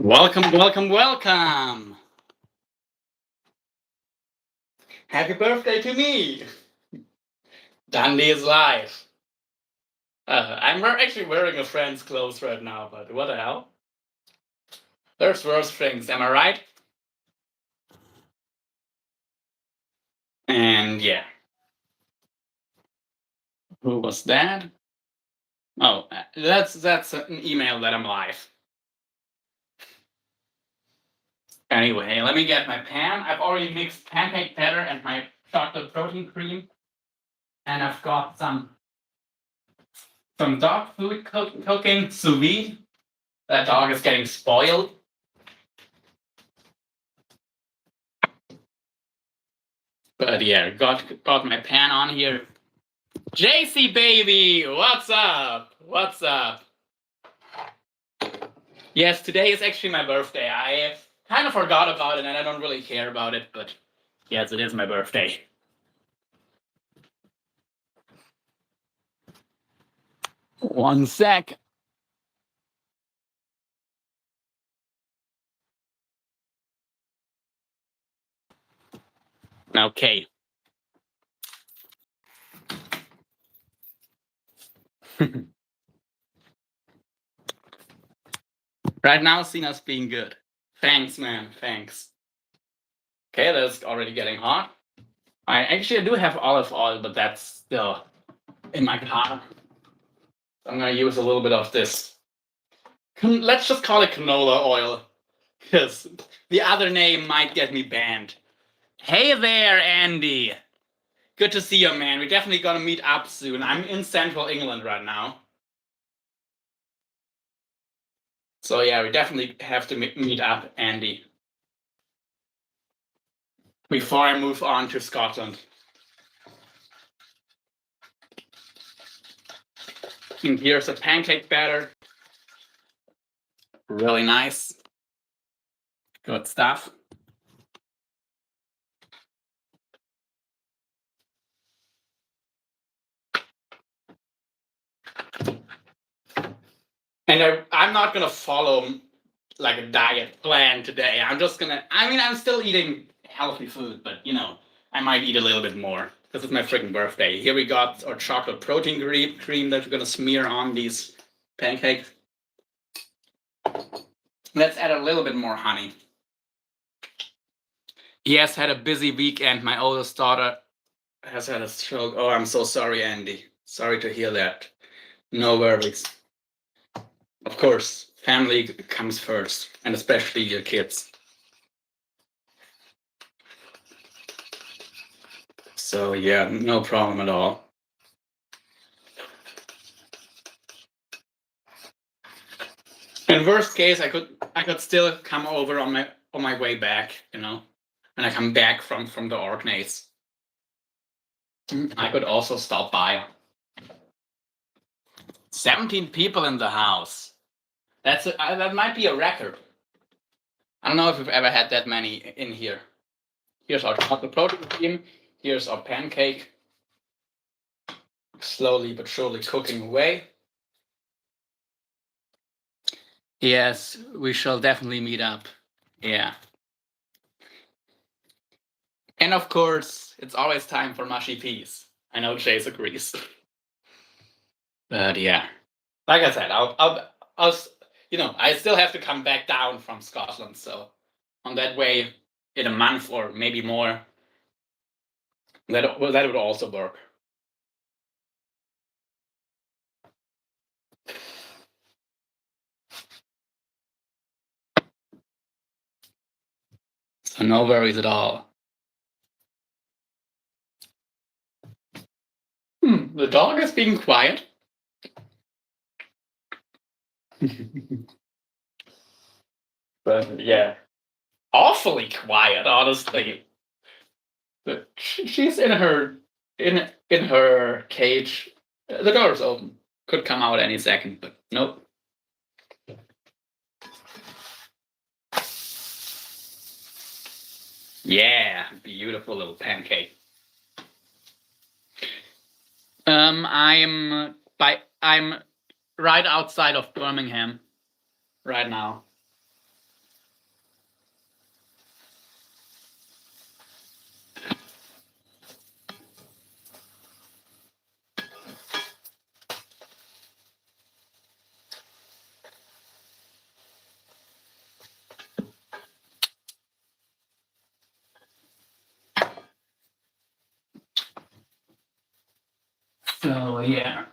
Welcome, welcome, welcome. Happy birthday to me. Dundee is live. I'm actually wearing a friend's clothes right now, but what the hell? There's worse things, am I right? And yeah. Who was that? Oh, that's an email that I'm live. Anyway, let me get my pan. I've already mixed pancake batter and my chocolate protein cream. And I've got some dog food cooking sous vide. That dog is getting spoiled. But yeah, got my pan on here. JC baby, what's up? What's up? Yes, today is actually my birthday. I kind of forgot about it and I don't really care about it, but yes, it is my birthday. One sec. Okay. Right now, Cena's being good. Thanks, man. Thanks. Okay, that's already getting hot. I do have olive oil, but that's still in my car. I'm gonna use a little bit of this. Let's just call it canola oil, because the other name might get me banned. Hey there, Andy. Good to see you, man. We're definitely gonna meet up soon. I'm in central England right now. So yeah, we definitely have to meet up, Andy. Before I move on to Scotland. And here's a pancake batter. Really nice. Good stuff. And I'm not gonna follow like a diet plan today. I'm still eating healthy food, but I might eat a little bit more. This is my freaking birthday. Here we got our chocolate protein cream that we're gonna smear on these pancakes. Let's add a little bit more honey. He has had a busy weekend. My oldest daughter has had a stroke. Oh, I'm so sorry, Andy. Sorry to hear that. No worries. Of course, family comes first, and especially your kids. So yeah, no problem at all. In worst case, I could still come over on my way back, when I come back from the Orkneys. I could also stop by. 17 people in the house. That might be a record. I don't know if we've ever had that many in here. Here's our chocolate protein cream. Here's our pancake. Slowly but surely cooking away. Yes, we shall definitely meet up. Yeah. And of course, it's always time for mushy peas. I know Chase agrees. But yeah, like I said, I still have to come back down from Scotland. So on that way, in a month or maybe more, that would also work. So no worries at all. The dog is being quiet. But yeah, awfully quiet, honestly. But she's in her cage. The door's open. Could come out any second, but nope. Yeah, beautiful little pancake. I'm right outside of Birmingham right now. So yeah.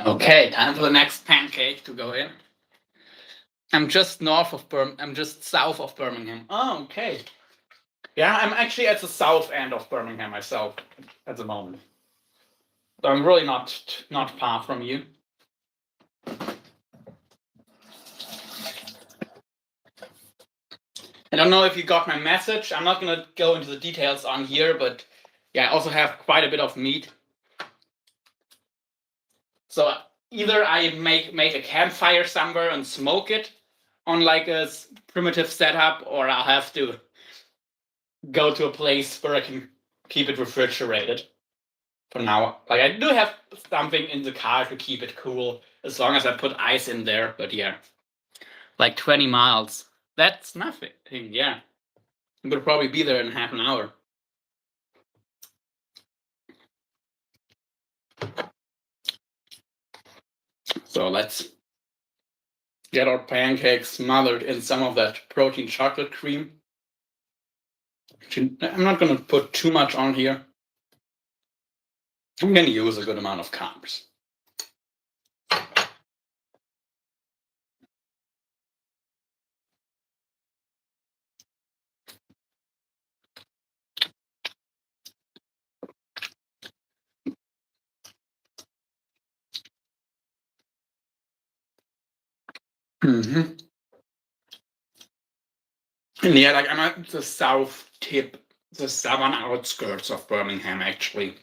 Okay, time for the next pancake to go in. I'm just south of Birmingham. Oh, okay. Yeah, I'm actually at the south end of Birmingham myself at the moment. So I'm really not far from you. I don't know if you got my message. I'm not gonna go into the details on here, but yeah, I also have quite a bit of meat. So either I make a campfire somewhere and smoke it on like a primitive setup, or I'll have to go to a place where I can keep it refrigerated. For now, like I do have something in the car to keep it cool, as long as I put ice in there. But yeah, like 20 miles. That's nothing. Yeah, I'm gonna probably be there in half an hour. So let's get our pancakes smothered in some of that protein chocolate cream. I'm not gonna put too much on here. I'm gonna use a good amount of carbs. Mm-hmm. And yeah, like I'm at the south tip, the southern outskirts of Birmingham, actually.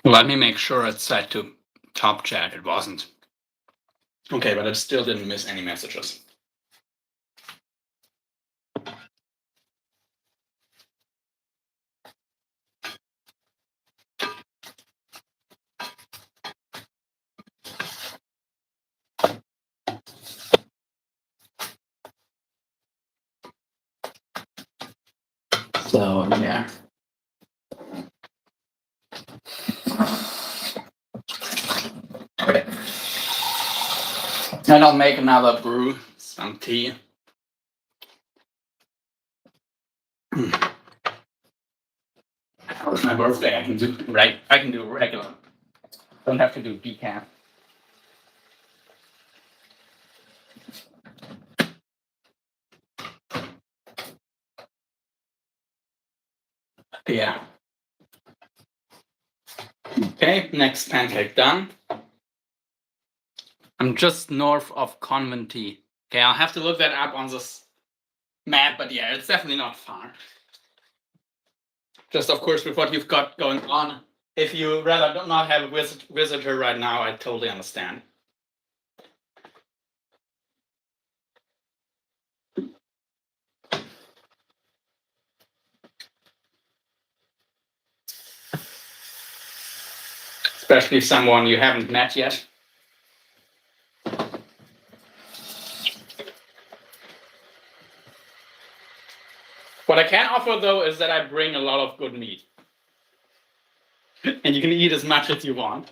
Let me make sure it's set to top chat. It wasn't. Okay, but it still didn't miss any messages. So yeah. And I'll make another brew, some tea. It was my birthday. I can do regular. Don't have to do decaf. Yeah. Okay, next pancake done. I'm just north of Conventee. Okay, I'll have to look that up on this map, but yeah, it's definitely not far. Just of course with what you've got going on. If you rather not have a visitor right now, I totally understand. Especially someone you haven't met yet. What I can offer though is that I bring a lot of good meat. And you can eat as much as you want.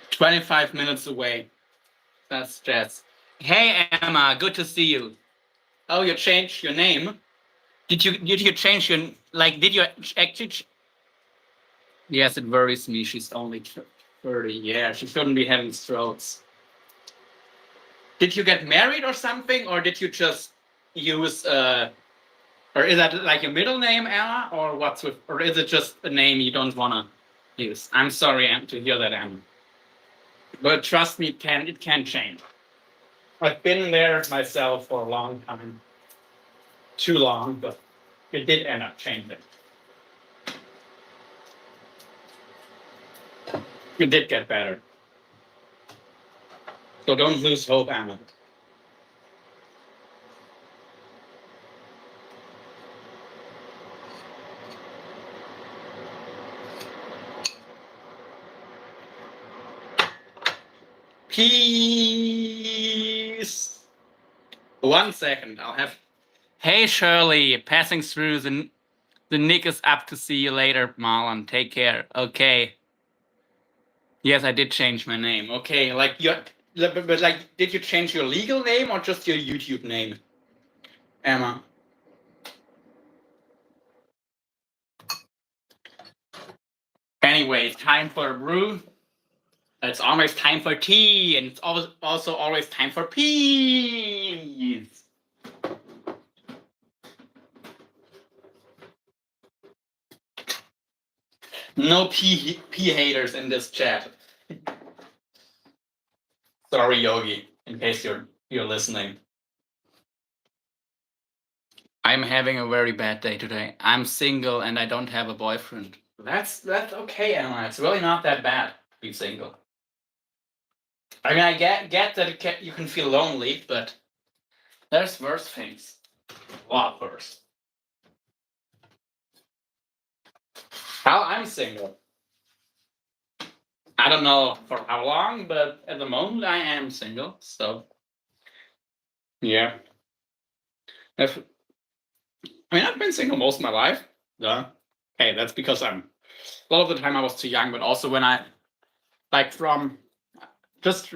"25 minutes away." That's Jess. Hey Emma, good to see you. Oh, you changed your name? Did you change your did you actually Yes, it worries me. She's only 30. Yeah, she shouldn't be having strokes. Did you get married or something, or did you just use or is that like your middle name, Emma, or or is it just a name you don't want to use? I'm sorry, to hear that, Emma. But trust me, it can change. I've been there myself for a long time. Too long, but it did end up changing. It did get better. So don't lose hope, Emma. Peace. 1 second, I'll have. Hey Shirley, passing through. The Nick is up to see you later, Marlon. Take care. Okay. Yes, I did change my name. Okay, like but like, did you change your legal name or just your YouTube name, Emma? Anyway, time for a brew. It's always time for tea, and it's also always time for peace. No pee haters in this chat. Sorry, Yogi, in case you're listening. I'm having a very bad day today. I'm single and I don't have a boyfriend. That's okay, Emma. It's really not that bad to be single. I mean, I get that you can feel lonely, but there's worse things. A lot worse. How I'm single. I don't know for how long, but at the moment I am single. So yeah. I've been single most of my life. Yeah. Hey, that's because a lot of the time I was too young, but also when I from just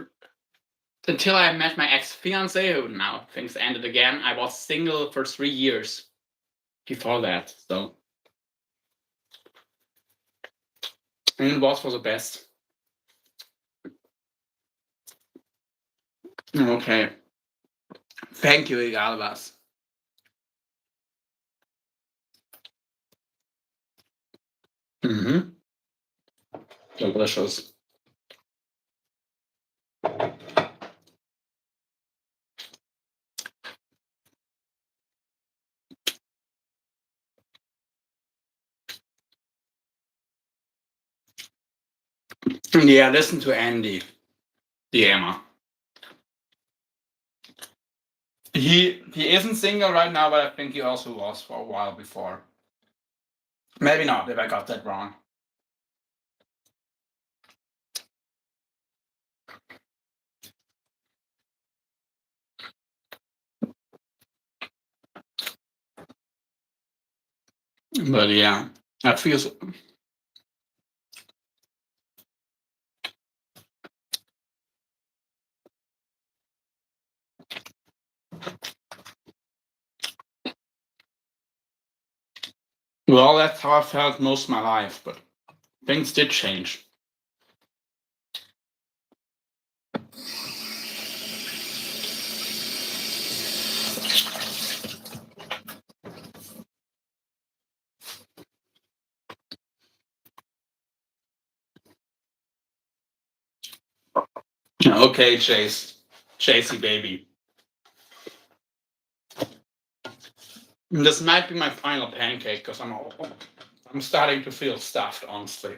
until I met my ex-fiance, who now things ended again, I was single for 3 years before that. So and it was for the best. Okay. Thank you, Igalvas. Delicious. Yeah, listen to Andy, the Emma. He isn't single right now, but I think he also was for a while before. Maybe not, if I got that wrong. But yeah, that feels. Well, that's how I felt most of my life, but things did change. Okay, Chasey baby. This might be my final pancake because I'm starting to feel stuffed, honestly.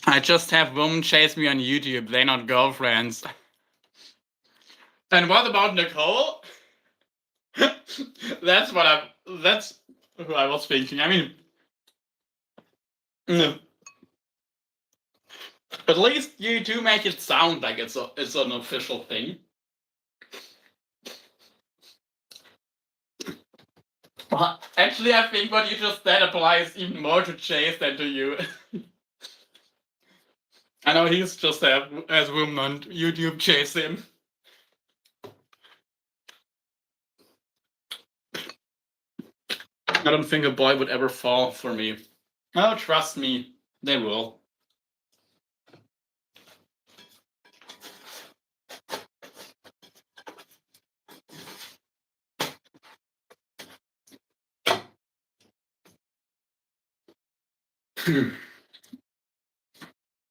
I just have women chase me on YouTube. They're not girlfriends. And what about Nicole? That's who I was thinking. I mean, no. At least you do make it sound like it's an official thing. Well, actually, I think what you just said applies even more to Chase than to you. I know he's just as women on YouTube chase him. I don't think a boy would ever fall for me. Oh, trust me, they will.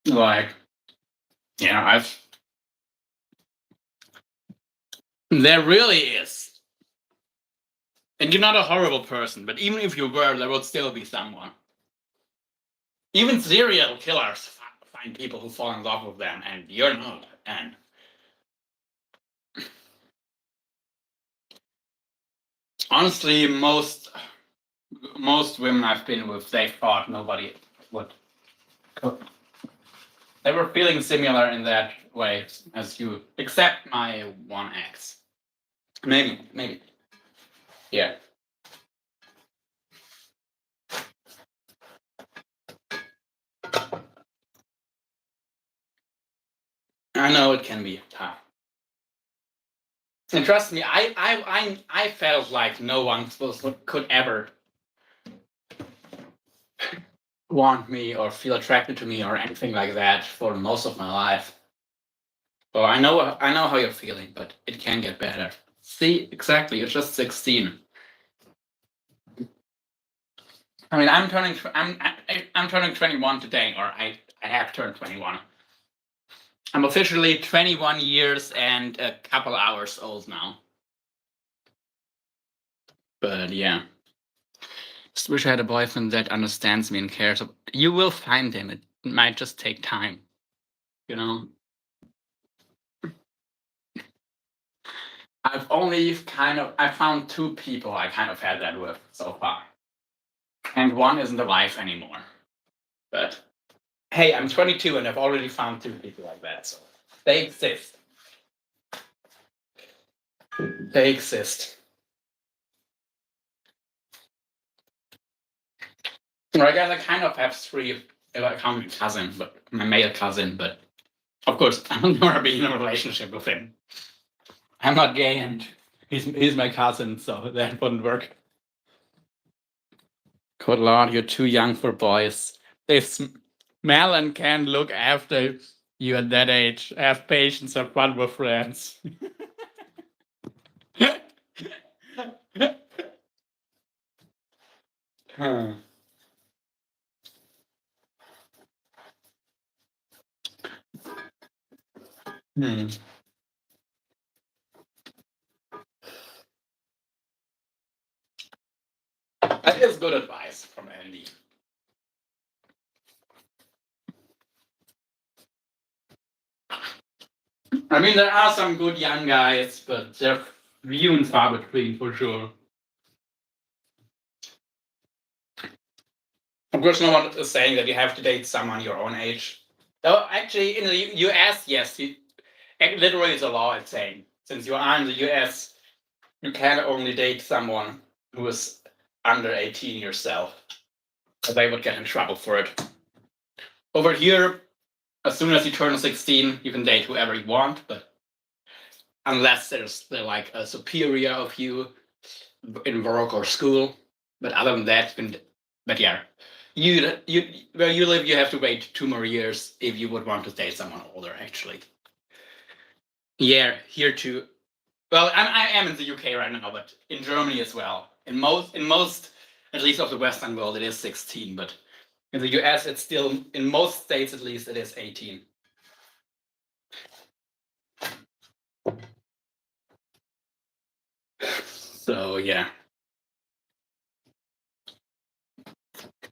Like, yeah, there really is. And you're not a horrible person, but even if you were, there would still be someone. Even serial killers find people who fall in love with them, and you're not. And honestly, most women I've been with, they thought nobody would. They were feeling similar in that way as you, except my one ex. Maybe. Yeah. I know it can be tough. And trust me, I felt like no one could ever want me or feel attracted to me or anything like that for most of my life. So I know how you're feeling, but it can get better. See, exactly, you're just 16. I mean, I'm turning 21 today, or I have turned 21. I'm officially 21 years and a couple hours old now. But yeah, just wish I had a boyfriend that understands me and cares. You will find him. It might just take time, you know. I found two people I kind of had that with so far, and one isn't alive anymore. But hey, I'm 22 and I've already found two people like that, so they exist. They exist. I guess I kind of have three, if I count my cousin, but my male cousin, but of course I'm never be in a relationship with him. I'm not gay and he's my cousin, so that wouldn't work. Good lord, you're too young for boys. They smell and can look after you at that age. Have patience, have fun with friends. Hmm. Hmm. That is good advice from Andy. I mean, there are some good young guys, but they're few and far between for sure. Of course, no one is saying that you have to date someone your own age. Though, actually, in the US, yes, literally it's a law. It's saying since you are in the US, you can only date someone who is under 18 yourself. Or they would get in trouble for it. Over here, as soon as you turn 16, you can date whoever you want, but unless they're like a superior of you in work or school. But other than that, but yeah, you where you live, you have to wait 2 more years if you would want to date someone older. Actually, yeah, here too. Well, I am in the UK right now, but in Germany as well. In most, at least of the Western world, it is 16. But in the US, it's still in most states at least it is 18. So yeah.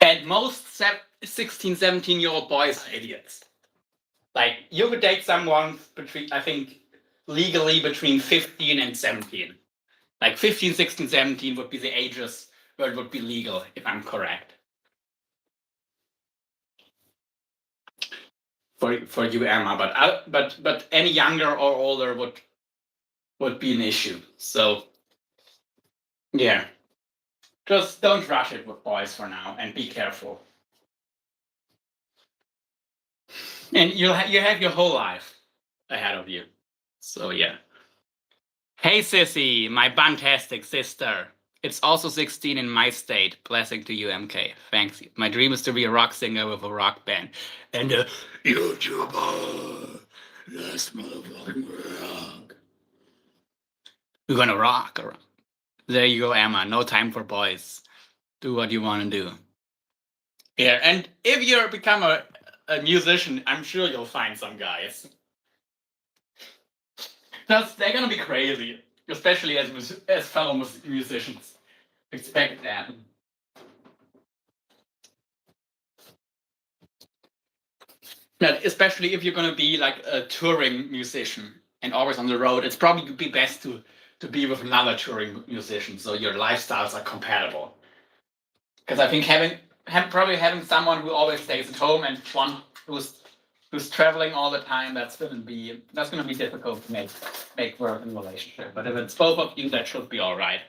And most 16, 17-year-old boys are idiots. Like, you could date someone between, I think, legally between 15 and 17. Like 15, 16, 17 would be the ages where it would be legal, if I'm correct. For you, Emma, but any younger or older would be an issue. So yeah, just don't rush it with boys for now, and be careful. And you have your whole life ahead of you. So yeah. Hey sissy, my fantastic sister. It's also 16 in my state. Blessing to you, MK. Thanks. My dream is to be a rock singer with a rock band. And a YouTuber. Yes, motherfucking rock. We're gonna rock. There you go, Emma. No time for boys. Do what you want to do. Yeah, and if you become a musician, I'm sure you'll find some guys. Because they're gonna be crazy, especially as fellow musicians. Expect that. But especially if you're gonna be like a touring musician and always on the road, it's probably be best to be with another touring musician, so your lifestyles are compatible. Because I think probably having someone who always stays at home and one who's traveling all the time, that's gonna be difficult to make work in a relationship. But if it's both of you, that should be all right.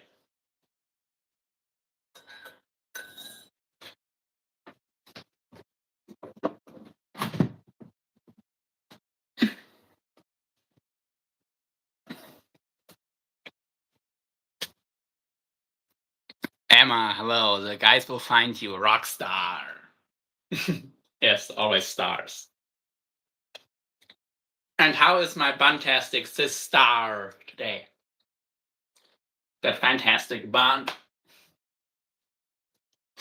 Emma, hello. The guys will find you, rock star. Yes, always stars. And how is my fantastic cis star today? That fantastic bun.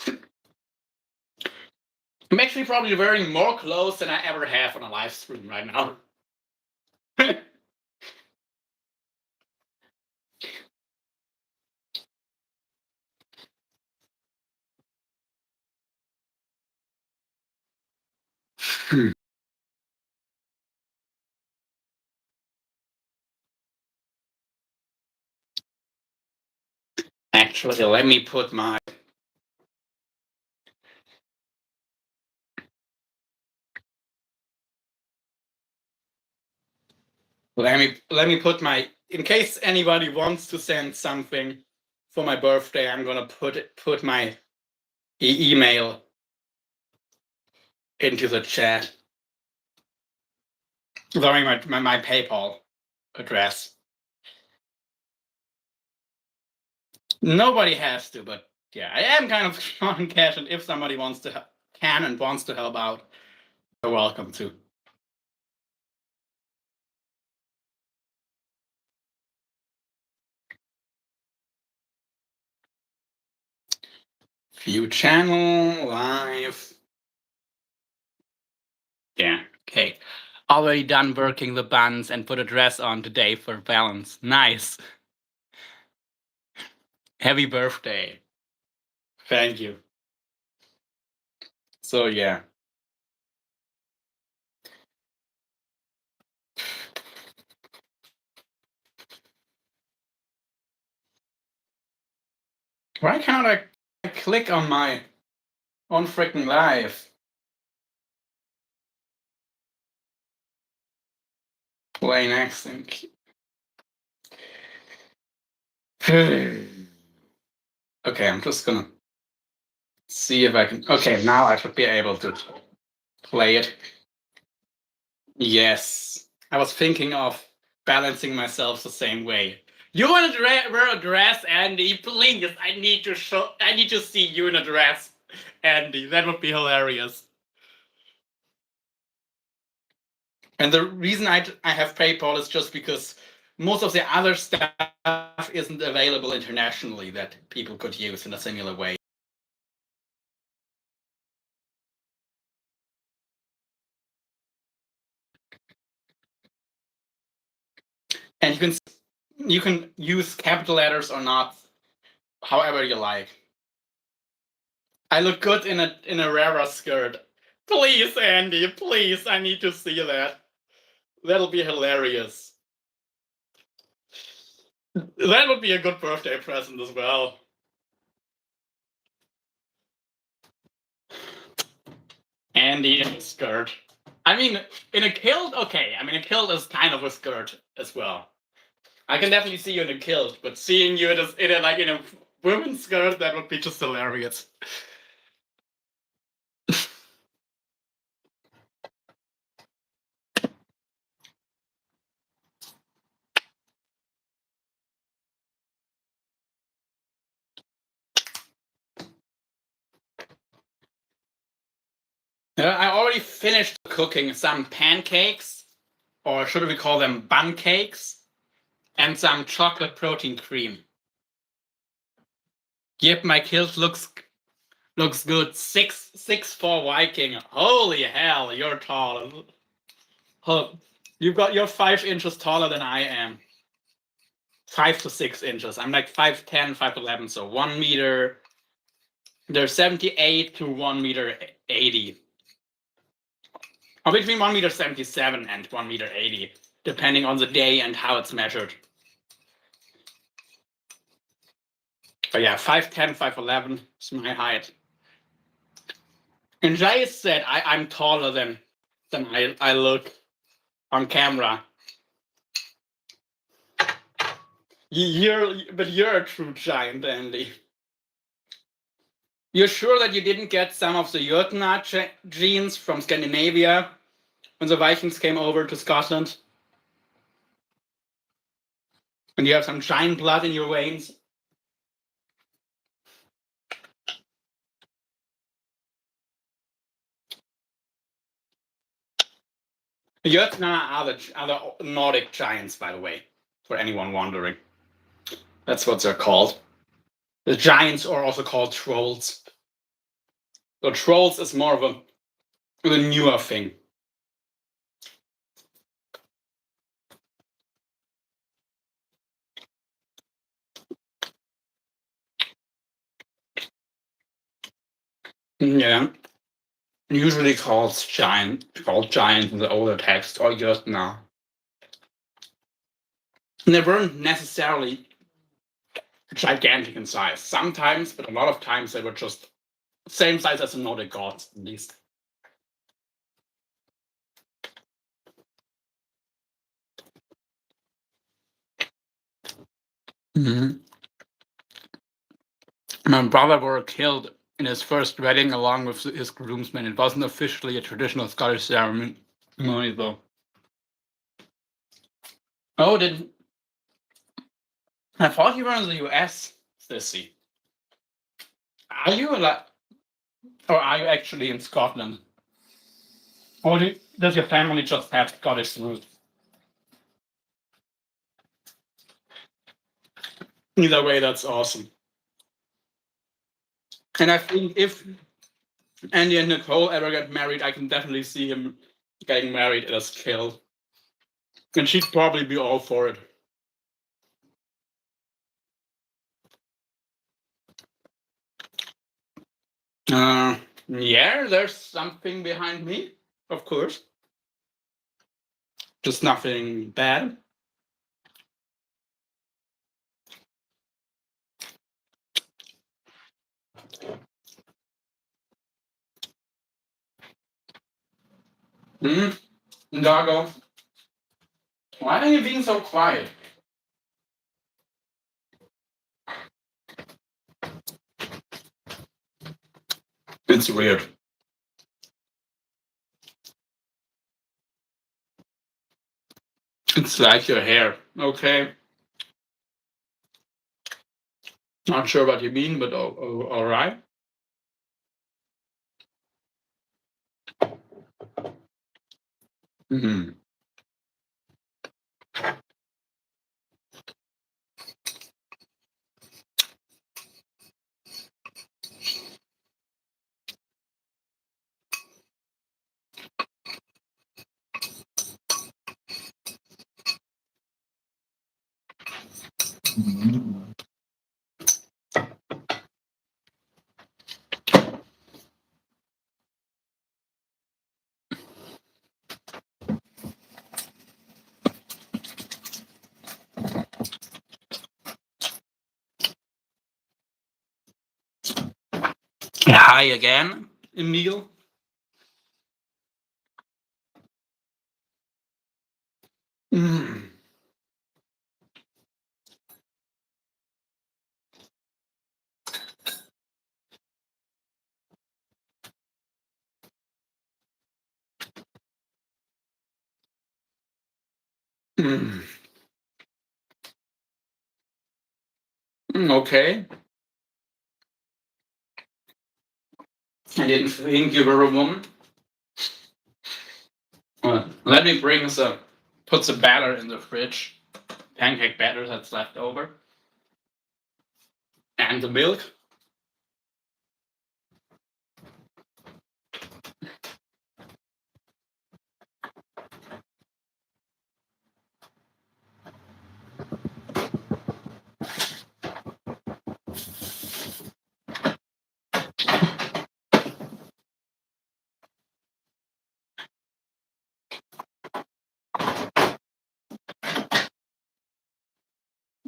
I'm actually probably wearing more clothes than I ever have on a live stream right now. Actually, let me put my in case anybody wants to send something for my birthday, I'm gonna put my email into the chat. Sorry, my PayPal address. Nobody has to, but yeah, I am kind of on cash, and if somebody wants to help out, you're welcome to. View channel live. Yeah, okay. Already done working the buns and put a dress on today for balance. Nice. Happy birthday. Thank you. So yeah. Why can't I click on my on freaking live? Play next thing. Okay, I'm just gonna see if I can. Okay, now I should be able to play it. Yes, I was thinking of balancing myself the same way. You want to wear a dress, Andy? Please, I need to see you in a dress, Andy. That would be hilarious. And the reason I have PayPal is just because most of the other stuff isn't available internationally that people could use in a similar way. And you can use capital letters or not, however you like. I look good in a Rara skirt. Please, Andy, please, I need to see that. That'll be hilarious. That would be a good birthday present as well. Andy in a skirt. I mean, in a kilt, okay. I mean, a kilt is kind of a skirt as well. I can definitely see you in a kilt, but seeing you in a women's skirt, that would be just hilarious. I already finished cooking some pancakes, or should we call them bun cakes, and some chocolate protein cream. Yep, my kilt looks Looks good. 6'4" Viking. Holy hell, you're tall. Oh, you're 5 inches taller than I am. 5 to 6 inches. I'm like 5'10", 5'11", so 1 meter. They're 78 to 1 meter 80. Or between 1 meter 77 and 1 meter 80, depending on the day and how it's measured. But yeah, 5'10", 5'11" is my height. And Jay said I'm taller than I look on camera. You're a true giant, Andy. You're sure that you didn't get some of the Jotnar genes from Scandinavia when the Vikings came over to Scotland? And you have some giant blood in your veins? Jotnar are the Nordic giants, by the way, for anyone wondering. That's what they're called. The giants are also called trolls. So trolls is more of a newer thing. Yeah. Usually called giant in the older text, or Jotnar. And they weren't necessarily gigantic in size. Sometimes, but a lot of times they were just same size as the Nordic gods, at least. Mm-hmm. My brother were killed in his first wedding along with his groomsmen. It wasn't officially a traditional Scottish ceremony, though. Oh, I thought you were in the US, Sissy. Are you or are you actually in Scotland? Or does your family just have Scottish roots? Either way, that's awesome. And I think if Andy and Nicole ever get married, I can definitely see him getting married at a scale. And she'd probably be all for it. Yeah, there's something behind me, of course. Just nothing bad. Doggo, why are you being so quiet? It's weird. It's like your hair, okay? Not sure what you mean, but all right. Mm-hmm. Hi again, Emil. Mm. Mm. Okay. I didn't think you were a woman. Let me put the batter in the fridge. Pancake batter that's left over. And the milk.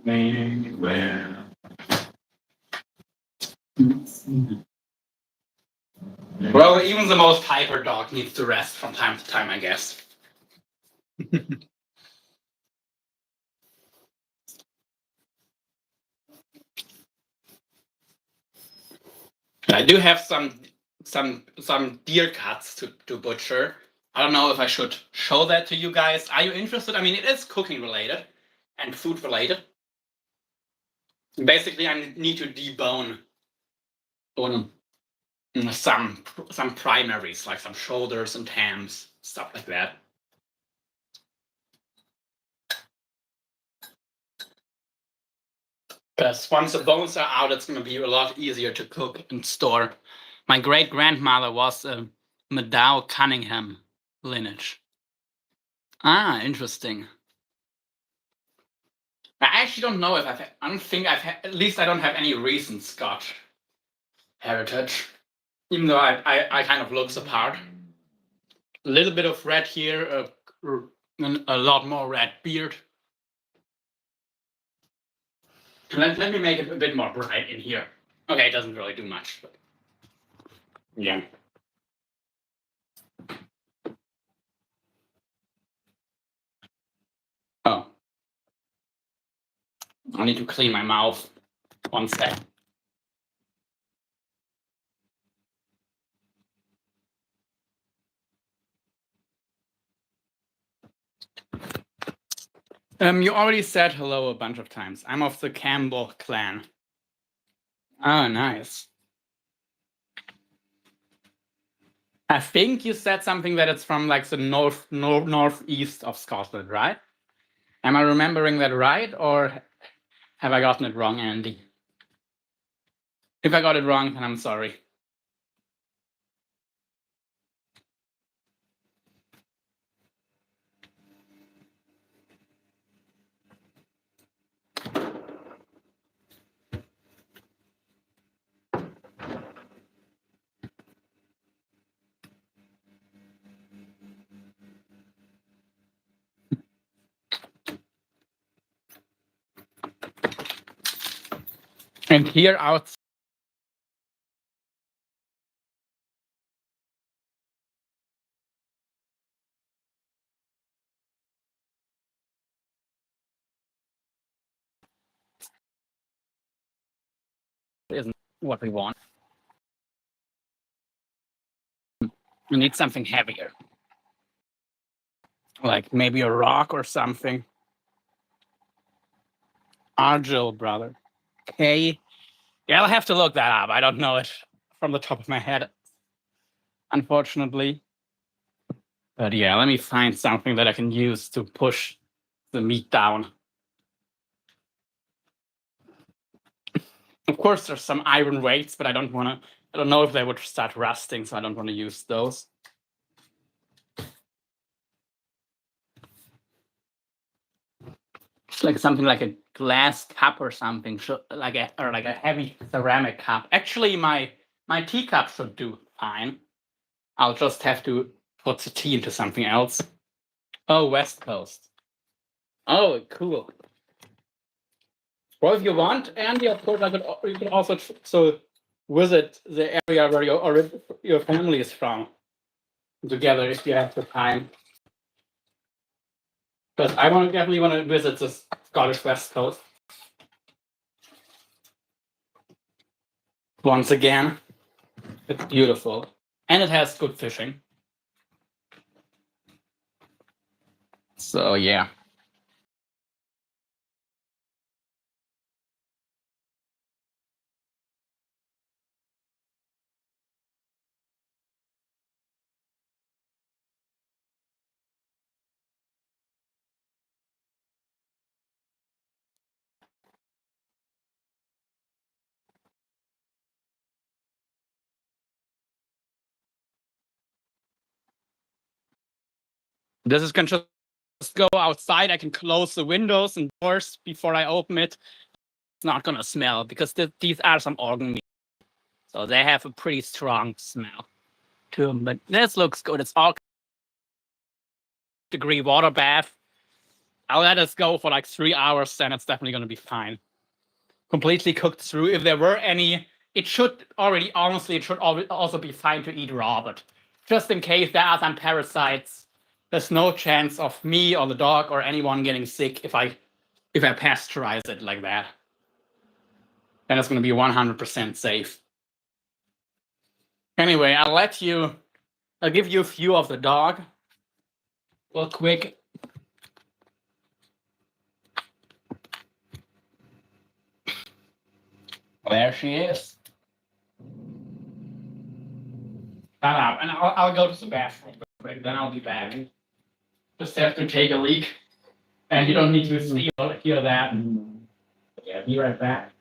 Anywhere. Well, even the most hyper dog needs to rest from time to time, I guess. I do have some deer cuts to butcher. I don't know if I should show that to you guys. Are you interested? I mean, it is cooking related and food related. Basically, I need to debone some primaries, like some shoulders and hams, stuff like that. Because once the bones are out, it's going to be a lot easier to cook and store. My great grandmother was a Maddow Cunningham lineage. Ah, interesting. I actually don't know if I don't think at least I don't have any recent Scotch heritage, even though I kind of look the part. A little bit of red here, a lot more red beard. Let me make it a bit more bright in here. Okay, it doesn't really do much, but yeah. Oh. I need to clean my mouth. One sec. You already said hello a bunch of times. I'm of the Campbell clan. Oh, nice. I think you said something that it's from like the northeast of Scotland, right? Am I remembering that right, or have I gotten it wrong, Andy? If I got it wrong, then I'm sorry. And here out isn't what we want. We need something heavier, like maybe a rock or something. Argyle, brother. Okay. Yeah, I'll have to look that up. I don't know it from the top of my head, unfortunately. But yeah, let me find something that I can use to push the meat down. Of course, there's some iron weights, but I don't know if they would start rusting, so I don't want to use those. It's like something like a glass cup or something, like a heavy ceramic cup. Actually, my teacup should do fine. I'll just have to put the tea into something else. Oh, West Coast. Oh, cool. Well, if you want, Andy, of course, you could also visit the area where your family is from together if you have the time. But I definitely want to visit the Scottish West Coast once again. It's beautiful, and it has good fishing. So yeah. This is can just go outside. I can close the windows and doors before I open it. It's not gonna smell because these are some organ meat, so they have a pretty strong smell to them. But this looks good. It's all degree water bath. I'll let us go for like 3 hours, then it's definitely going to be fine. Completely cooked through. If there were any, it should already, honestly, it should also be fine to eat raw, but just in case there are some parasites, there's no chance of me or the dog or anyone getting sick if I pasteurize it like that. Then it's going to be 100% safe. Anyway, I'll give you a view of the dog real quick. There she is. Shut up, and I'll go to the bathroom real quick, then I'll be back. Just have to take a leak, and you don't need to hear that. Yeah, be right back.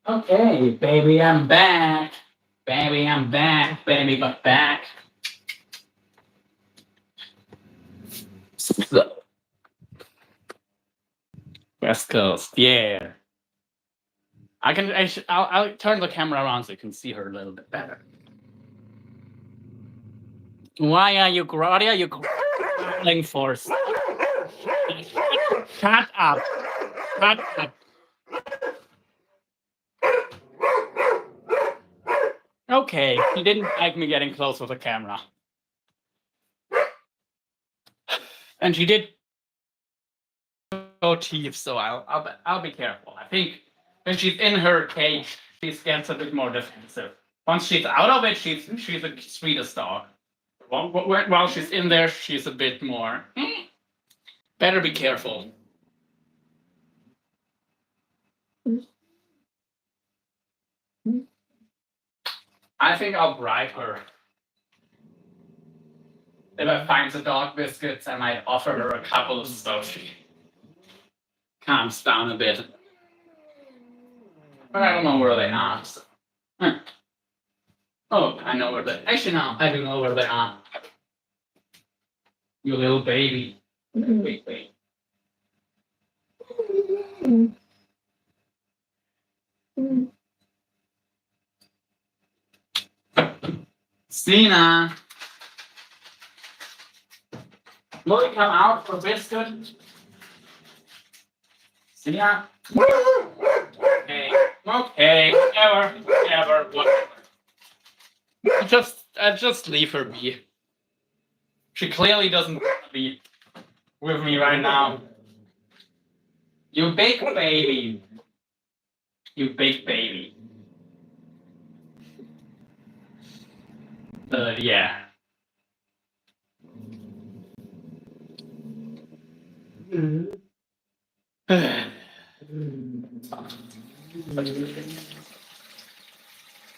Okay, baby, I'm back. Baby, I'm back. Baby, got back. West Coast, yeah. I'll turn the camera around so you can see her a little bit better. Why are you growling for? Shut up. Shut up. Okay, he didn't like me getting close with the camera. And she did go teeth, so I'll be careful. I think when she's in her cage, she gets a bit more defensive. Once she's out of it, she's the sweetest dog. While she's in there, she's a bit more. Better be careful. I think I'll bribe her. If I find the dog biscuits, I might offer her a couple so she calms down a bit. But I don't know where they are. So. Oh, I know where they. Actually, no, I do know where they are. You little baby. Wait. Sina, will you come out for biscuit? Sina? Okay, whatever. Just leave her be. She clearly doesn't want to be with me right now. You big baby. You big baby. Yeah.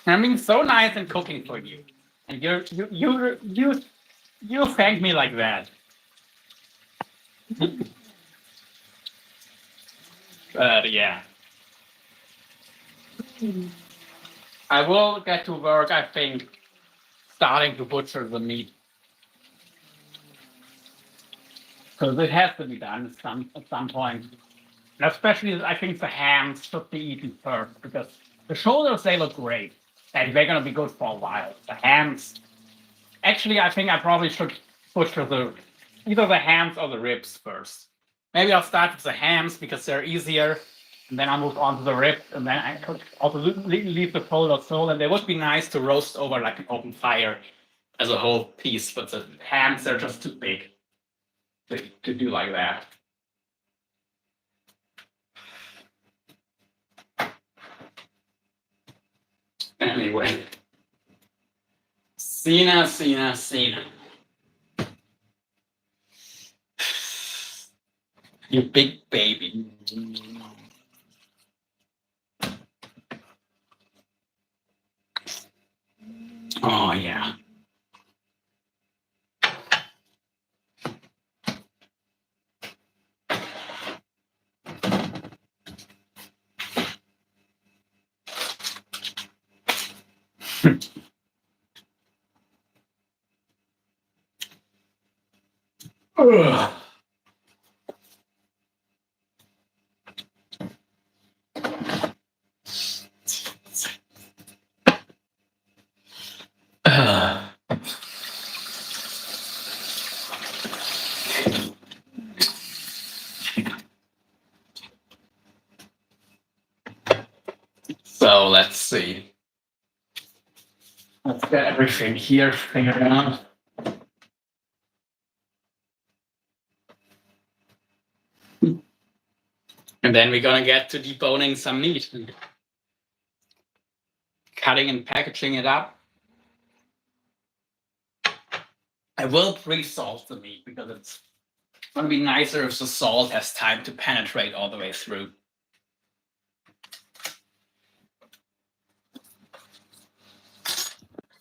I'm being so nice and cooking for you, and you thank me like that. But yeah, I will get to work, I think, starting to butcher the meat. Because it has to be done at some point. And especially, I think the hams should be eaten first because the shoulders, they look great. And they're going to be good for a while. The hams, actually, I think I probably should butcher either the hams or the ribs first. Maybe I'll start with the hams because they're easier. And then I'll move on to the ribs. And then I could also leave the shoulder sole. And they would be nice to roast over like an open fire as a whole piece. But the hams, they're just too big to do like that. Anyway, Cena. You big baby. Oh, yeah. Ugh. So let's see. Let's get everything here figured out. And then we're gonna get to deboning some meat, and cutting and packaging it up. I will pre-salt the meat because it's gonna be nicer if the salt has time to penetrate all the way through.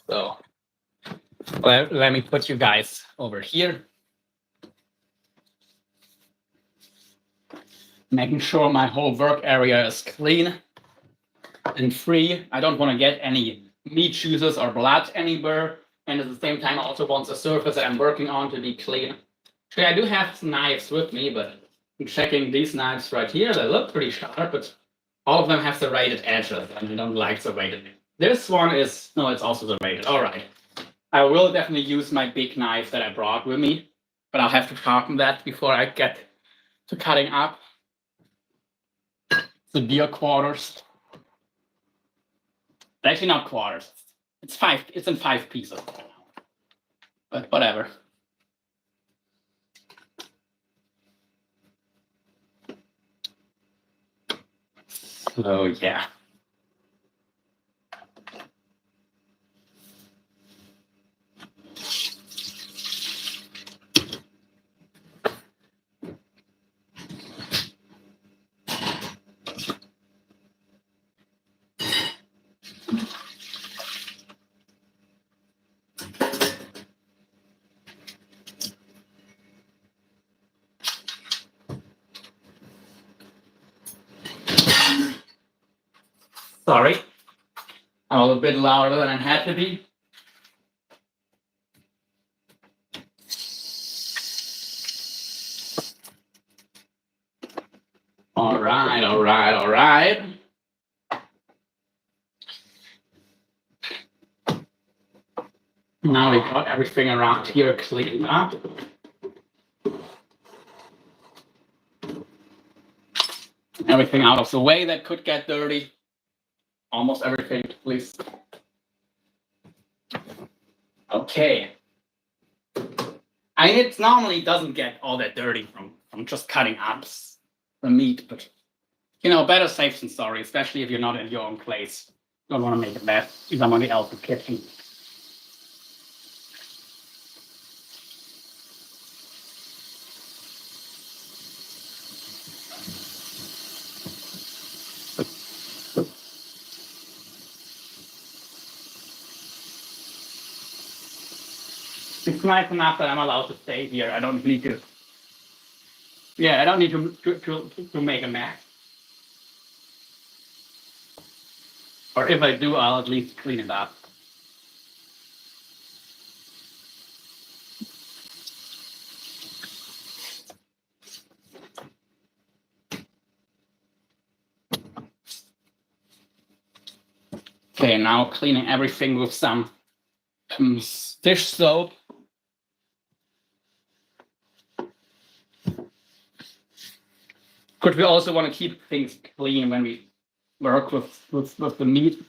So let me put you guys over here. Making sure my whole work area is clean and free. I don't want to get any meat juices or blood anywhere. And at the same time, I also want the surface that I'm working on to be clean. Actually, I do have knives with me, but I'm checking these knives right here. They look pretty sharp, but all of them have serrated edges, and I don't like serrated. This one is, no, it's also serrated. All right. I will definitely use my big knife that I brought with me, but I'll have to sharpen that before I get to cutting up the deer quarters. Actually, not quarters. It's in 5 pieces. But whatever. So yeah. Sorry. I'm a little bit louder than I had to be. All right. Now we got everything around here cleaned up. Everything out of the way that could get dirty. Almost everything, please. Okay. It normally doesn't get all that dirty from just cutting up the meat, but better safe than sorry, especially if you're not in your own place. You don't want to make a mess in somebody else's kitchen. It's nice enough that I'm allowed to stay here. I don't need to. Yeah, I don't need to make a mess. Or if I do, I'll at least clean it up. Okay, now cleaning everything with some dish soap. Could we also want to keep things clean when we work with the meat?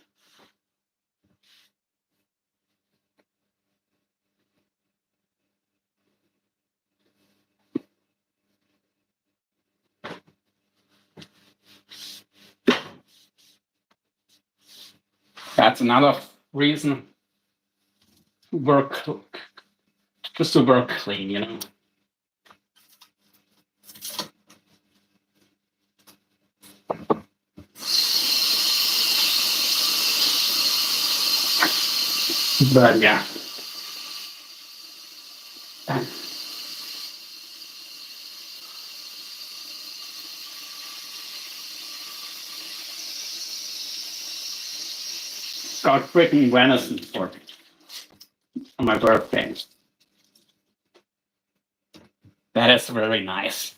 That's another reason to work, just to work clean, you know. But yeah. Got freaking venison for on my birthday. That is very nice.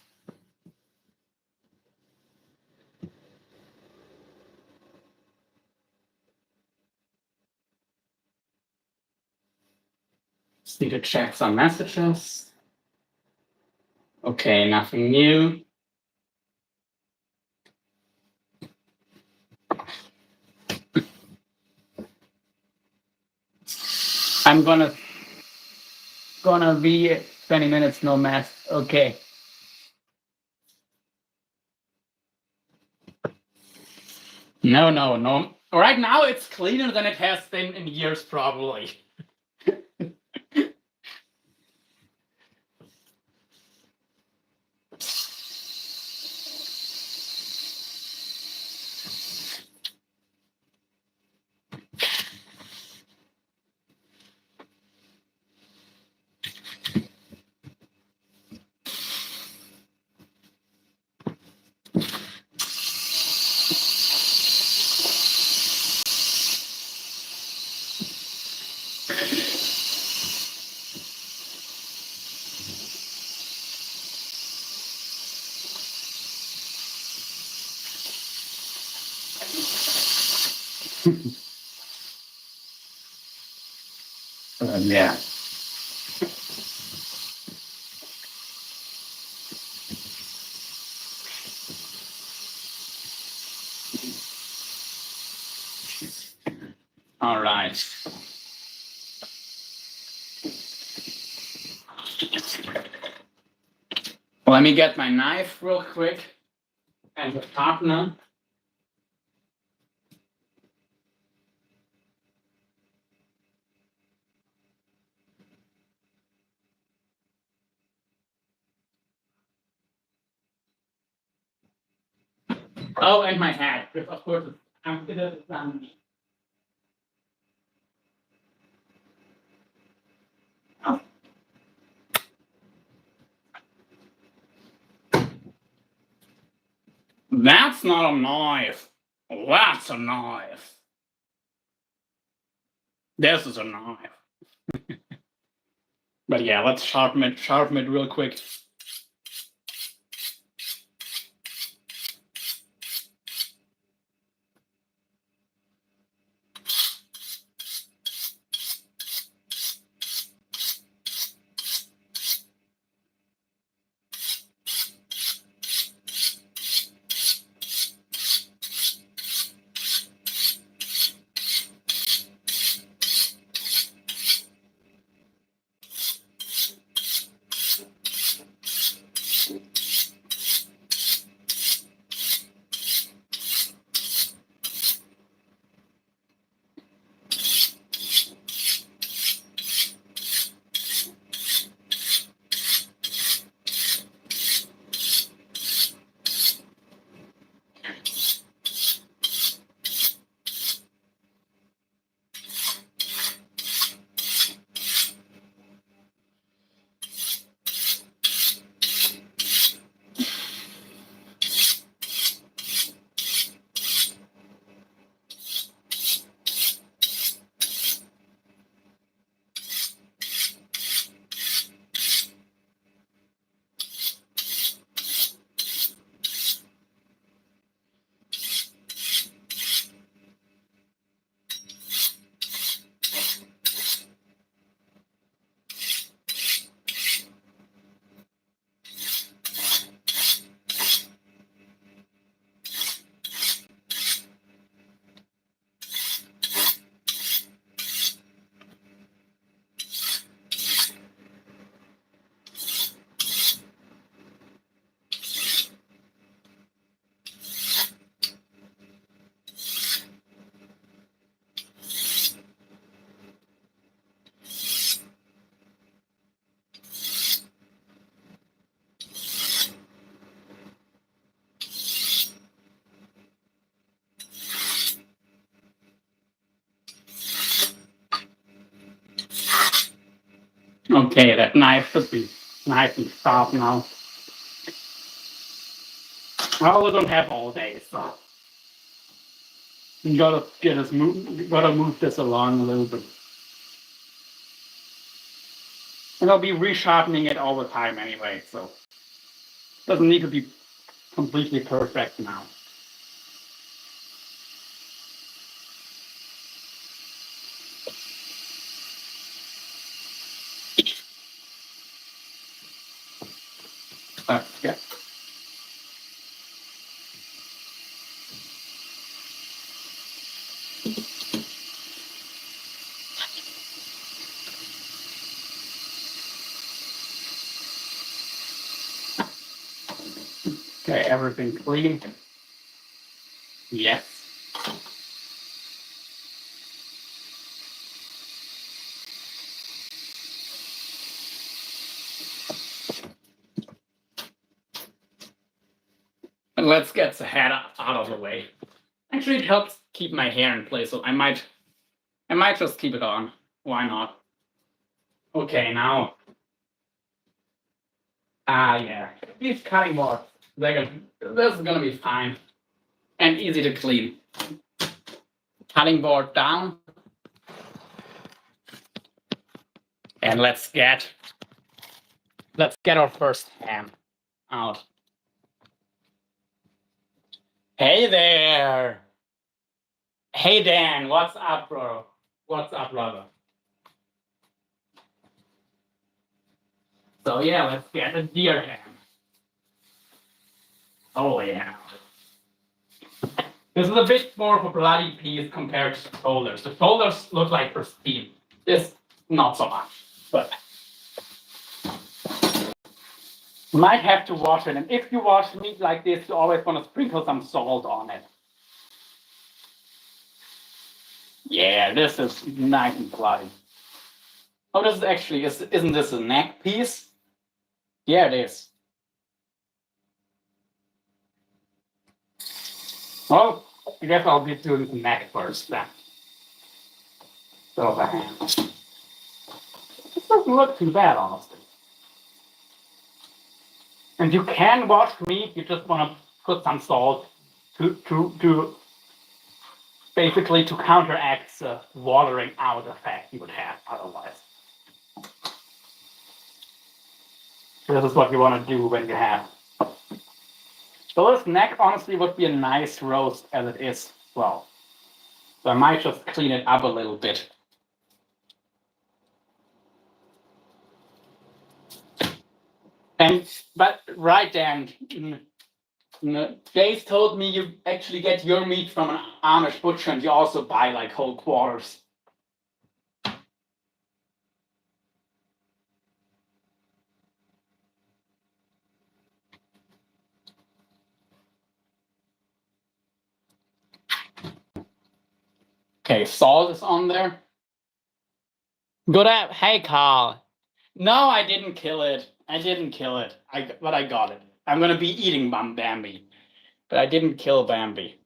Just need to check some messages. Okay, nothing new. I'm gonna be 20 minutes, no mess. Okay. No. Right now it's cleaner than it has been in years, probably. Yeah. All right. Let me get my knife real quick and the partner. Oh, and my hat. Of course, I'm gonna Dundee. That's not a knife. That's a knife. This is a knife. But yeah, let's sharpen it real quick. Okay, that knife should be nice and sharp now. I also don't have all day, so you gotta move this along a little bit. And I'll be resharpening it all the time anyway, so it doesn't need to be completely perfect now. Yeah. Okay, everything clean. Yes. And let's get the head out of the way. Actually, it helps keep my hair in place, so I might just keep it on. Why not? Okay, now. Yeah. These cutting boards, this is gonna be fine and easy to clean. Cutting board down. And let's get our first ham out. Hey there. Hey Dan, what's up, bro? What's up, brother? So yeah, let's get a deer ham. Oh yeah. This is a bit more of a bloody piece compared to the shoulders. The shoulders look like pristine. This not so much, but you might have to wash it. And if you wash meat like this, you always want to sprinkle some salt on it. Yeah, this is nice and bloody. Oh, this is actually, isn't this a neck piece? Yeah, it is. Well, I guess I'll be doing the neck first then. So the hand. It doesn't look too bad, honestly. And you can wash meat, you just want to put some salt to basically to counteract the watering out effect you would have otherwise. This is what you want to do when you have. So this neck honestly would be a nice roast as it is. Well, so I might just clean it up a little bit. But right then, Dave told me you actually get your meat from an Amish butcher and you also buy like whole quarters. Okay, salt is on there. Good app. Hey, Carl. No, I didn't kill it. But I got it. I'm gonna be eating Bambi, but I didn't kill Bambi.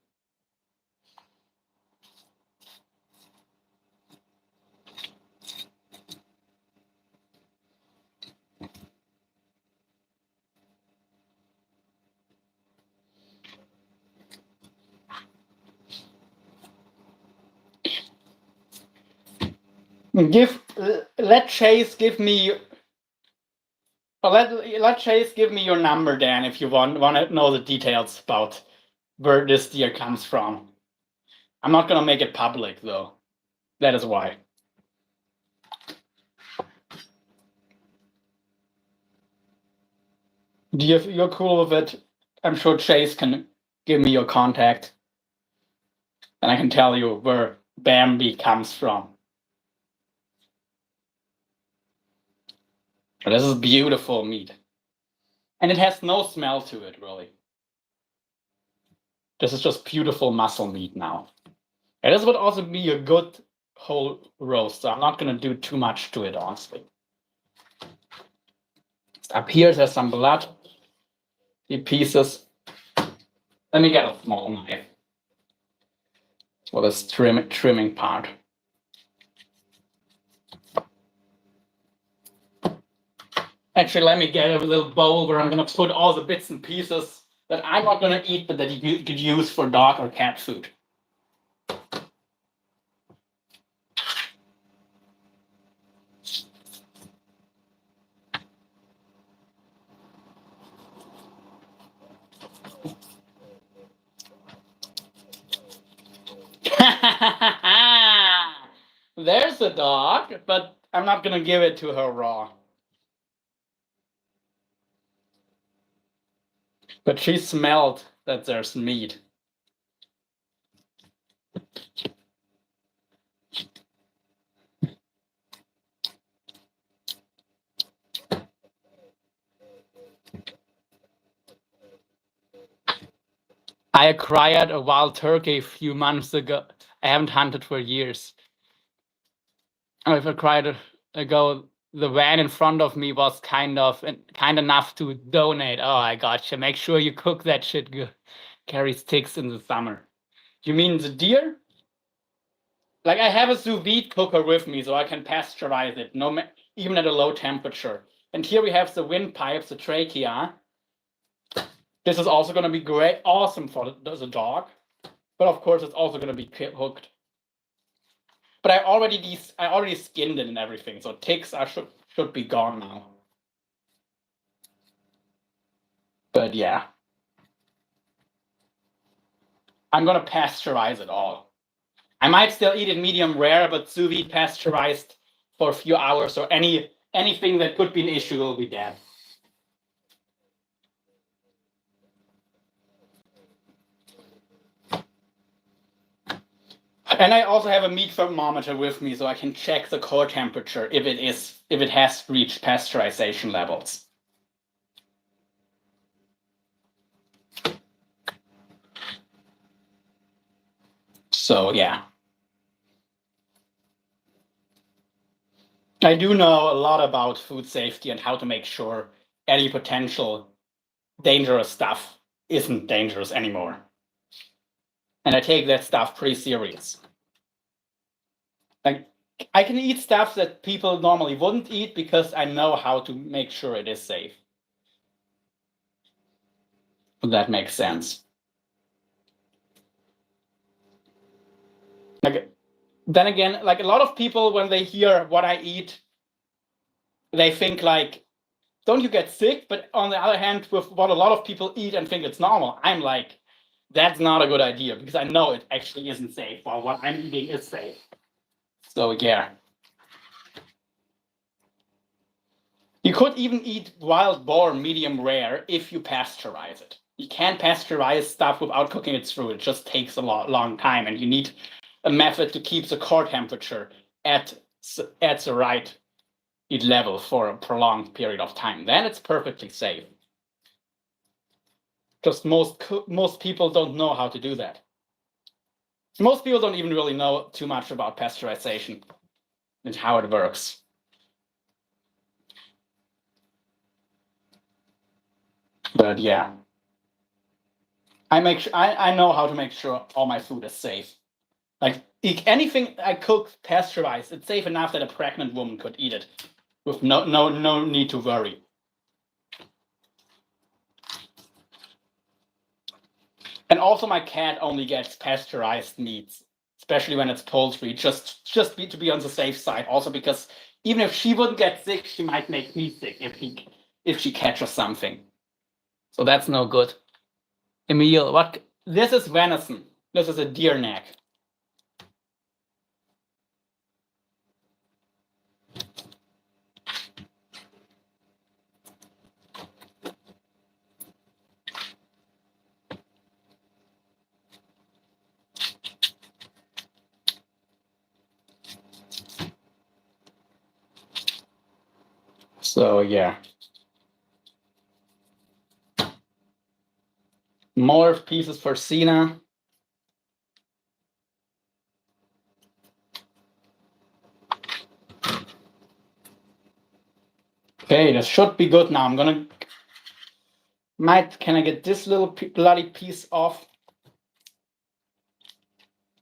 Let Chase give me. Let Chase give me your number, Dan, if you want to know the details about where this deer comes from. I'm not gonna make it public though. That is why. You're cool with it. I'm sure Chase can give me your contact, and I can tell you where Bambi comes from. But this is beautiful meat. And it has no smell to it, really. This is just beautiful muscle meat now. And this would also be a good whole roast, so I'm not going to do too much to it, honestly. Up here, there's some blood. The pieces. Let me get a small knife for this trimming part. Actually, let me get a little bowl where I'm gonna put all the bits and pieces that I'm not gonna eat, but that you could use for dog or cat food. There's a dog, but I'm not gonna give it to her raw. But she smelled that there's meat. I acquired a wild turkey a few months ago. I haven't hunted for years. I've acquired it ago. The van in front of me was kind enough to donate. Oh, I gotcha. Make sure you cook that shit good. Carries ticks in the summer. You mean the deer? Like I have a sous vide cooker with me, so I can pasteurize it, even at a low temperature. And here we have the windpipes, the trachea. This is also going to be great, awesome for the dog. But of course, it's also going to be cooked. But I already skinned it and everything, so ticks should be gone now. But yeah, I'm gonna pasteurize it all. I might still eat it medium rare, but sous vide pasteurized for a few hours, or anything that could be an issue will be dead. And I also have a meat thermometer with me, so I can check the core temperature if it has reached pasteurization levels. So yeah, I do know a lot about food safety and how to make sure any potential dangerous stuff isn't dangerous anymore. And I take that stuff pretty serious. Like I can eat stuff that people normally wouldn't eat because I know how to make sure it is safe. If that makes sense. Like then again, like a lot of people, when they hear what I eat, they think like, don't you get sick? But on the other hand, with what a lot of people eat and think it's normal, I'm like, that's not a good idea because I know it actually isn't safe, while what I'm eating is safe. So yeah. You could even eat wild boar medium rare if you pasteurize it. You can't pasteurize stuff without cooking it through. It just takes a long time, and you need a method to keep the core temperature at the right level for a prolonged period of time. Then it's perfectly safe. Just most people don't know how to do that. Most people don't even really know too much about pasteurization and how it works. But yeah, I know how to make sure all my food is safe. Like anything I cook pasteurized, it's safe enough that a pregnant woman could eat it with no need to worry. And also, my cat only gets pasteurized meats, especially when it's poultry, just to be on the safe side. Also, because even if she wouldn't get sick, she might make me sick if she catches something. So that's no good. Emil, what? This is venison. This is a deer neck. So yeah. More pieces for Sina. Okay, this should be good now. Can I get this little bloody piece off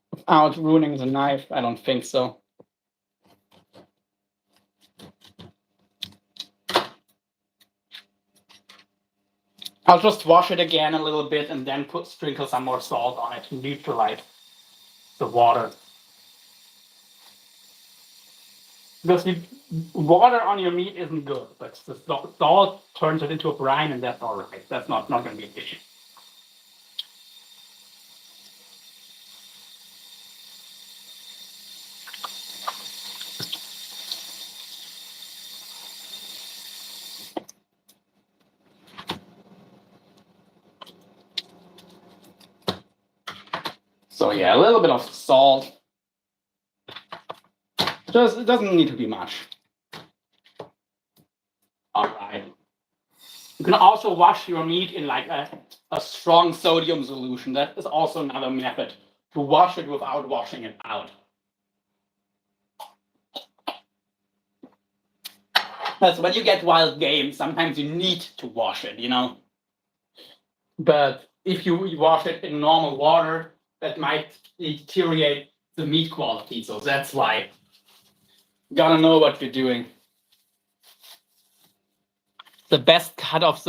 without ruining the knife? I don't think so. I'll just wash it again a little bit and then sprinkle some more salt on it to neutralize the water. Because the water on your meat isn't good, but the salt turns it into a brine, and that's all right. That's not going to be an issue. So yeah, a little bit of salt. It doesn't need to be much. All right. You can also wash your meat in like a strong sodium solution. That is also another method to wash it without washing it out. That's when you get wild game, sometimes you need to wash it, you know. But if you wash it in normal water, that might deteriorate the meat quality. So that's why you gotta know what you're doing. The best cut of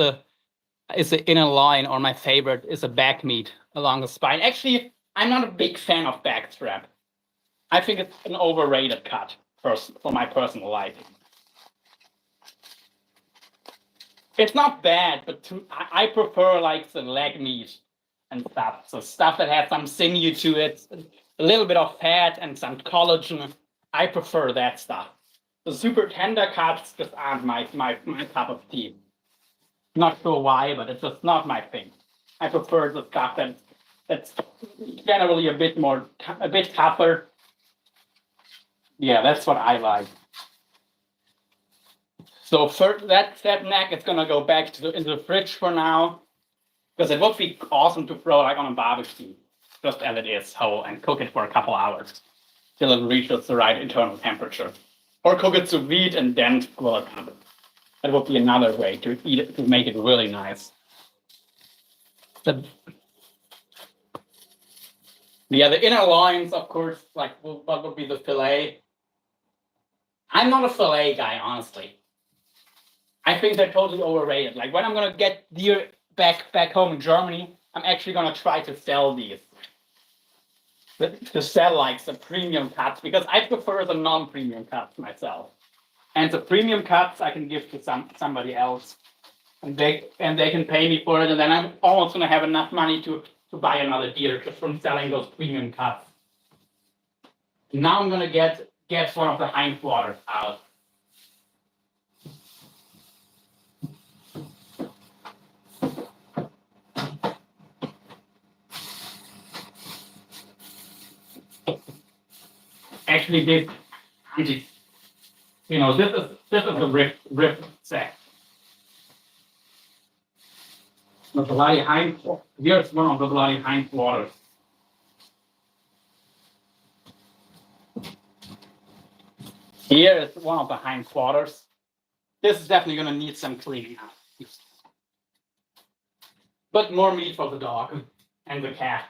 is the inner loin, or my favorite is a back meat along the spine. Actually, I'm not a big fan of back strap. I think it's an overrated cut for my personal liking. It's not bad, but I prefer like the leg meat and stuff. So stuff that has some sinew to it, a little bit of fat and some collagen. I prefer that stuff. The super tender cuts just aren't my cup of tea. Not sure why, but it's just not my thing. I prefer the stuff that's generally a bit tougher. Yeah, that's what I like. So for that neck, it's gonna go back into the fridge for now, because it would be awesome to throw like on a barbecue, just as it is whole, and cook it for a couple hours till it reaches the right internal temperature, or cook it sous vide and then grill it up. That would be another way to eat it, to make it really nice. The inner loins, of course, like what would be the fillet. I'm not a fillet guy, honestly. I think they're totally overrated. Like when I'm gonna get deer back home in Germany, I'm actually gonna try to sell these. To sell like the premium cuts, because I prefer the non-premium cuts myself. And the premium cuts I can give to somebody else. And they can pay me for it, and then I'm almost gonna have enough money to buy another deer just from selling those premium cuts. Now I'm gonna get one of the hindquarters out. Actually, this is the rib sack. The bloody hindquarters. Here's one of the bloody hindquarters. Here is one of the hindquarters. This is definitely going to need some cleaning up. But more meat for the dog and the cat.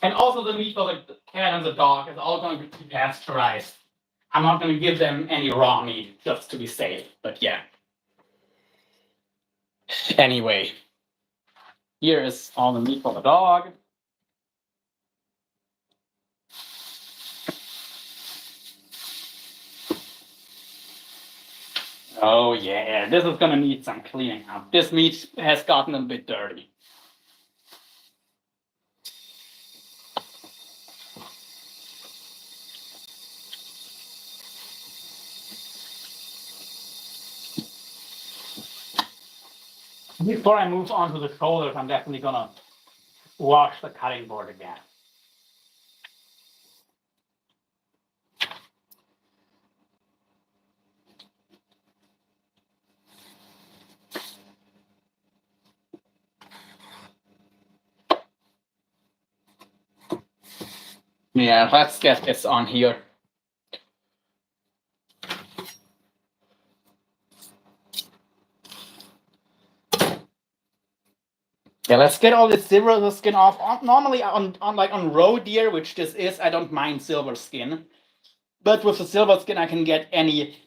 And also the meat for the cat and the dog is all going to be pasteurized. I'm not going to give them any raw meat just to be safe, but yeah. Anyway, here is all the meat for the dog. Oh yeah, this is gonna need some cleaning up. This meat has gotten a bit dirty. Before I move on to the shoulders, I'm definitely gonna wash the cutting board again. Yeah, let's get this on here. Yeah, let's get all this silver skin off. Normally on roe deer, which this is, I don't mind silver skin. But with the silver skin, I can get any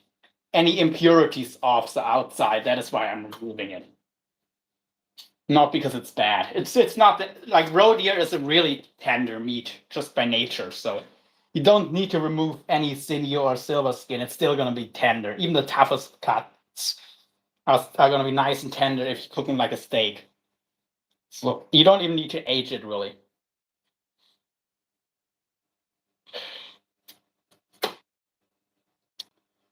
any impurities off the outside. That is why I'm removing it. Not because it's bad. It's not that, like, roe deer is a really tender meat just by nature. So you don't need to remove any sinew or silver skin. It's still gonna be tender. Even the toughest cuts are gonna be nice and tender if you cook them like a steak. So you don't even need to age it really.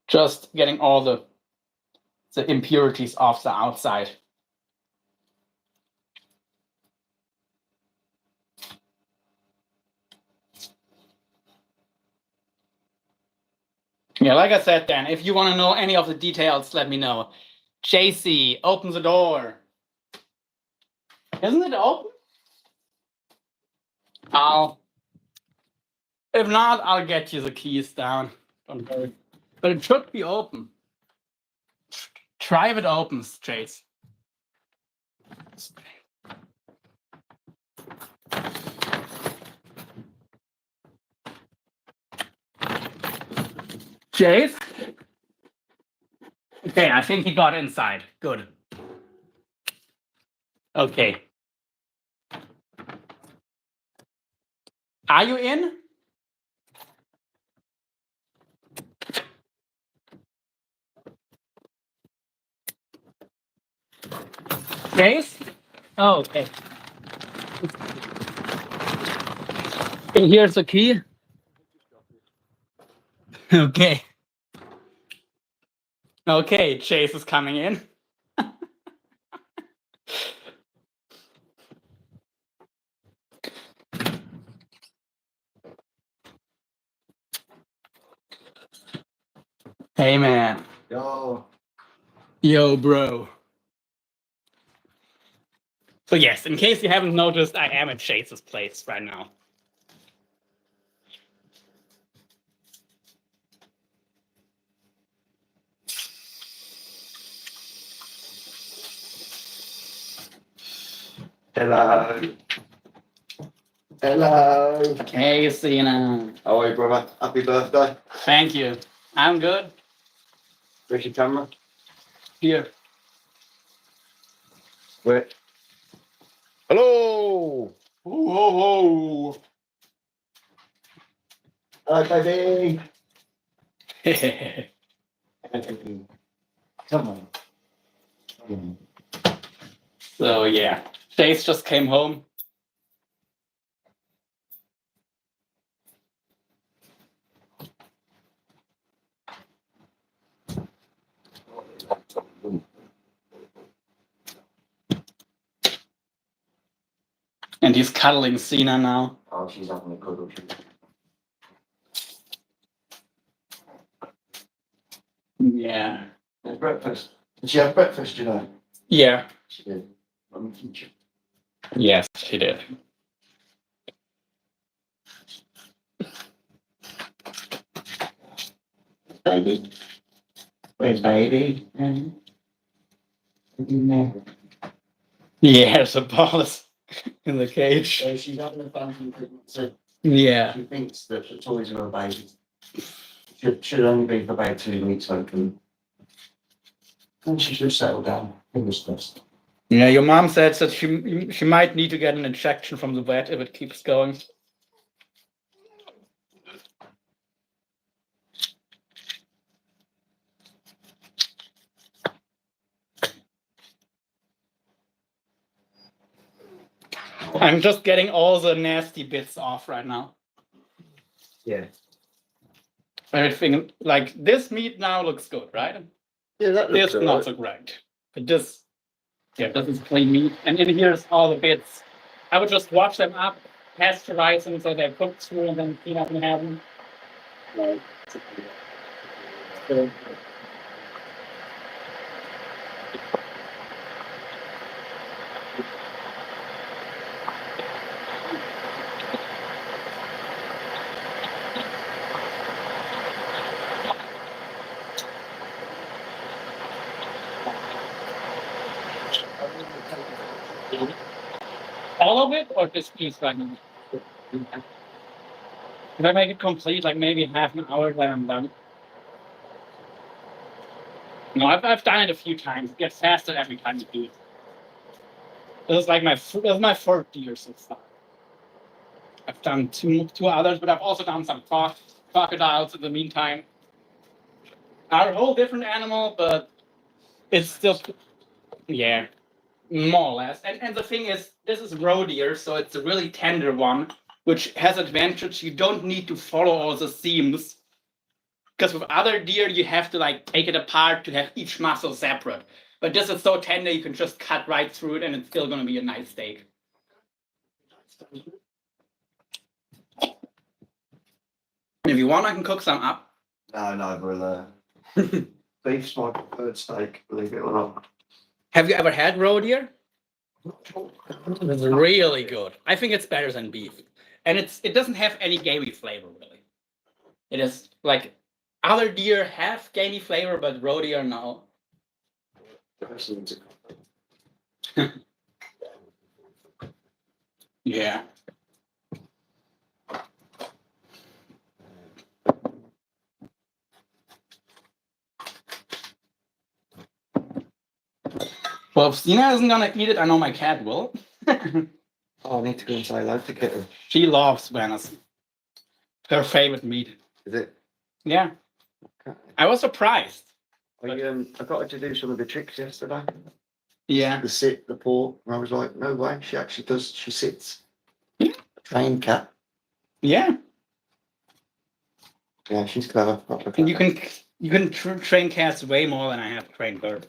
Just getting all the impurities off the outside. Yeah, like I said, Dan, if you want to know any of the details, let me know. JC, open the door. Isn't it open? If not, I'll get you the keys down. Don't worry. But it should be open. Try if it opens, Chase. Chase? Okay, I think he got inside. Good. Okay. Are you in? Chase? Oh, okay. Here's the key. Okay. Okay, Chase is coming in. Hey, man. Yo, bro. So yes, in case you haven't noticed, I am at Chase's place right now. Hello. Hello. Hey, Sina. How are you, brother? Happy birthday. Thank you. I'm good. Where's your camera? Here. Where? Hello. Whoa, Hello, baby. Come on. So yeah, Chase just came home. And he's cuddling Sina now. Oh, she's having a cuddle. Yeah. There's breakfast. Did she have breakfast, you know? Yeah. She did. I'm teaching. Yes, she did. Baby. Where's baby? Yeah, the ball is in the cage. So she's having a family pregnancy. Yeah. She thinks that the toys are a baby. Should only be for about 2 weeks, hopefully. And she should settle down. Fingers crossed. Yeah, your mom said that she might need to get an injection from the vet if it keeps going. I'm just getting all the nasty bits off right now. Yeah. Everything, like this meat now looks good, right? Yeah, that looks This not so great. But this, yeah, this is clean meat. And in here's all the bits. I would just wash them up, pasteurize them so they're cooked through, and then clean up and have them. Right. So, all of it, or this piece right now? If I make it complete, like maybe half an hour, then I'm done. No, I've done it a few times. It gets faster every time you do it. This is like this is my fourth year so far. I've done two others, but I've also done some crocodiles in the meantime. Are a whole different animal, but it's still, yeah, more or less. And the thing is, this is roe deer, so it's a really tender one, which has advantage. You don't need to follow all the seams. Because with other deer, you have to like take it apart to have each muscle separate. But this is so tender, you can just cut right through it and it's still going to be a nice steak. If you want, I can cook some up. No, we'll, beef's my preferred steak, believe it or not. Have you ever had roe deer? It's really good. I think it's better than beef. And it doesn't have any gamey flavor, really. It is like other deer have gamey flavor, but roe deer, no. Yeah. Well, if Sina isn't gonna eat it, I know my cat will. Oh, I need to go and say hello to Kitten. She loves venison. Her favorite meat. Is it? Yeah. Okay. I was surprised. I got her to do some of the tricks yesterday. Yeah. The sit, the paw. And I was like, no way, she actually does. She sits. Yeah. Trained cat. Yeah. Yeah, she's clever. Proper And clever. you can train cats way more than I have trained her.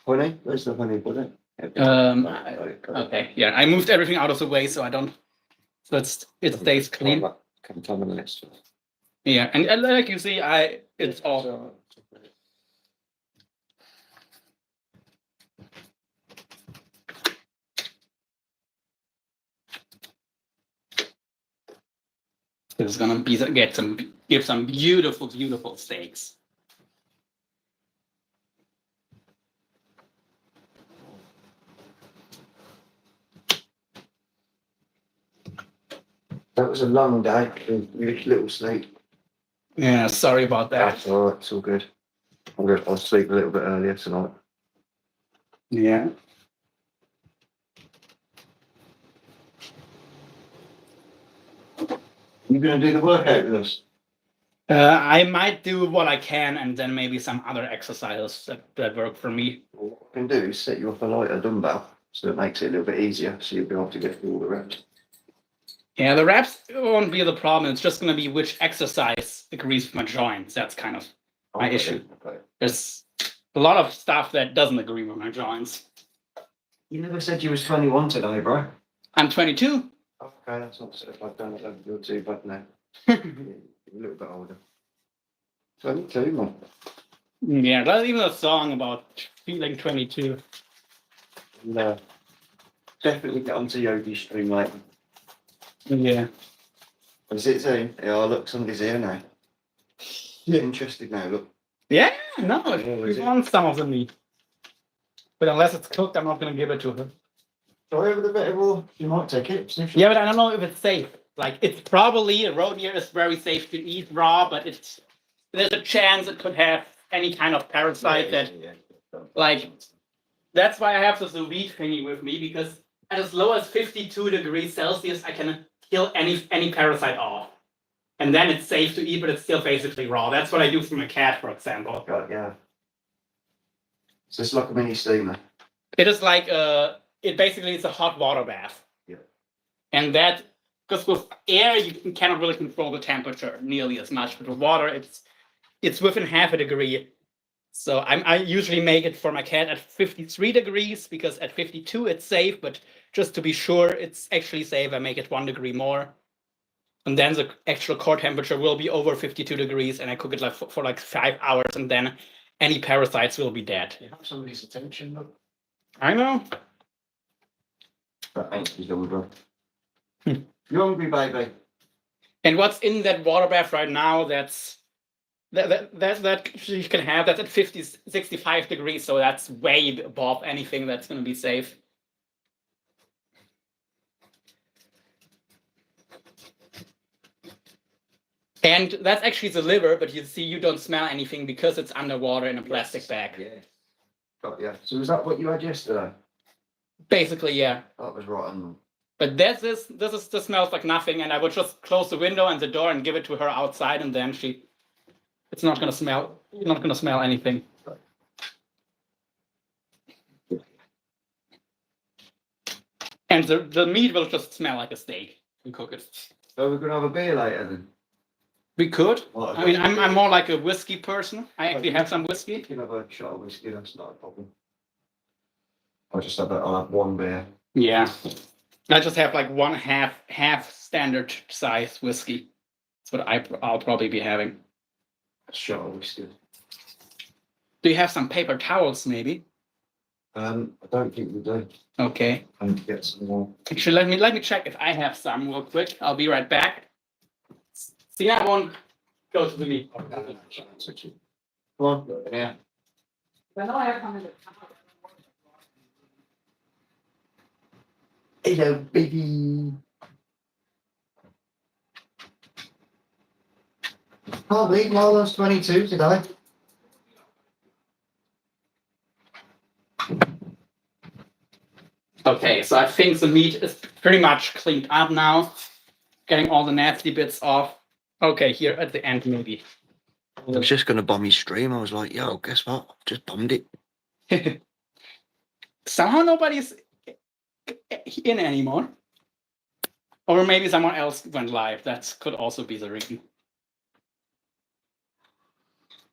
Honey? Where's the honey bunny? Okay. Yeah. I moved everything out of the way so I don't. So it stays clean. Contaminants. Yeah, and like you see, it's all. It's gonna give some beautiful steaks. That was a long day. Little sleep. Yeah, sorry about that. That's all right. It's all good. I'll sleep a little bit earlier tonight. Yeah. You gonna do the workout with us? I might do what I can, and then maybe some other exercises that work for me. What I can do is set you up a lighter dumbbell, so it makes it a little bit easier, so you'll be able to get through all the reps. Yeah, the reps won't be the problem. It's just going to be which exercise agrees with my joints. That's kind of my issue. Okay. There's a lot of stuff that doesn't agree with my joints. You never said you was 21 today, bro. I'm 22. Okay, that's not so bad. Don't feel too bad now. You're a little bit older. 22, man. Yeah, there's even a song about feeling 22. No. Definitely get onto Yogi's stream later. Yeah. Is it soon? Yeah, look, somebody's here now. You're interested now, look. Yeah, no, is we it? want some of the meat. But unless it's cooked, I'm not going to give it to her. Try over the vegetable. You might take it. Yeah, but I don't know if it's safe. Like, it's probably, a roe deer is very safe to eat raw, but there's a chance it could have any kind of parasite like, that's why I have the sous vide thingy with me, because at as low as 52 degrees Celsius, I can kill any parasite off. And then it's safe to eat, but it's still basically raw. That's what I do for my cat, for example. God, yeah. So it's like a mini steamer. It is like it basically is a hot water bath. Yeah. And that, because with air you cannot really control the temperature nearly as much, but with water it's within half a degree. So I usually make it for my cat at 53 degrees, because at 52 it's safe, but just to be sure it's actually safe, I make it 1 degree more. And then the actual core temperature will be over 52 degrees, and I cook it like for like 5 hours, and then any parasites will be dead. You have somebody's attention, look. I know. That ain't his number. You hungry, baby? And what's in that water bath right now, that you can have, that's at 65 degrees, so that's way above anything that's going to be safe. And that's actually the liver, but you see, you don't smell anything because it's underwater in a plastic bag. Yeah. Got ya. So was that what you had yesterday? Basically, yeah. That was rotten. But this smells like nothing, and I would just close the window and the door and give it to her outside, and then it's not gonna smell. You're not gonna smell anything. And the meat will just smell like a steak. You cook it. So we're gonna have a beer later then. We could. What, I mean, I'm more like a whiskey person. I actually have some whiskey. You can have a shot of whiskey. That's not a problem. I'll have one beer. Yeah. I just have like one half standard size whiskey. That's what I'll probably be having. A shot of whiskey. Do you have some paper towels, maybe? I don't think we do. Okay. I need to get some more. Actually, let me check if I have some real quick. I'll be right back. See, I won't go to the meat. Come on. Yeah. I know I have some in the Hello, baby. Can't believe Marlon's 22 today. Okay, so I think the meat is pretty much cleaned up now. Getting all the nasty bits off. Okay, here at the end, maybe. I was just going to bomb his stream. I was like, yo, guess what? I've just bombed it. Somehow nobody's in anymore. Or maybe someone else went live. That could also be the reason.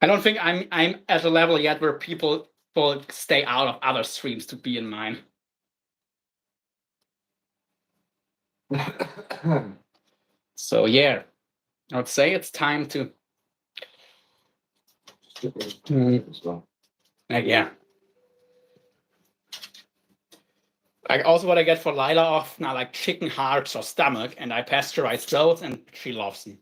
I don't think I'm at a level yet where people will stay out of other streams to be in mine. So yeah, I would say it's time to. Yeah. Like also what I get for Lila off now, like chicken hearts or stomach, and I pasteurize those, and she loves them.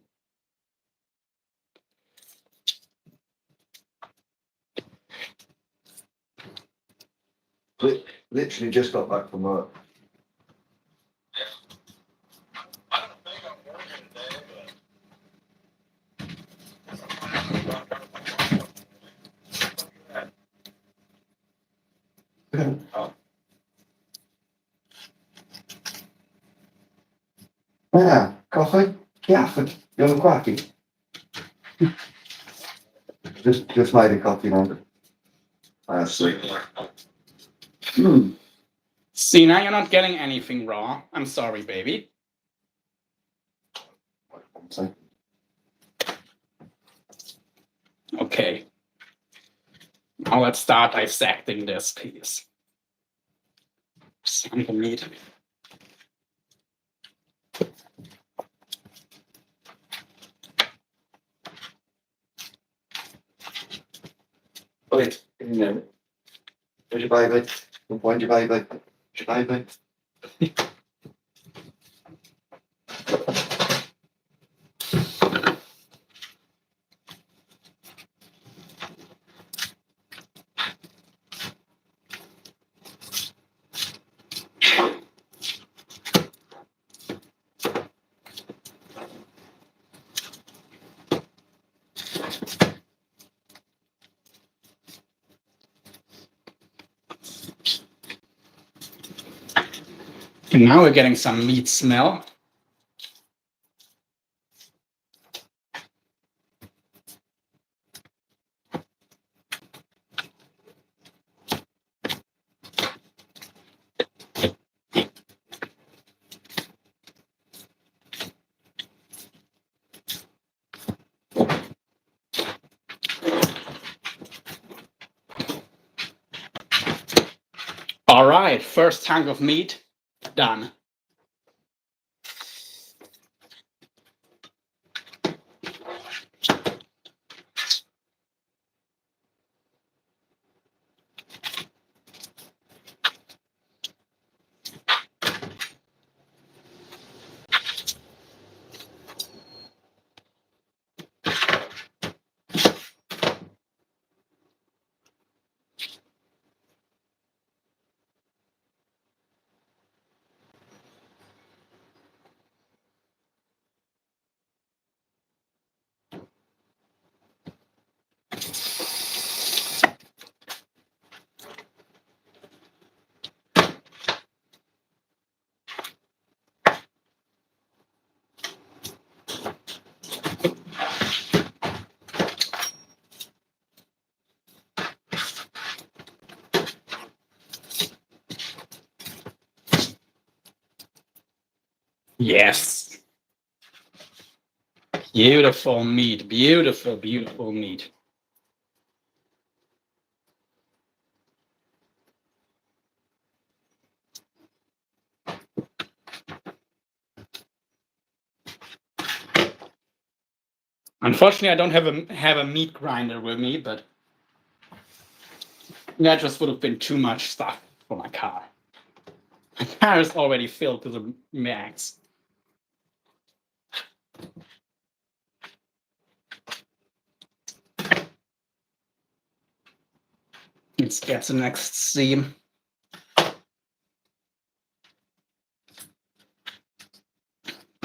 Literally just got back from work. Yeah, coffee? Yeah, young quacky. Just made a coffee now. I see. See, now you're not getting anything raw. I'm sorry, baby. Okay. Now let's start dissecting this piece. Some the meat. Wait, where's your baby? Find your baby. Where's your baby? And now we're getting some meat smell. All right, first hunk of meat done. Yes. Beautiful meat. Beautiful, beautiful meat. Unfortunately, I don't have a meat grinder with me, but that just would have been too much stuff for my car. My car is already filled to the max. Let's get the next seam.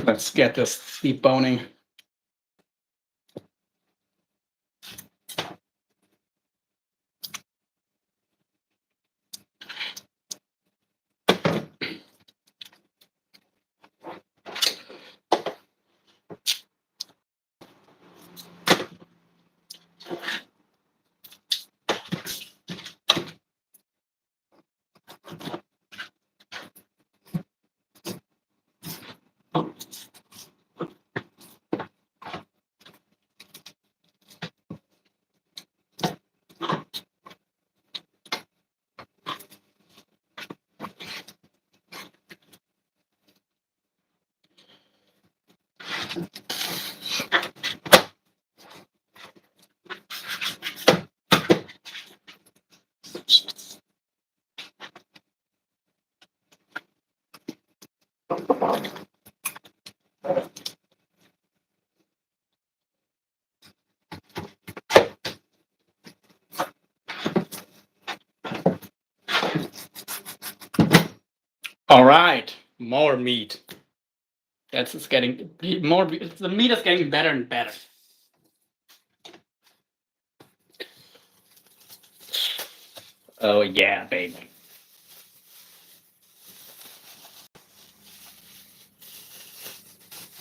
Let's get this deboning. All right, more meat. That's getting more. The meat is getting better and better. Oh yeah, baby.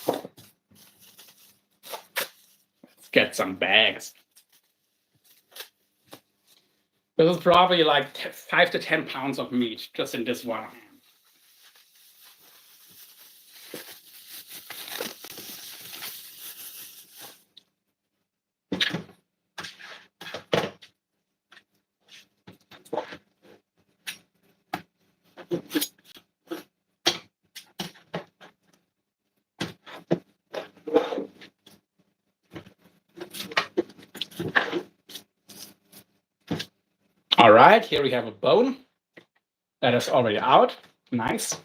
Let's get some bags. This is probably like 5 to 10 pounds of meat just in this one ham. All right, here we have a bone that is already out. Nice.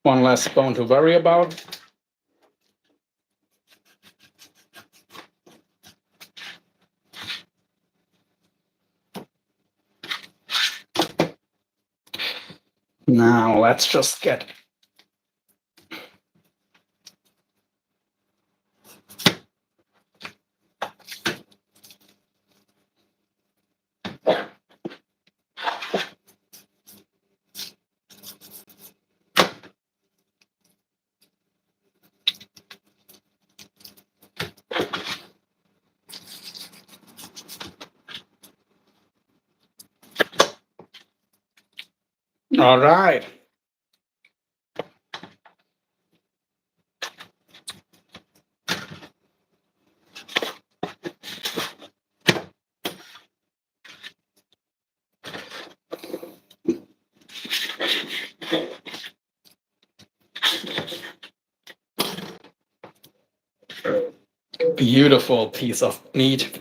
One less bone to worry about. Now let's just get all right. Beautiful piece of meat.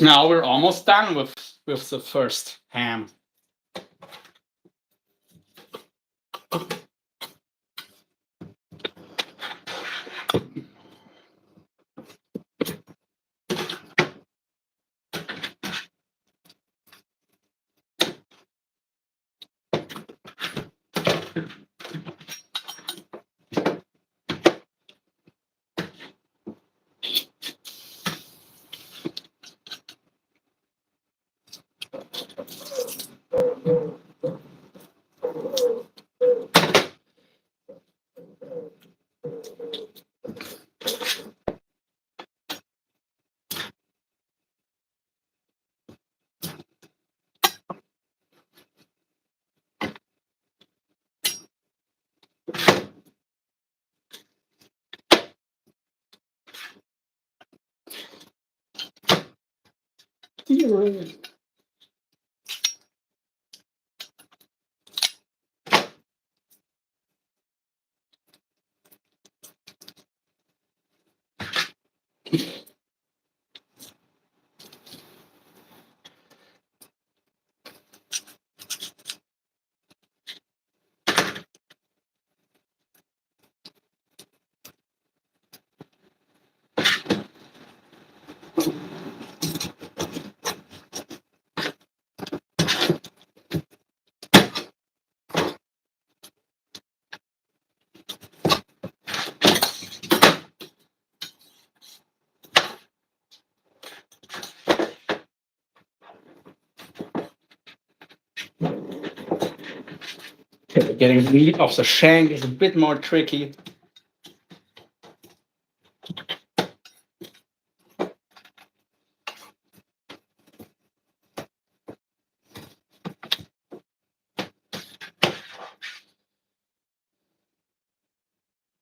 Now we're almost done with the first ham. Okay, getting rid of the shank is a bit more tricky.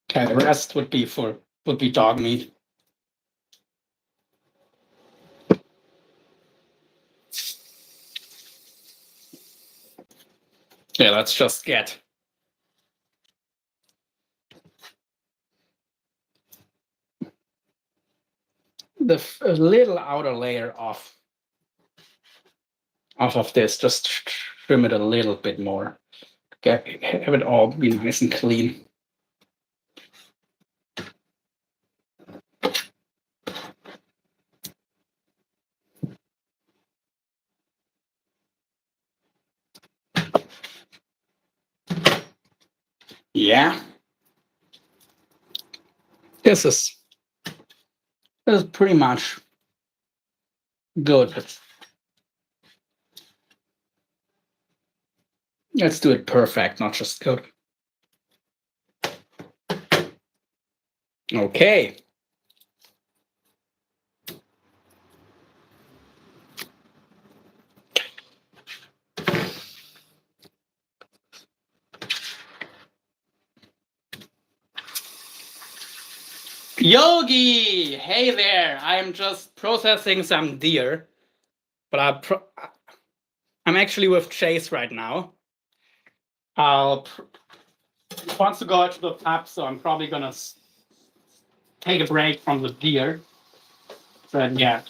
Okay, the rest would be dog meat. Yeah, let's just get a little outer layer off of this. Just trim it a little bit more. Have it all be nice and clean. Yeah. This is pretty much good. Let's do it perfect, not just good. Okay. Yogi, hey there. I'm just processing some deer, but I'm actually with Chase right now. He wants to go to the pub, so I'm probably gonna take a break from the deer. But yeah,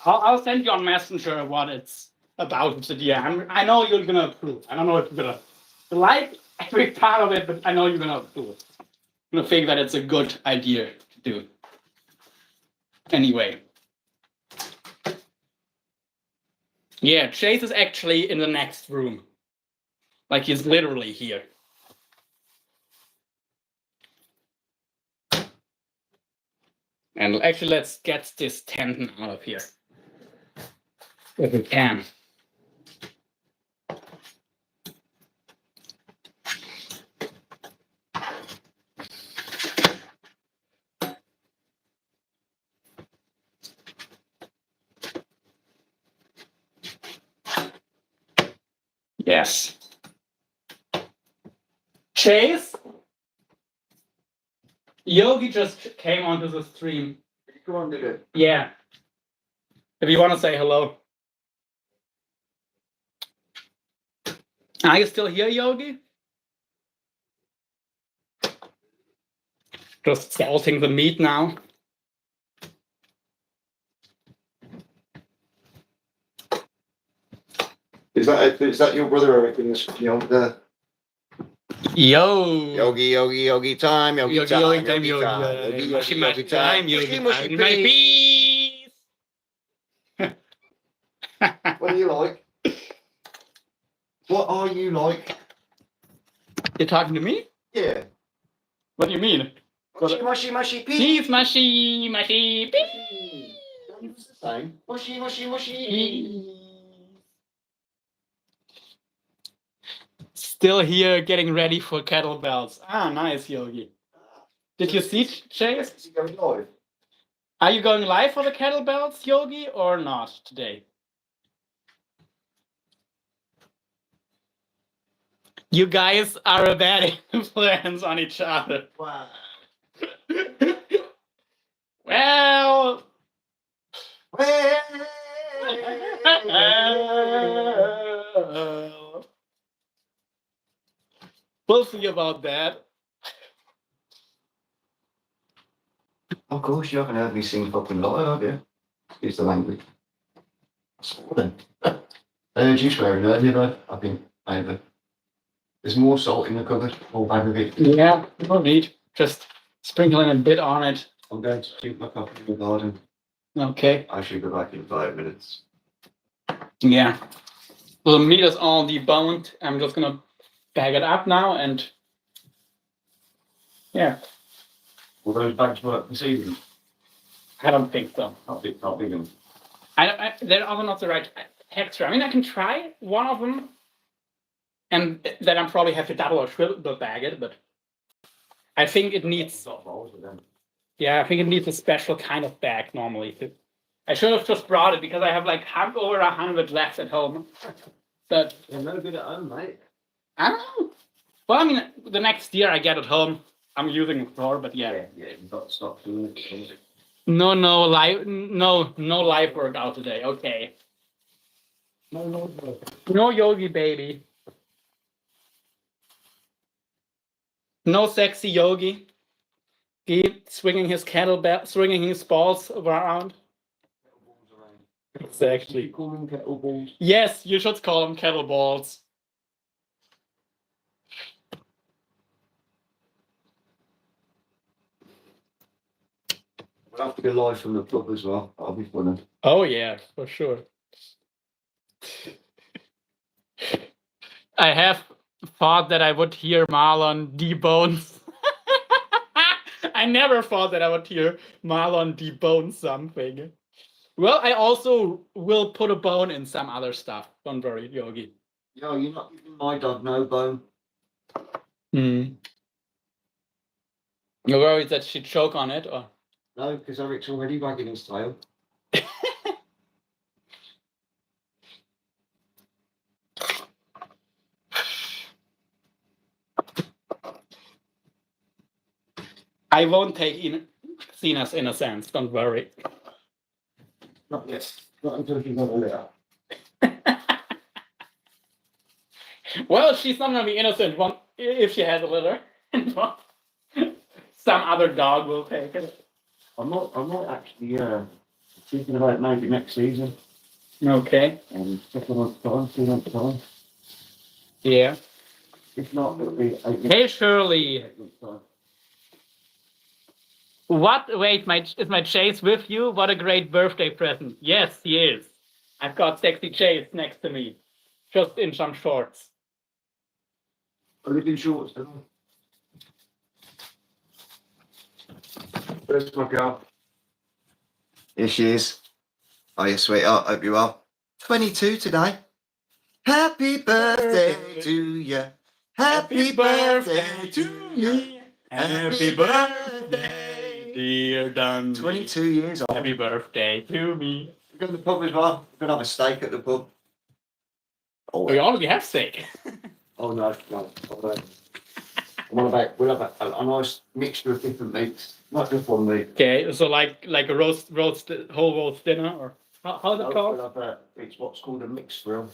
I'll send you on Messenger what it's about with the deer. I know you're gonna approve. I don't know if you're gonna like every part of it, but I know you're gonna approve. I'm gonna think that it's a good idea to do. Anyway. Yeah, Chase is actually in the next room. Like he's literally here. And actually, let's get this tendon out of here. If we can. Yes. Chase? Yogi just came onto the stream. Go on, do it. Yeah. If you want to say hello. Are you still here, Yogi? Just salting the meat now. Is that your brother? I reckon. The Yo. Yogi time. Yogi time. Yogi time. My peace. What do you like? What are you like? You're talking to me? Yeah. What do you mean? Mushy, pea. Cheese, mushy, pea. It's the same. Mushy. Still here getting ready for kettlebells. Ah, nice, Yogi. Did you see, Chase? Are you going live for the kettlebells, Yogi, or not today? You guys are a bad influence on each other. Wow. Well, We'll see about that. Of course, you haven't heard me sing fucking lie, have you? Excuse the language. Then. I heard you swearing earlier, though. I think maybe. There's more salt in the cupboard, more bag of it. Yeah, no need. Just sprinkling a bit on it. I'm going to keep my coffee in the garden. Okay. I should be back in 5 minutes. Yeah. The meat is all deboned. I'm just gonna bag it up now and yeah. Will those bags work this evening? I don't think so. Not big enough. They're also not the right texture. I mean, I can try one of them, and then I probably have to double or triple bag it. But I think it needs. Yeah, I think it needs a special kind of bag normally. I should have just brought it because I have like over 100 left at home. But You're no good at home, mate. I don't know. Well, I mean, the next year I get it home. I'm using it more, but yeah. Yeah, you've got to stop doing it. No live workout today. Okay. No yogi, baby. No sexy yogi. Keep swinging his kettlebell, swinging his balls around. Exactly. You call them kettleballs. Yes, you should call them kettleballs. We'll have to go live from the pub as well. That'll be funny. Oh yeah, for sure. I have thought that I would hear Marlon debone. I never thought that I would hear Marlon debone something. Well, I also will put a bone in some other stuff. Don't worry, Yogi. Yo, you're not giving my dog no bone. You're worried that she'd choke on it, or? No, because Eric's already wagging his tail. I won't take Cena's innocence, don't worry. Not yet. Not until she's got a litter. Well, she's not gonna be innocent if she has a litter. Some other dog will take it. I might actually thinking about maybe next season. Okay. And 2 months time. Yeah. If not, it'll be 8 months. Hey Shirley. 8 months time. What? Wait, is my Chase with you? What a great birthday present. Yes, he is. I've got sexy Chase next to me. Just in some shorts. I live in shorts, don't I? Where's my girl? Here she is. Oh, you sweetheart. Hope you're well. 22 today. Happy birthday to you. Happy birthday to you. Happy birthday, dear Dundee. 22 years old. Happy birthday to me. We're going to the pub as well. We're going to have a steak at the pub. Oh, we already have steak. Oh, no. We'll have a nice mixture of different meats. Not just one meat. Okay, so like a whole roast dinner, or how's it called? It's what's called a mixed grill.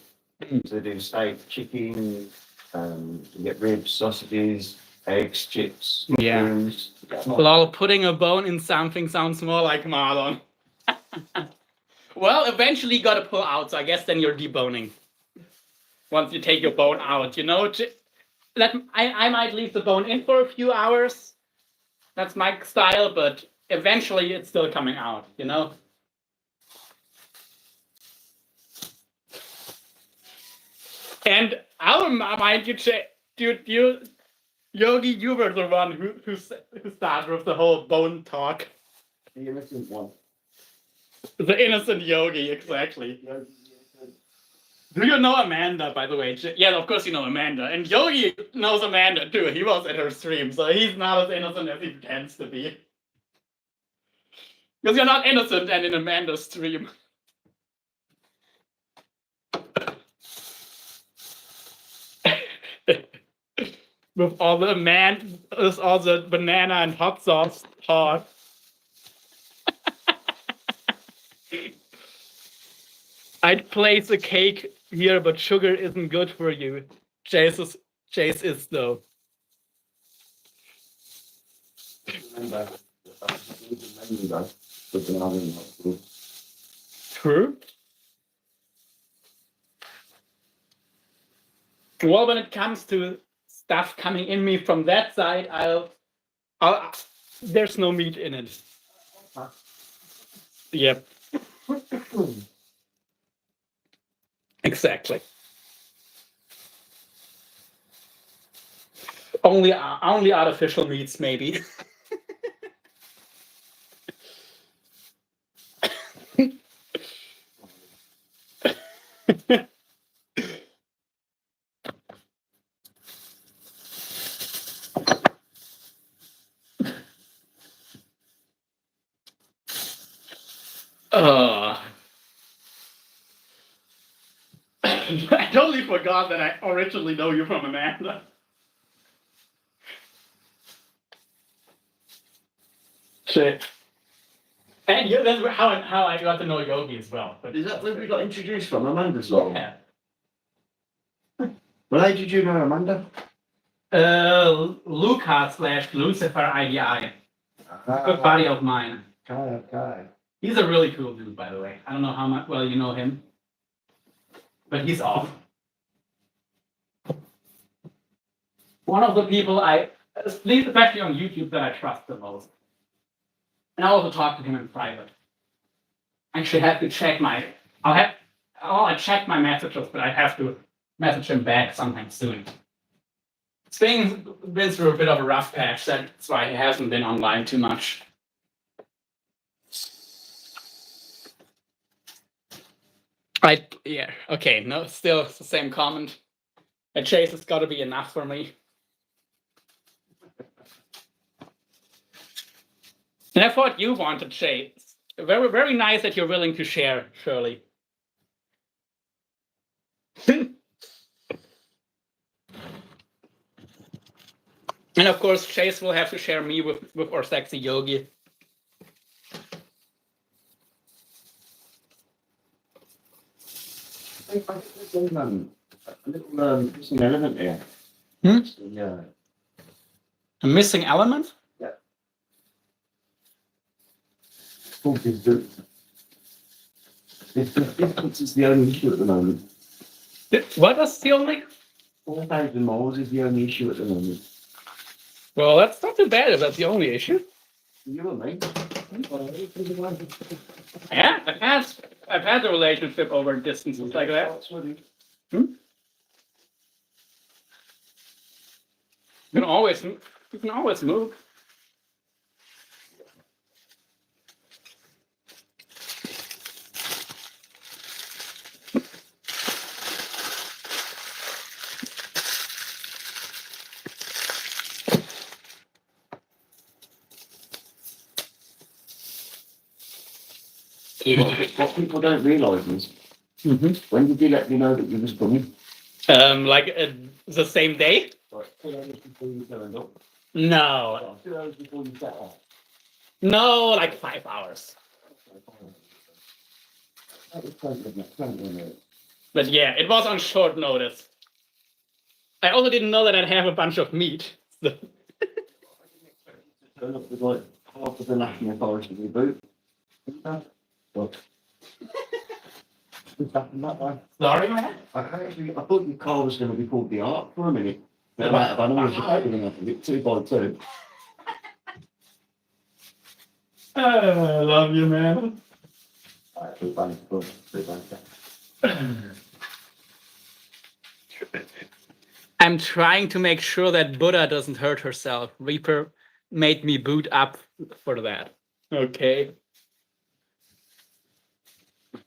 So they do steak, chicken, you get ribs, sausages, eggs, chips, Yeah. mushrooms. Lol, putting a bone in something sounds more like Marlon. Well, eventually you gotta pull out, so I guess then you're deboning. Once you take your bone out, you know? I might leave the bone in for a few hours. That's my style, but eventually it's still coming out, you know? And I'll remind you, Yogi, you were the one who started with the whole bone talk. The innocent one. The innocent Yogi, exactly. Do you know Amanda, by the way? Yeah, of course you know Amanda. And Yogi knows Amanda too. He was at her stream, so he's not as innocent as he pretends to be. Because you're not innocent and in Amanda's stream. With all the banana and hot sauce talk. I'd place a cake here, but sugar isn't good for you. Chase is though. Remember, but then I mean, True. Well, when it comes to stuff coming in me from that side, I'll there's no meat in it. Yep. Exactly. Only artificial meats, maybe. Uh, I totally forgot that I originally know you from Amanda. Shit. And yeah, that's how I got to know Yogi as well. But is that where we got introduced from? Amanda's lot? yeah. Well, how did you know Amanda? Luca/Lucifer IDI. Good buddy of mine. Okay. He's a really cool dude, by the way. I don't know how much well you know him, but he's off. One of the people especially on YouTube, that I trust the most. And I also talk to him in private. I actually have to check I check my messages, but I have to message him back sometime soon. It's been through a bit of a rough patch, that's why he hasn't been online too much. Okay, no, still it's the same comment. A chase has got to be enough for me. And I thought you wanted chase. Very, very nice that you're willing to share, Shirley. And of course, Chase will have to share me with our sexy Yogi. There's a little missing element here. Yeah. A missing element? Yeah. This distance is the only issue at the moment. What is the only? 4,000 miles is the only issue at the moment. Well, that's not too bad if that's the only issue. You and me. Yeah, I've had a relationship over distances like that. You can always move. What people don't realise is, when did you let me know that you was coming? The same day? Like 2 hours before you turned up. No. 2 hours before you set off. No, like 5 hours. That was plenty. But yeah, it was on short notice. I also didn't know that I'd have a bunch of meat. So. Turn up with like half of the national forest in your boot. What? What's happened that way? Sorry, man. I thought your car was going to be called the Ark for a minute. The amount of animals you're taking off of it, 2 by 2. I love you, man. I'm trying to make sure that Buddha doesn't hurt herself. Reaper made me boot up for that. Okay.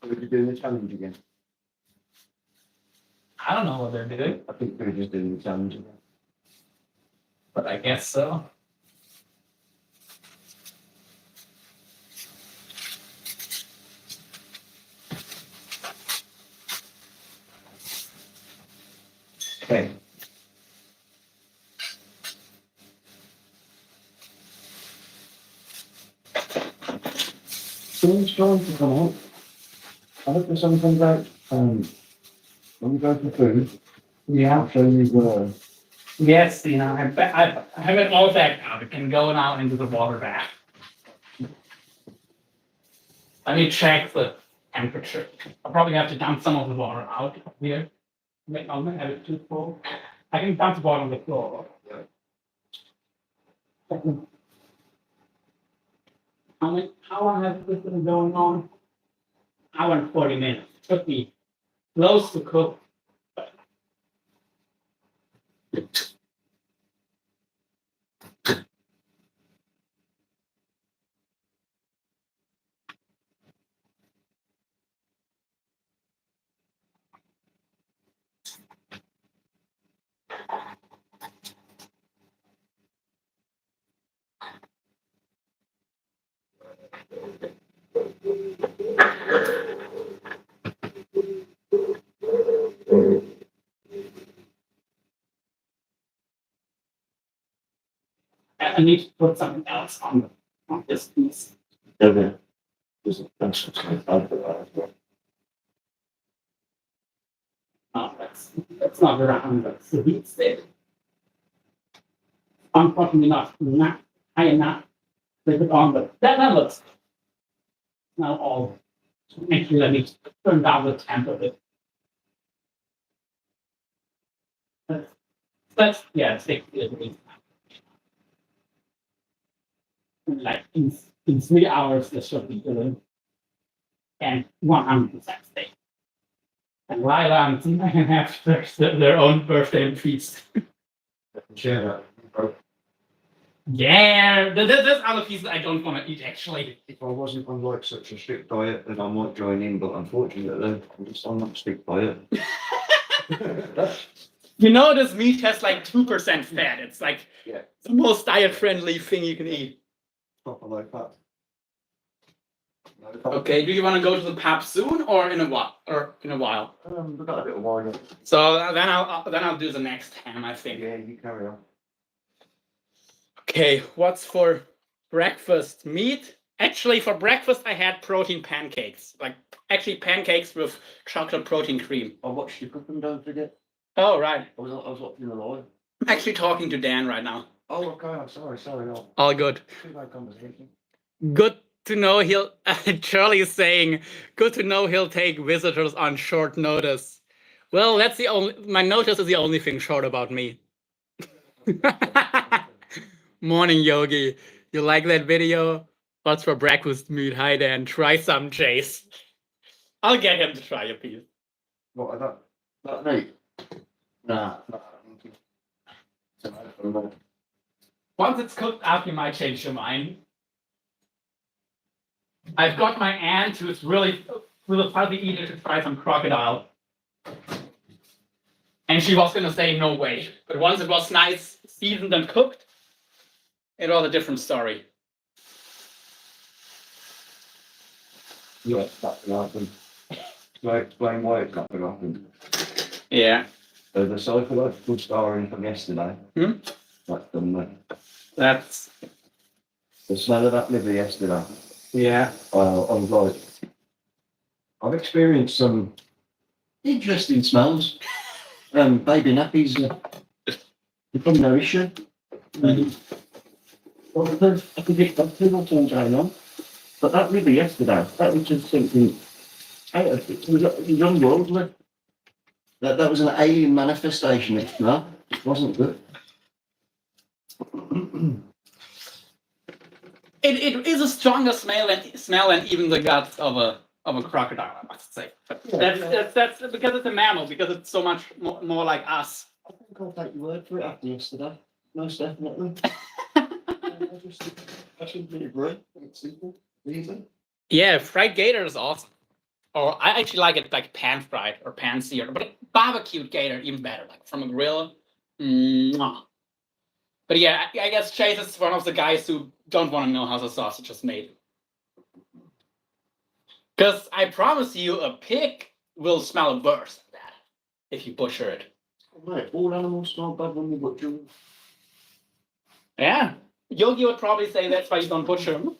Are you doing the challenge again? I don't know what they're doing, I think they're just doing the challenge again. but I guess so. Okay. Someone's trying to come out. I hope there's something about, when we go for food, Yeah. I'll show you the, Yes, you know, I have it all back now. It can go now into the water bath. Let me check the temperature. I'll probably have to dump some of the water out here. Wait, I'll have it too full. I can dump the water on the floor. How long has this been going on? Hour and 40 minutes. Took me close to cook. I need to put something else on this piece. okay. That's Oh, that's not around. That's the wheat stick. Unfortunately, not high enough. Leave it on, but that looks now all. Actually, let me turn down the temp of it. Yeah, it's 60 degrees. Like in 3 hours, this should be good. And 100% steak. And Lila and Tina can have their own birthday feast. share that. Yeah, there's other pieces I don't want to eat actually. If I wasn't on like such a strict diet, then I might join in, but unfortunately, I'm just on that strict diet. You know, this meat has like 2% fat. It's like Yeah. the most diet friendly thing you can eat. Proper low fat. Okay, do you want to go to the pub soon or in a while? We've got a little while yet. So then I'll do the next ham, I think. Yeah, you carry on. Okay, what's for breakfast? Meat? Actually, for breakfast I had protein pancakes. Like actually pancakes with chocolate protein cream. I watched you cook them, don't forget. Oh right. I was watching the live. I'm actually talking to Dan right now. Oh, okay. I'm sorry. No. All good. Good conversation. Good to know he'll. Charlie is saying, "Good to know he'll take visitors on short notice." Well, that's the only. My notice is the only thing short about me. Morning, Yogi. You like that video? What's for breakfast meat? Hi, Dan. Try some, Chase. I'll get him to try a piece. What are that meat? Nah. Once it's cooked up, you might change your mind. I've got my aunt who's really probably eager to try some crocodile. And she was gonna say no way. But once it was nice, seasoned and cooked, it was a different story. Yeah, that's what happened. So explain why it's not gonna happen. Yeah. The psychological scarring from yesterday. That's done. That's The smell of that liver yesterday. yeah. I was like, I've experienced some interesting smells. Baby nappies become no issue. I could get that people going on. But that liver yesterday, that was just something it was unworldly. That was an alien manifestation, no? It wasn't good. It is a stronger smell than even the guts of a crocodile, I must say. But Yeah, that's because it's a mammal, because it's so much more like us. I think I'll take your word for it after yesterday. Most definitely. I should really agree. It's simple, easy. Yeah, fried gator is awesome. Or I actually like it like pan fried or pan seared, but barbecued gator even better, like from a grill. Mwah. But yeah, I guess Chase is one of the guys who don't want to know how the sausage is made. Because I promise you, a pig will smell worse than that if you butcher it. Right, all animals smell bad when you butcher them. Yeah, Yogi would probably say that's why you don't butcher them.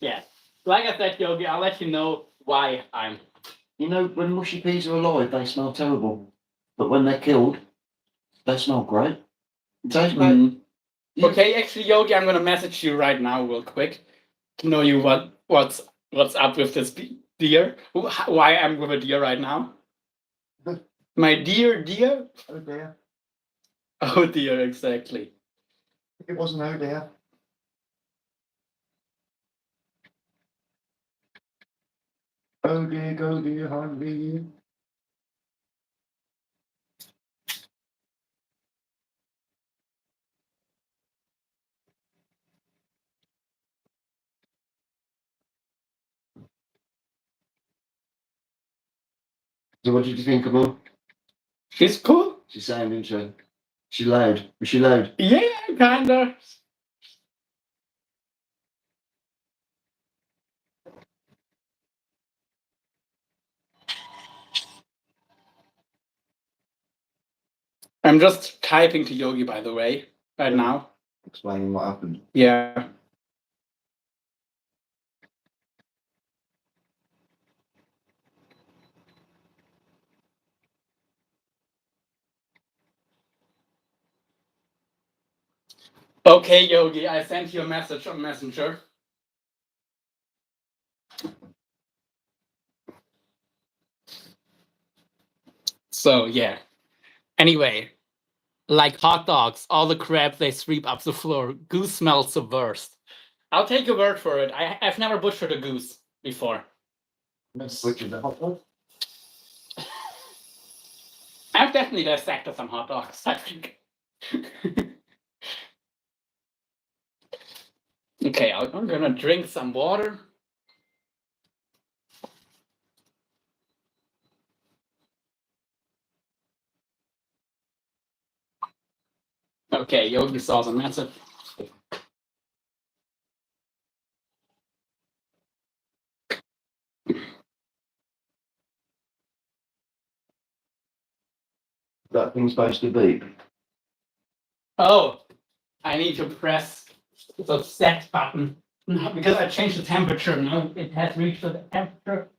Yeah, Like I said, Yogi, I'll let you know why I'm. You know, when mushy peas are alive, they smell terrible. But when they're killed, they smell great. It tastes great. Mm. Okay, actually, Yogi, I'm gonna message you right now, real quick, to know you what's up with this deer. Why I'm with a deer right now? My dear. Oh dear. Oh dear, exactly. It wasn't oh dear. Oh dear, go dear, hungry. So what did you think of her? She's cool. She sounded so. She loud. Was she loud? Yeah, kinda. I'm just typing to Yogi, by the way, right Yeah. now. Explaining what happened. Yeah. Okay, Yogi, I sent you a message on Messenger. So yeah. Anyway, like hot dogs, all the crap they sweep up the floor. Goose smells the worst. I'll take your word for it. I've never butchered a goose before. Butchered the hot dog? I've definitely dissected some hot dogs, I think. Okay, I'm gonna drink some water. Okay, Yogi saw the message. That thing's supposed to beep. Oh, I need to press the set button because I changed the temperature. Now it has reached the temperature.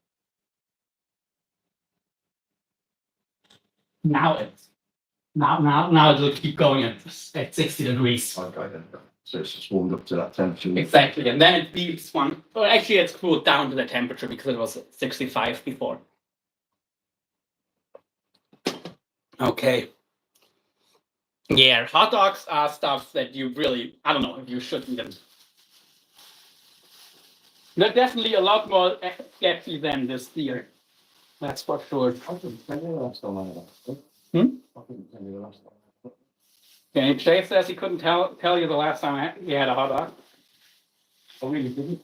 Now it'll keep going at 60 degrees. Okay then. So it's just warmed up to that temperature. Exactly, and then it beeps one. Well, actually, it's cooled down to the temperature because it was 65 before. Okay. Yeah, hot dogs are stuff that you really, I don't know if you should eat them. They're definitely a lot more sketchy than this deer. That's for sure. I couldn't tell you the last time I had that. Hmm? I couldn't tell you the last time. Okay, Jay says he couldn't tell you the last time he had a hot dog. I really didn't.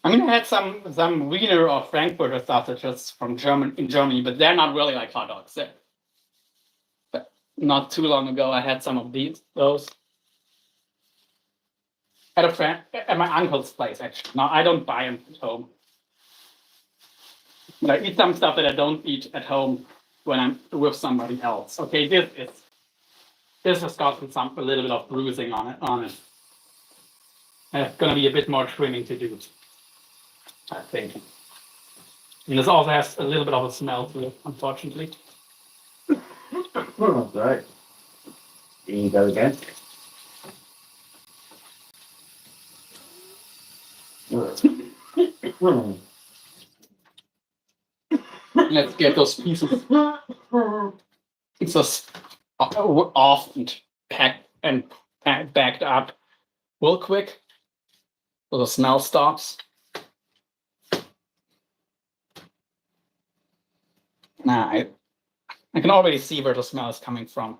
I mean, I had some Wiener or Frankfurter sausages from Germany, but they're not really like hot dogs. But not too long ago, I had some of those at a friend at my uncle's place. Actually, no, I don't buy them at home. But I eat some stuff that I don't eat at home when I'm with somebody else. Okay, this has got a little bit of bruising on it. There's gonna be a bit more trimming to do, I think. And this also has a little bit of a smell to it, unfortunately. Well, that's right. Here you go again. Let's get those pieces. It's just off and backed up real quick so the smell stops. Nah, I can already see where the smell is coming from.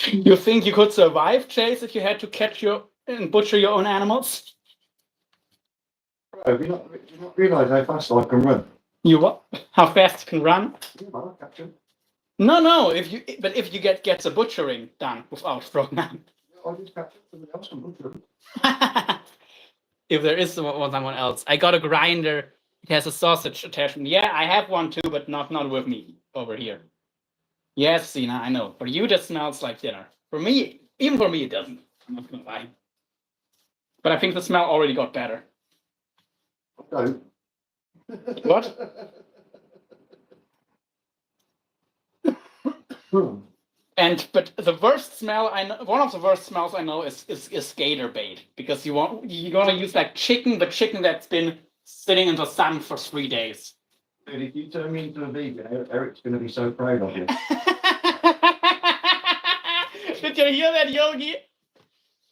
You think you could survive, Chase, if you had to catch and butcher your own animals? Bro, do you not realise how fast I can run? You what? How fast you can run? Yeah, man, I'll catch him. No. If you get the butchering done without throwing them. I'll just catch him. Somebody else can butcher him. If there is someone else, I got a grinder It has a sausage attachment. Yeah, I have one too, but not with me over here. Yes, Sina, I know. For you, that smells like dinner. For me, even for me, it doesn't. I'm not gonna lie. But I think the smell already got better. No. What? But the worst smell I know, one of the worst smells I know is gator bait, because you're gonna use like the chicken that's been sitting in the sun for 3 days. Dude, if you turn me into a vegan, Eric's going to be so proud of you. Did you hear that, Yogi?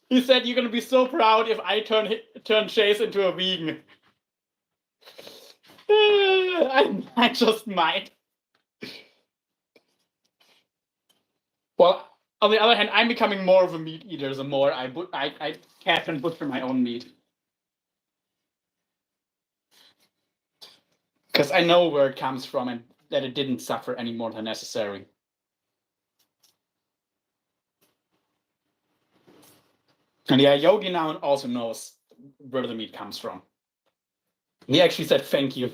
He said you're gonna be so proud if I turn Chase into a vegan. I just might. Well, on the other hand, I'm becoming more of a meat eater the more I catch and butcher my own meat. Because I know where it comes from and that it didn't suffer any more than necessary. And yeah, Yogi now also knows where the meat comes from. He actually said thank you.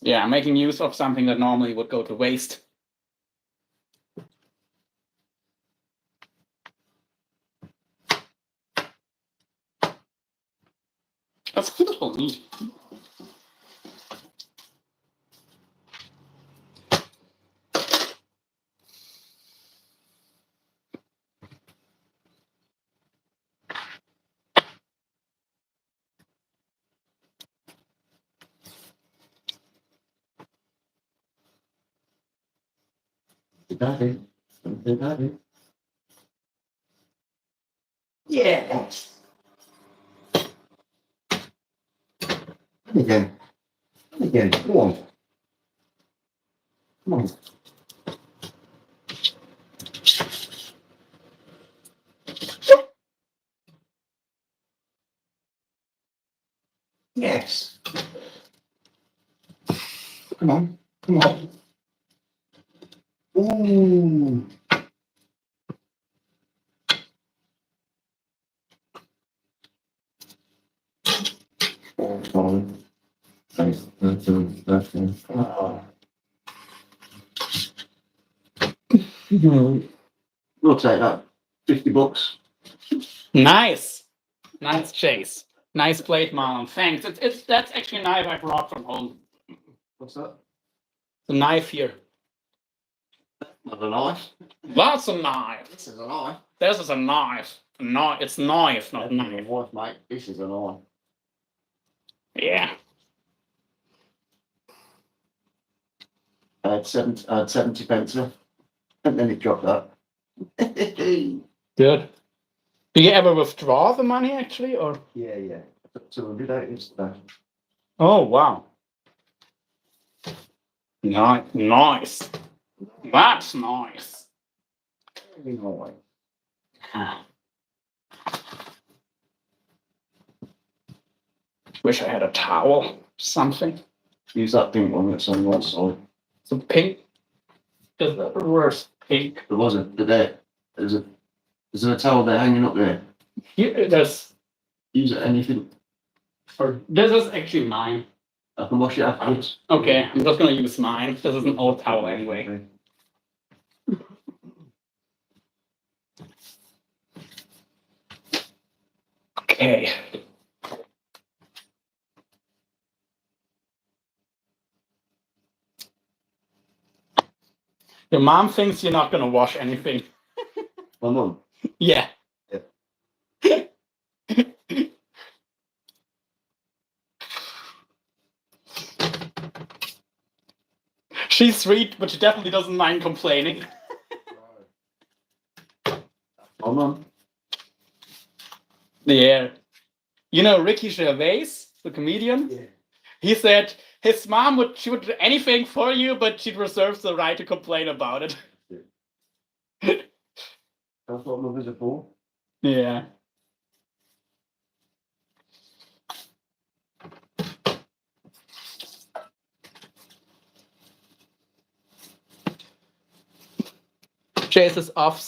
Yeah, I'm making use of something that normally would go to waste. That's beautiful meat. Daddy. Daddy. Yes. Again. Again. Come on. Come on. Yes. Come on. Come on. Ooh. Oh, nice. We'll take that. $50. Nice. Nice, Chase. Nice plate, Marlon. Thanks. That's actually a knife I brought from home. What's that? The knife here. Not a knife. That's a knife. This is a knife. This is a knife. No, it's knife, not knife. Wife, mate. This is a knife. Yeah. I had 70 pence left, and then it dropped that. Good. Do you ever withdraw the money actually, or? Yeah. I took 200 out yesterday. Oh wow. Nice. That's nice. Very nice. Wish I had a towel. Something. Use that pink one that's on the right side. The pink. Is the reverse pink? There wasn't, but there's a towel there hanging up there. Here, there's. Use it anything. Or this is actually mine. I can wash it afterwards. Okay, I'm just gonna use mine. This is an old towel anyway. Okay. Your mom thinks you're not gonna wash anything. My mum. Yeah. She's sweet, but she definitely doesn't mind complaining. My mum. Yeah. You know Ricky Gervais, the comedian? Yeah. He said his mom would do anything for you, but she reserves the right to complain about it. That's what mothers are for. Yeah. Chase is off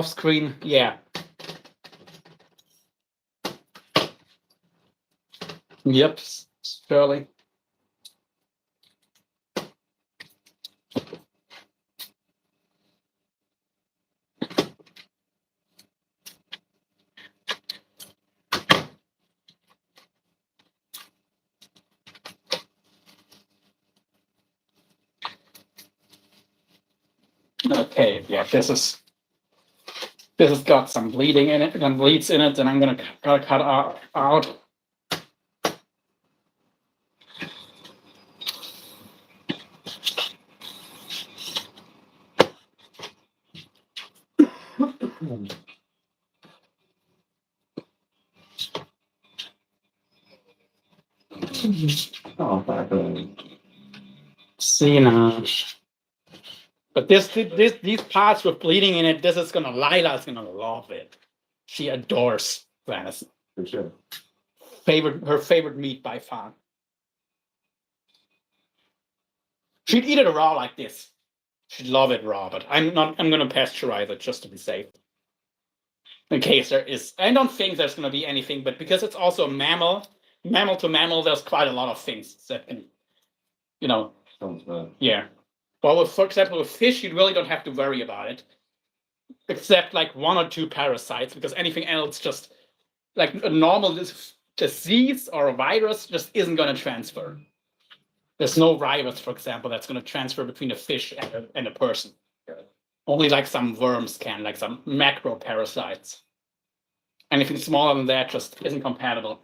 screen. Yeah. Yep, surely. Okay, yeah, this has got some bleeding in it, and bleeds in it, and I'm gotta cut out. Oh, bad. See now. But these parts with bleeding in it, this is gonna Lila's gonna love it. She adores venison. For sure. Her favorite meat by far. She'd eat it raw like this. She'd love it raw, but I'm gonna pasteurize it just to be safe. In case there is, I don't think there's gonna be anything, but because it's also a mammal to mammal, there's quite a lot of things that can, Sounds bad. yeah. Well, for example, with fish, you really don't have to worry about it, except like 1 or 2 parasites, because anything else, just like a normal disease or a virus, just isn't gonna transfer. There's no virus, for example, that's gonna transfer between a fish and a person. Only like some worms can, like some macro parasites. Anything smaller than that just isn't compatible.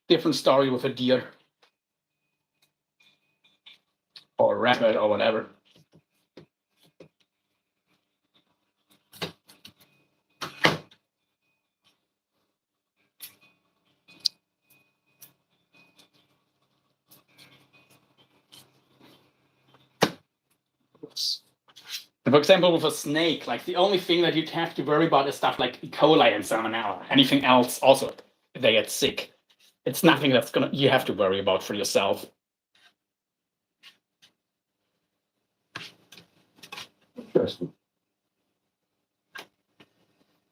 Different story with a deer or a rabbit or whatever. For example, with a snake, like the only thing that you'd have to worry about is stuff like E. coli and salmonella. Anything else, also, if they get sick, it's nothing that's you have to worry about for yourself. Interesting.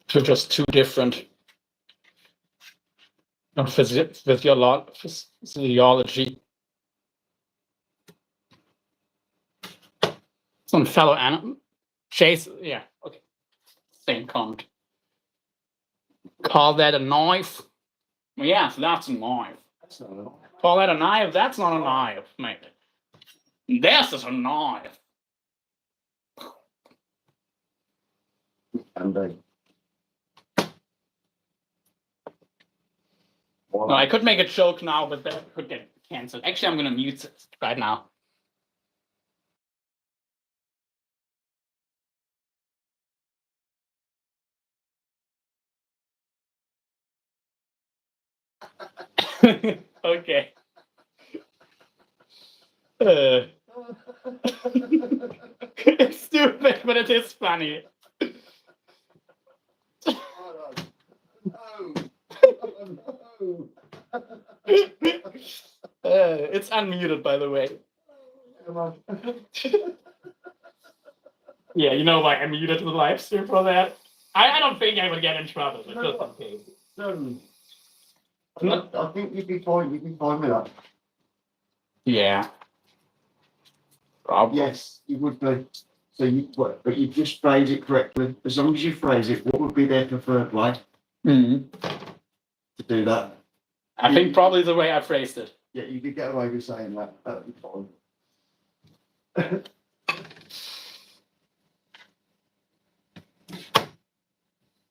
So just 2 different physiology. Some fellow animal. Chase, yeah, okay. Same comment. Call that a knife? Yes, that's a knife. That's not a Call that a knife? That's not a knife, mate. This is a knife. And No, I could make a joke now, but that could get cancelled. Actually, I'm gonna mute it right now. Okay. It's stupid, but it is funny. It's unmuted, by the way. Yeah, you know why I muted the live stream for that? I don't think I would get in trouble, but just in case. I think you'd be fine with that. Yeah. Probably. Yes, you would be. So but you just phrase it correctly. As long as you phrase it, what would be their preferred way to do that? I think probably the way I phrased it. Yeah, you could get away with saying that. That'd be fine.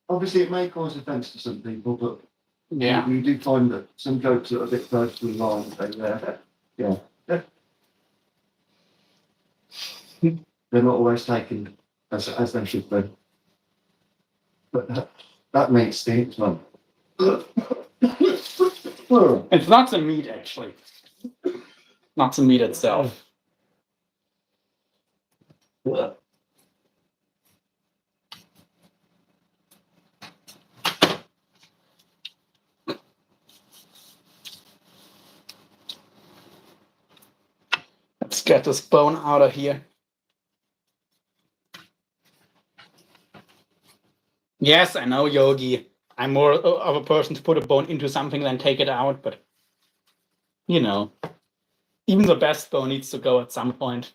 Obviously, it may cause offence to some people, but Yeah. you do find that some jokes are a bit close to the line. Yeah. They're not always taken as they should be. But that meat stinks, man. It's not the meat, actually. Not the meat itself. Let's get this bone out of here. Yes, I know, Yogi. I'm more of a person to put a bone into something than take it out, but You know, even the best bone needs to go at some point.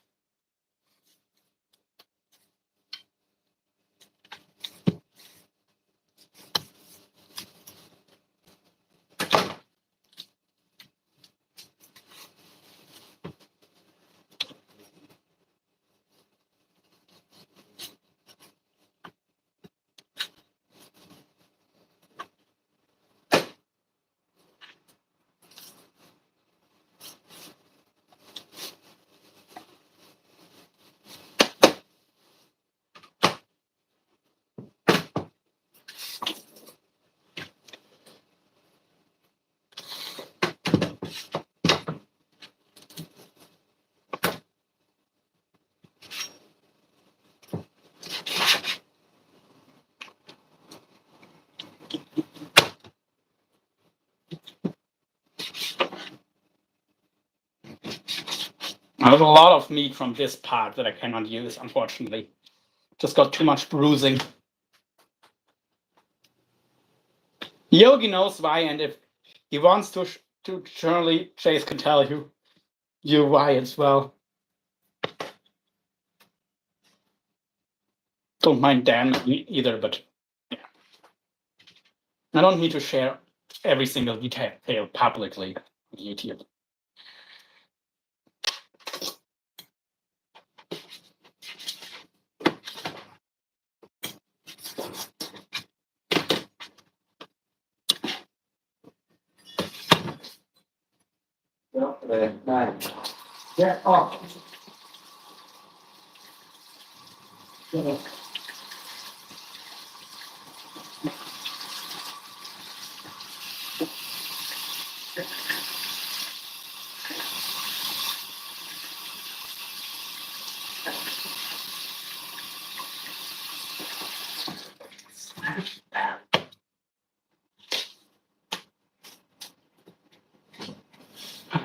I have a lot of meat from this part that I cannot use, unfortunately. Just got too much bruising. Yogi knows why, and if he wants to surely Chase can tell you why as well. Don't mind Dan either, but yeah. I don't need to share every single detail publicly on YouTube. Yeah. Oh.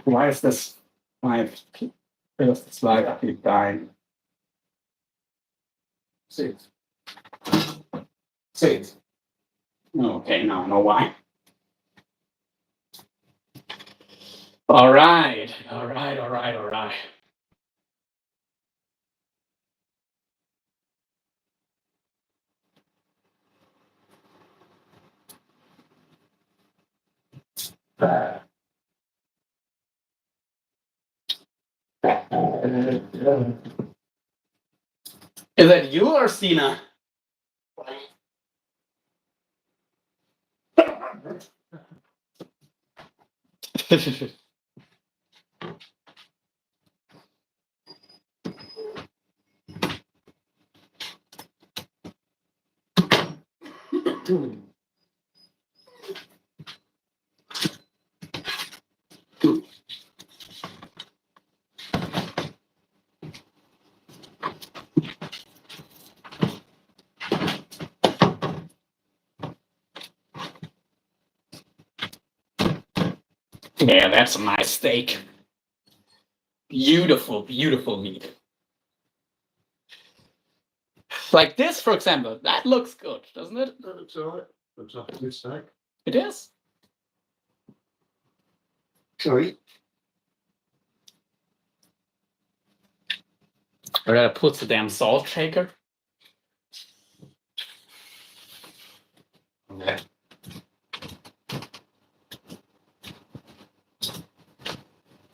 Why is this my first slide keep dying? Six. Six. Okay, now I know why. All right. Is that you or Sina? Yeah, that's a nice steak. Beautiful meat. Like this, for example, that looks good, doesn't it? That looks alright. Looks like a good steak. It is. Sorry. I gotta put the damn salt shaker. Yeah.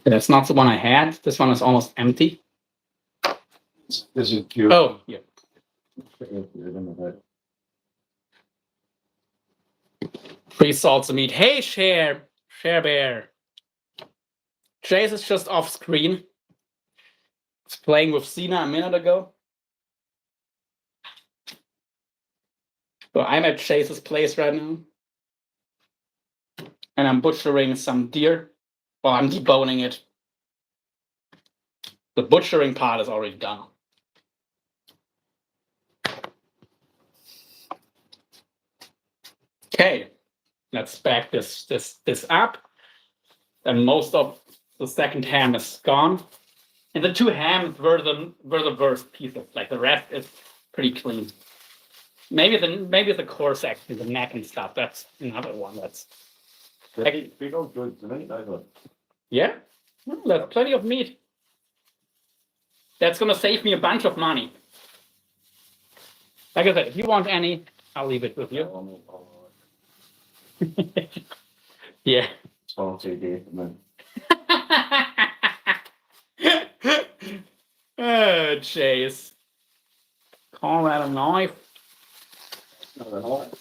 That's not the one I had. This one is almost empty. There's a few. Oh, yeah. Free salsa meat. Hey, Share Bear. Chase is just off screen. He's playing with Sina a minute ago. So I'm at Chase's place right now. And I'm butchering some deer. Well, I'm deboning it. The butchering part is already done. Okay, let's back this up. And most of the second ham is gone. And the two hams were the worst pieces. Like the rest is pretty clean. Maybe the core section, the neck and stuff. That's another one. That's Big old good tonight, I thought. Yeah, well, that's plenty of meat. That's gonna save me a bunch of money. Like I said, if you want any, I'll leave it with you. Yeah. It's far too dear for me. Oh, Chase. Call that a knife? Not at all.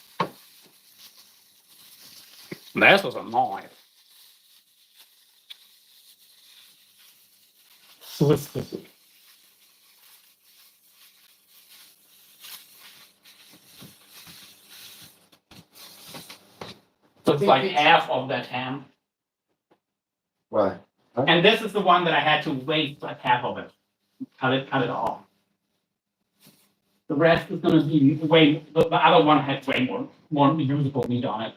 This was a knife. So it's like half of that ham. Right. And this is the one that I had to waste like half of it. Cut it off. The rest is gonna be way. The other one had way more usable meat on it.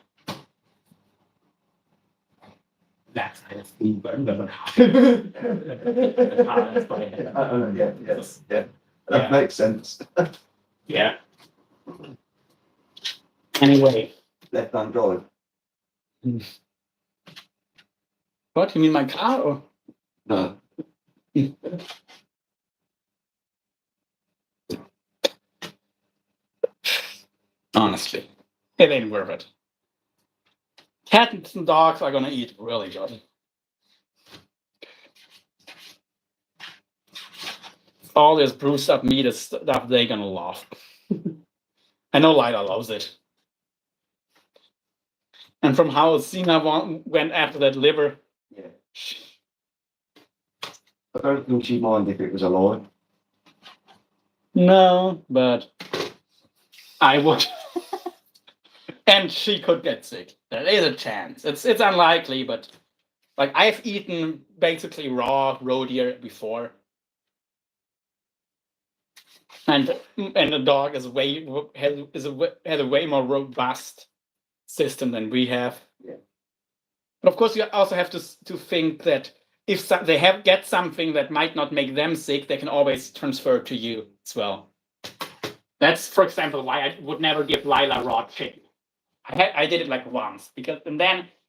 That's how it's being burned. Yes. Yeah. That makes sense. Yeah. Anyway. Left hand drive. What? You mean my car? Or? No. Honestly, it ain't worth it. Cats and dogs are gonna eat really good. All this bruised up meat is stuff they're gonna love. I know Lila loves it. And from how Sina went after that liver. Yeah. I don't think she'd mind if it was alive. No, but I would. And she could get sick. There is a chance. It's unlikely, but like I've eaten basically raw roe deer before. And the dog is has a way more robust system than we have. Yeah. But of course, you also have to think that if they get something that might not make them sick, they can always transfer to you as well. That's, for example, why I would never give Lila raw chicken. I did it like once because if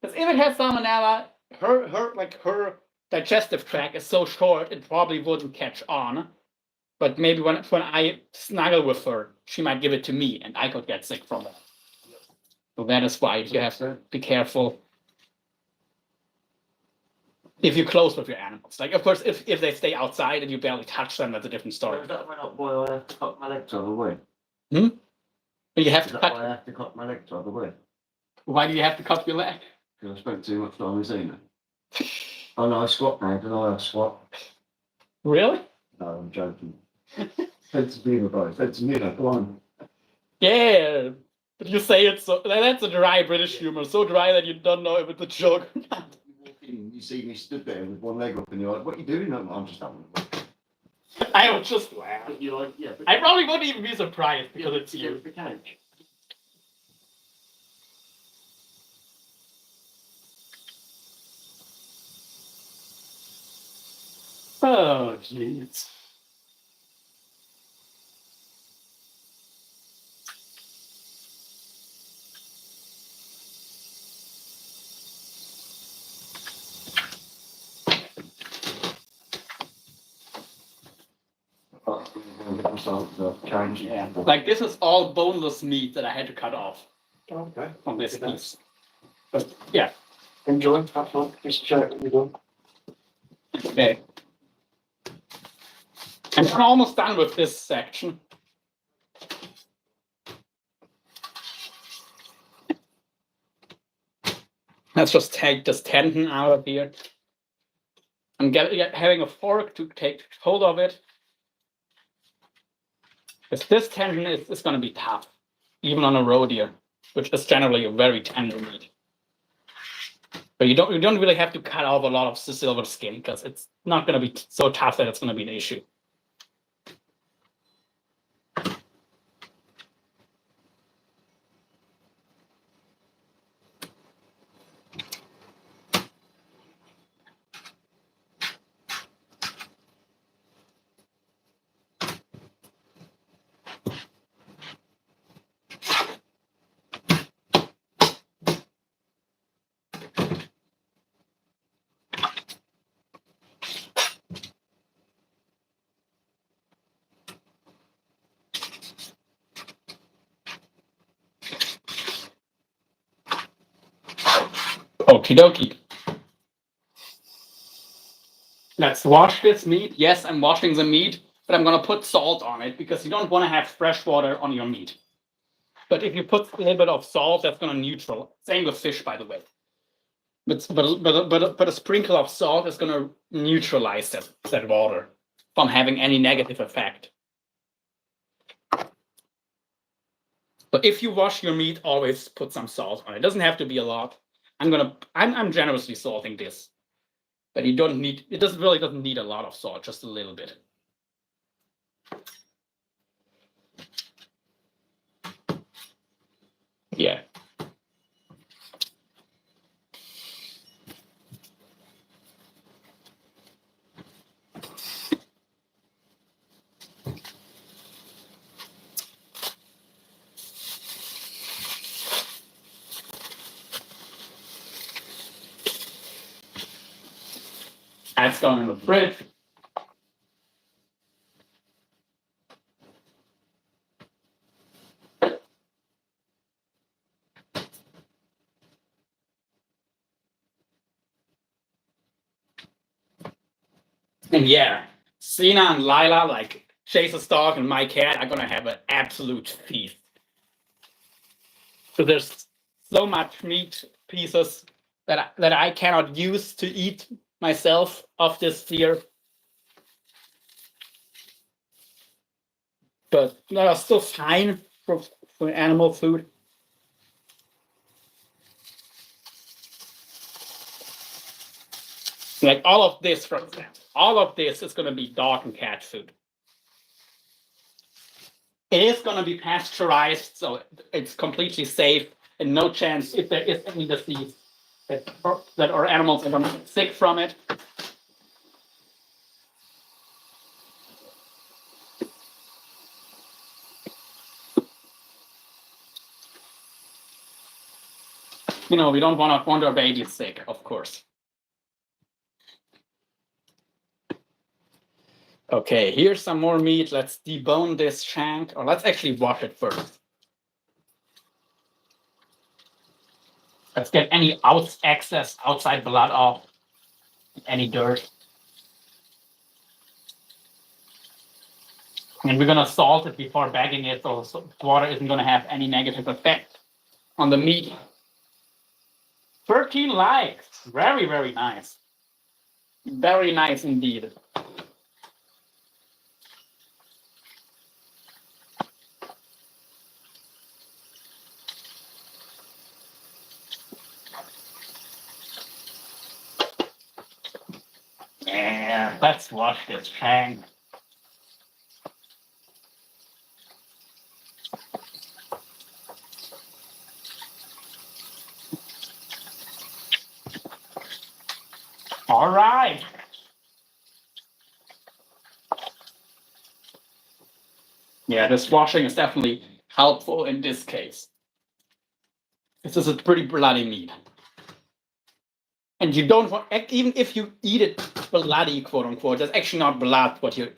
it has salmonella, her digestive tract is so short it probably wouldn't catch on. But maybe when I snuggle with her, she might give it to me, and I could get sick from that. So that is why you have to be careful if you're close with your animals. Like, of course, if they stay outside and you barely touch them, that's a different story. Is that why I have to cut my legs out of the way? But you have Is to that why I have to cut my legs out of the way? Why do you have to cut your leg? Because I spent too much time with Zena. Oh no, I squat now, don't I? I squat. Really? No, I'm joking. Sense of humour, guys. Sense of humour, go on. Yeah, but you say it's so. That's a dry British humor, so dry that you don't know if it's a joke or not. You walk in, you see me stood there with one leg up, and you're like, "What are you doing?" I'm just having a look. I would just laugh. You're like, "Yeah." I probably wouldn't even be surprised because it's you. Oh, jeez. Yeah. Like this is all boneless meat that I had to cut off Okay. on this piece. But yeah. Enjoy. Have fun. Just check what you're doing. Okay. And I'm almost done with this section. Let's just take this tendon out of here. I'm having a fork to take hold of it. Because this tendon is going to be tough, even on a roe deer, which is generally a very tender meat. But you don't really have to cut off a lot of the silver skin because it's not going to be so tough that it's going to be an issue. Okie dokie. Let's wash this meat. Yes, I'm washing the meat, but I'm gonna put salt on it because you don't want to have fresh water on your meat. But if you put a little bit of salt, that's gonna neutral. Same with fish, by the way. But a sprinkle of salt is gonna neutralize that water from having any negative effect. But if you wash your meat, always put some salt on it. It doesn't have to be a lot. I'm generously salting this, but you don't need. It doesn't need a lot of salt, just a little bit. Yeah. That's going in the fridge. And yeah, Sina and Lila, like Chase's dog and my cat, are gonna have an absolute feast. So there's so much meat pieces that I cannot use to eat myself of this year. But they are still fine for animal food. Like all of this, for example, all of this is going to be dog and cat food. It is going to be pasteurized, so it's completely safe, and no chance if there is any disease that our animals are going to get sick from it. We don't want our babies sick, of course. Okay, here's some more meat. Let's debone this shank, or let's actually wash it first. Let's get any excess outside blood off, any dirt. And we're gonna salt it before bagging it, so water isn't gonna have any negative effect on the meat. 13 likes, very, very nice. Very nice indeed. Yeah, let's wash this shank. All right. Yeah, this washing is definitely helpful in this case. This is a pretty bloody meat. And you don't want, even if you eat it bloody, quote unquote, that's actually not blood what you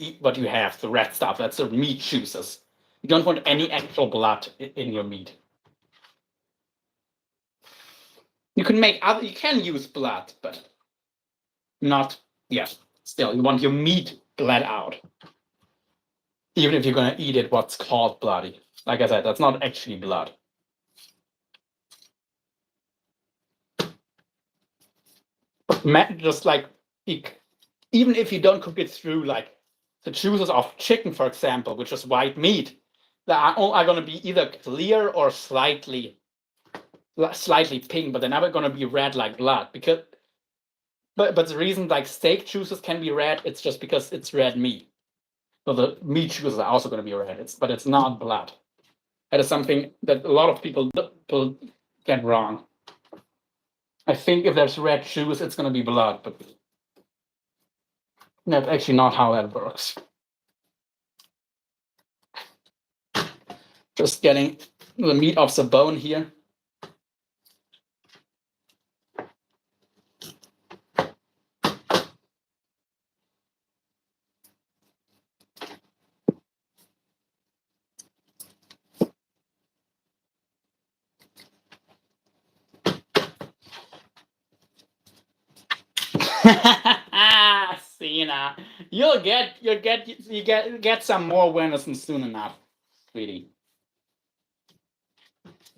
have, the red stuff. That's the meat juices. You don't want any actual blood in your meat. You can use blood, but not, still, you want your meat bled out. Even if you're gonna eat it, what's called bloody. Like I said, that's not actually blood. Just like, even if you don't cook it through, like the juices of chicken, for example, which is white meat, that are going to be either clear or slightly pink, but they're never going to be red like blood. But the reason like steak juices can be red, it's just because it's red meat. So the meat juices are also going to be red, but it's not blood. That is something that a lot of people get wrong. I think if there's red juice, it's going to be blood, but that's actually not how that works. Just getting the meat off the bone here. Cena, you get some more awareness soon enough, sweetie.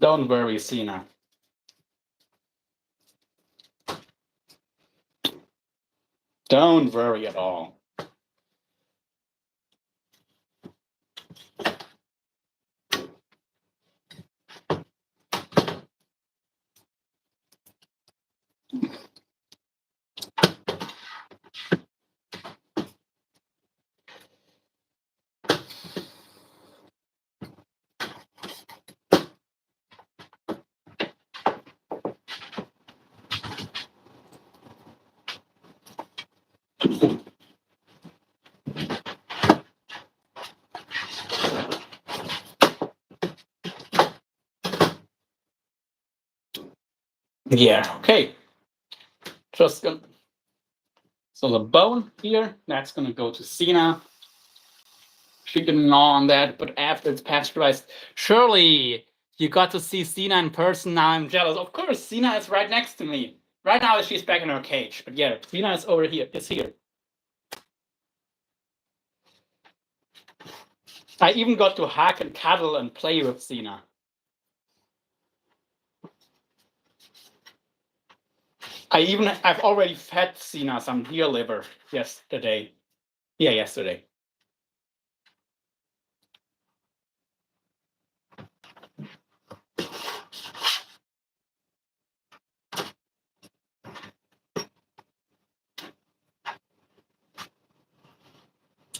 Don't worry, Cena. Don't worry at all. Yeah, okay. Just gonna. So the bone here, that's gonna go to Cena. She can gnaw on that, but after it's pasteurized, surely you got to see Cena in person. Now I'm jealous. Of course, Cena is right next to me. Right now she's back in her cage, but yeah, Cena is over here. Is here. I even got to hug and cuddle and play with Cena. I've already fed Cena some deer liver yesterday. Yeah, yesterday.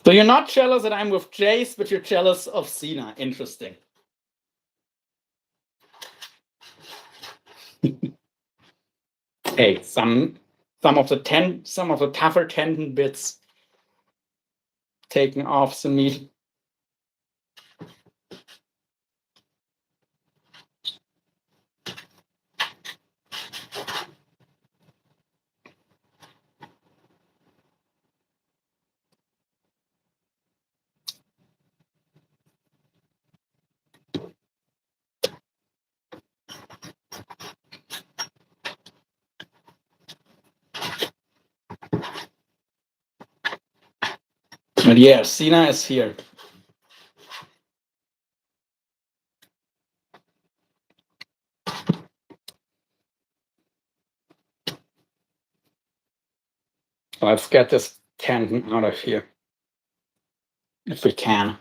So you're not jealous that I'm with Jace, but you're jealous of Cena. Interesting. Hey, some of the tougher tendon bits taken off the meat. But yeah, Cena is here. Let's get this tendon out of here. If we can.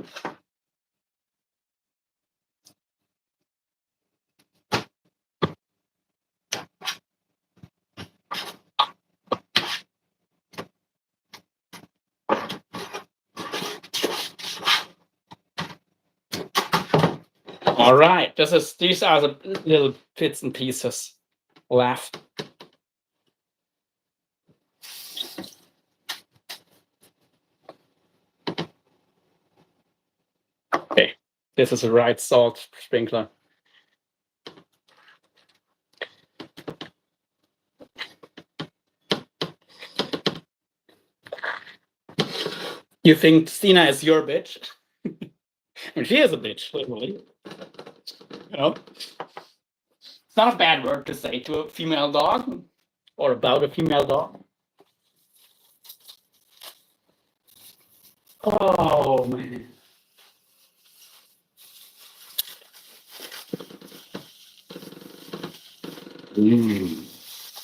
All right, these are the little bits and pieces left. Okay, this is the right salt sprinkler. You think Cena is your bitch? And she is a bitch, literally. You know, it's not a bad word to say to a female dog or about a female dog. Oh man.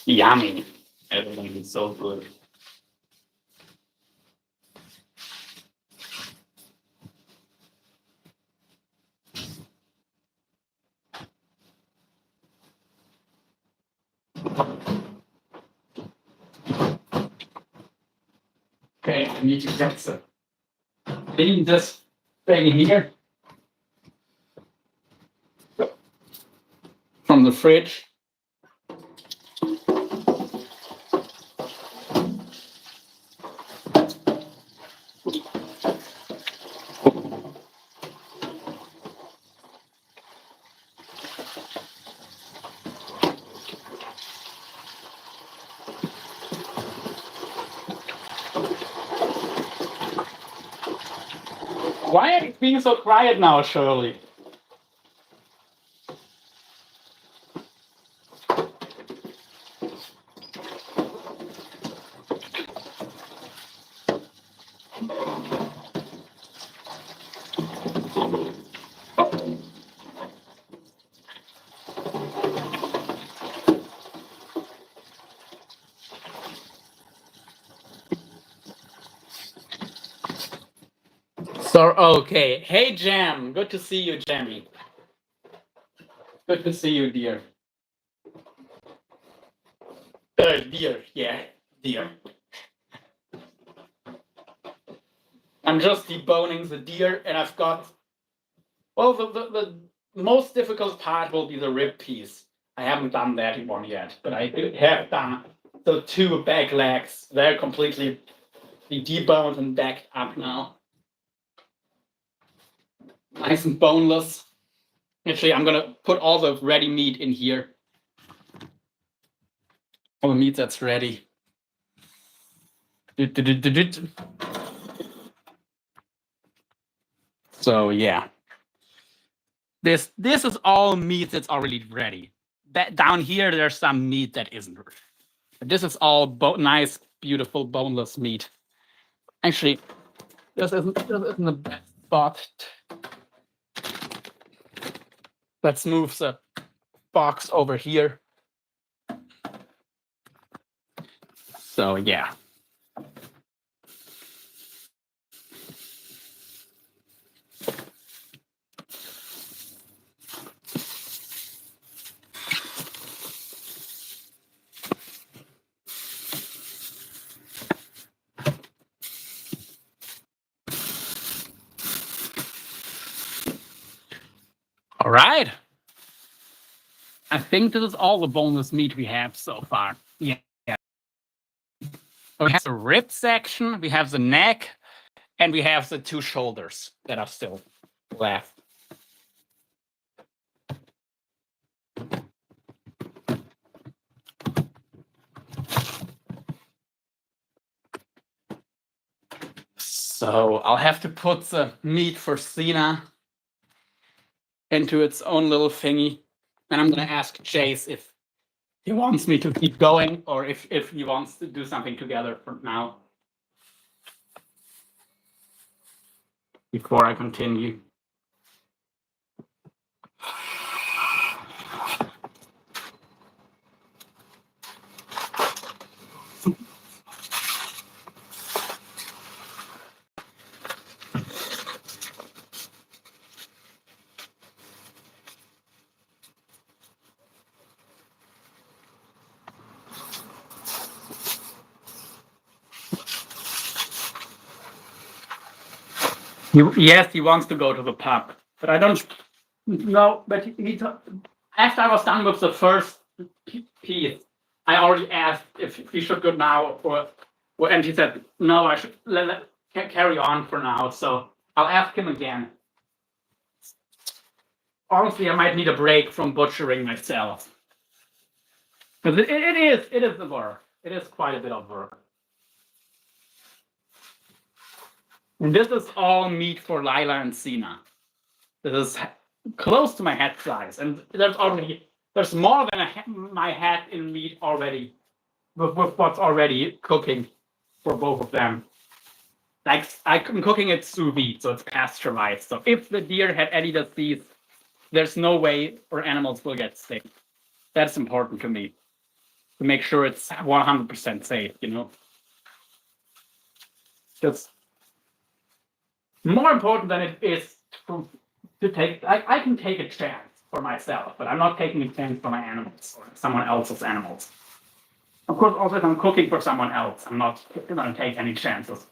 Yummy. Everything is so good. Okay, I need to get some. Clean this thing here from the fridge. Why are you being so quiet now, Shirley? So okay. Hey Jam, good to see you, Jammy. Good to see you, dear. Dear, yeah, deer. I'm just deboning the deer, and I've got. Well, the most difficult part will be the rib piece. I haven't done that one yet, but I have done the two back legs. They're completely deboned and backed up now. Nice and boneless. Actually, I'm gonna put all the ready meat in here. All the meat that's ready. So yeah, this is all meat that's already ready. That down here, there's some meat that isn't. This is all nice, beautiful, boneless meat. Actually, this isn't the best spot. Let's move the box over here. So yeah. All right. I think this is all the boneless meat we have so far. Yeah. We have the rib section, we have the neck, and we have the two shoulders that are still left. So I'll have to put the meat for Cena into its own little thingy. And I'm going to ask Chase if he wants me to keep going or if he wants to do something together for now. Before I continue. Yes, he wants to go to the pub, but I don't know. But after I was done with the first piece, I already asked if he should go now and he said no. I should carry on for now. So I'll ask him again. Honestly, I might need a break from butchering myself because it is the work. It is quite a bit of work. And this is all meat for Lila and Cena. This is close to my head size, and there's more than my head in meat already with what's already cooking for both of them. Like I'm cooking it sous vide, so it's pasteurized. So if the deer had any disease, there's no way or animals will get sick. That's important to me to make sure it's 100% safe. Just more important than it is to take. I can take a chance for myself, but I'm not taking a chance for my animals or someone else's animals. Of course, also if I'm cooking for someone else, I'm not going to take any chances.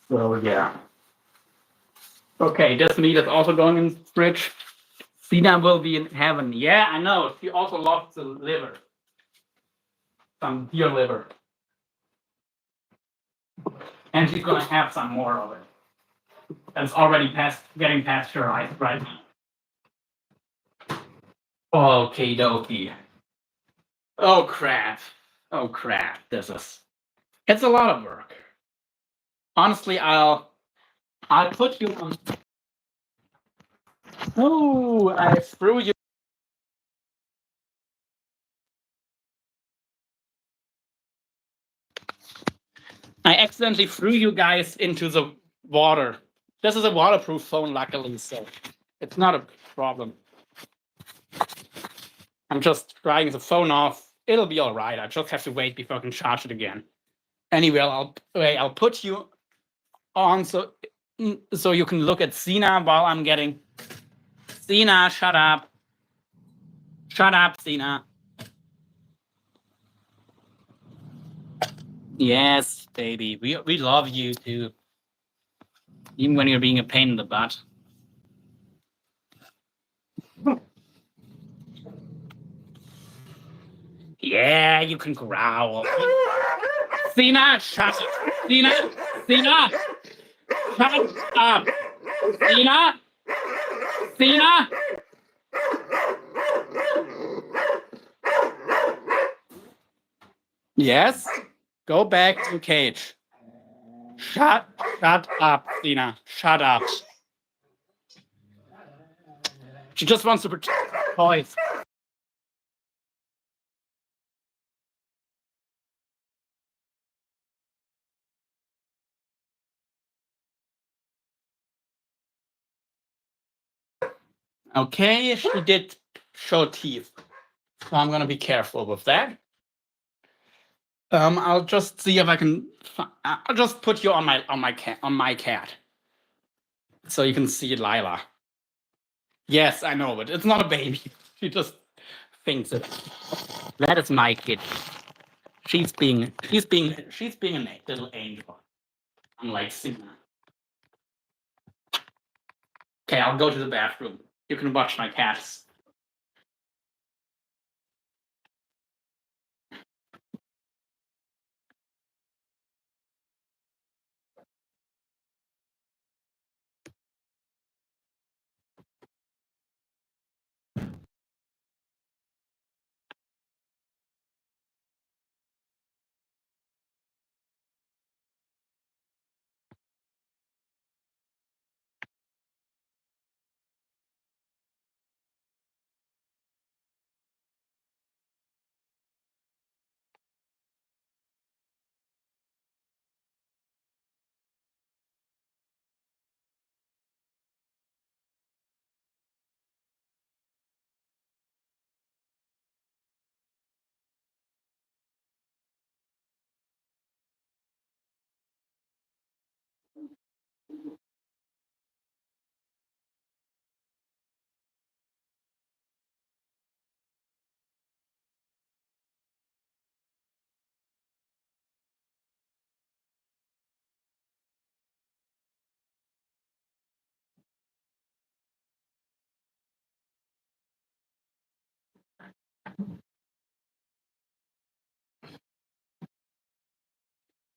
So yeah. Okay, this meat is also going in the fridge. Cena will be in heaven. Yeah, I know. She also loves the liver. Some deer liver. And she's gonna have some more of it. That's already getting pasteurized right now. Okay, dokie. Oh crap. Oh crap. It's a lot of work. Honestly, I'll put you on. Oh, I threw you I accidentally threw you guys into the water. This is a waterproof phone, luckily, so it's not a problem. I'm just drying the phone off. It'll be all right. I just have to wait before I can charge it again. Anyway, I'll put you on so you can look at Sina while I'm getting. Sina, shut up. Shut up, Sina. Yes, baby. We love you too. Even when you're being a pain in the butt. Yeah, you can growl. Sina, shut up. Sina, shut up. Sina, Sina. Yes, go back to cage. Shut up, Sina. Shut up. She just wants to protect toys. Okay, she did show teeth, so I'm gonna be careful with that. I'll just see if I can. I'll just put you on my cat, so you can see Lila. Yes, I know, but it's not a baby. She just thinks it. That is my kid. She's being a little angel, unlike Sina. Okay, I'll go to the bathroom. You can watch my cats.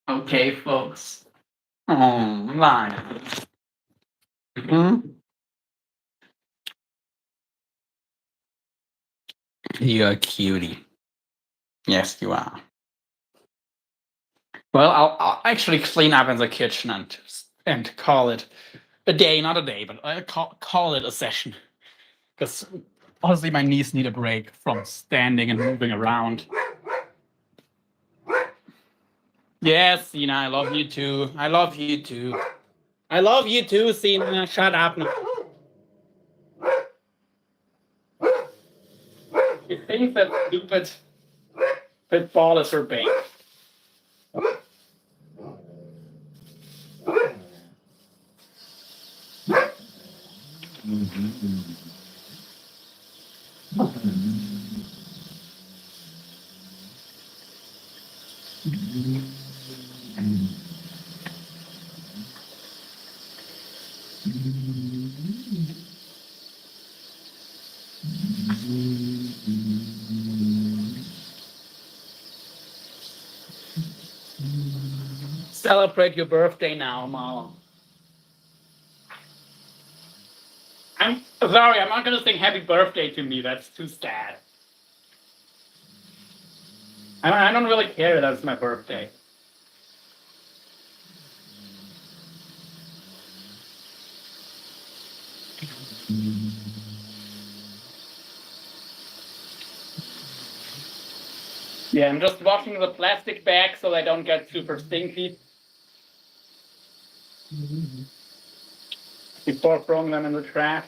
Okay, folks. Oh, Lila. You're a cutie. Yes, you are. Well, I'll actually clean up in the kitchen and call it a day, not a day, but I call it a session. Because honestly, my knees need a break from standing and moving around. Yes, Sina, I love you too. I love you too. I love you too, Sina. Shut up now. You think that stupid pit ball is her bait. Celebrate your birthday now, Mom. I'm sorry, I'm not gonna sing happy birthday to me. That's too sad. I don't really care that it's my birthday. Yeah, I'm just washing the plastic bag so they don't get super stinky. Before throwing them in the trash.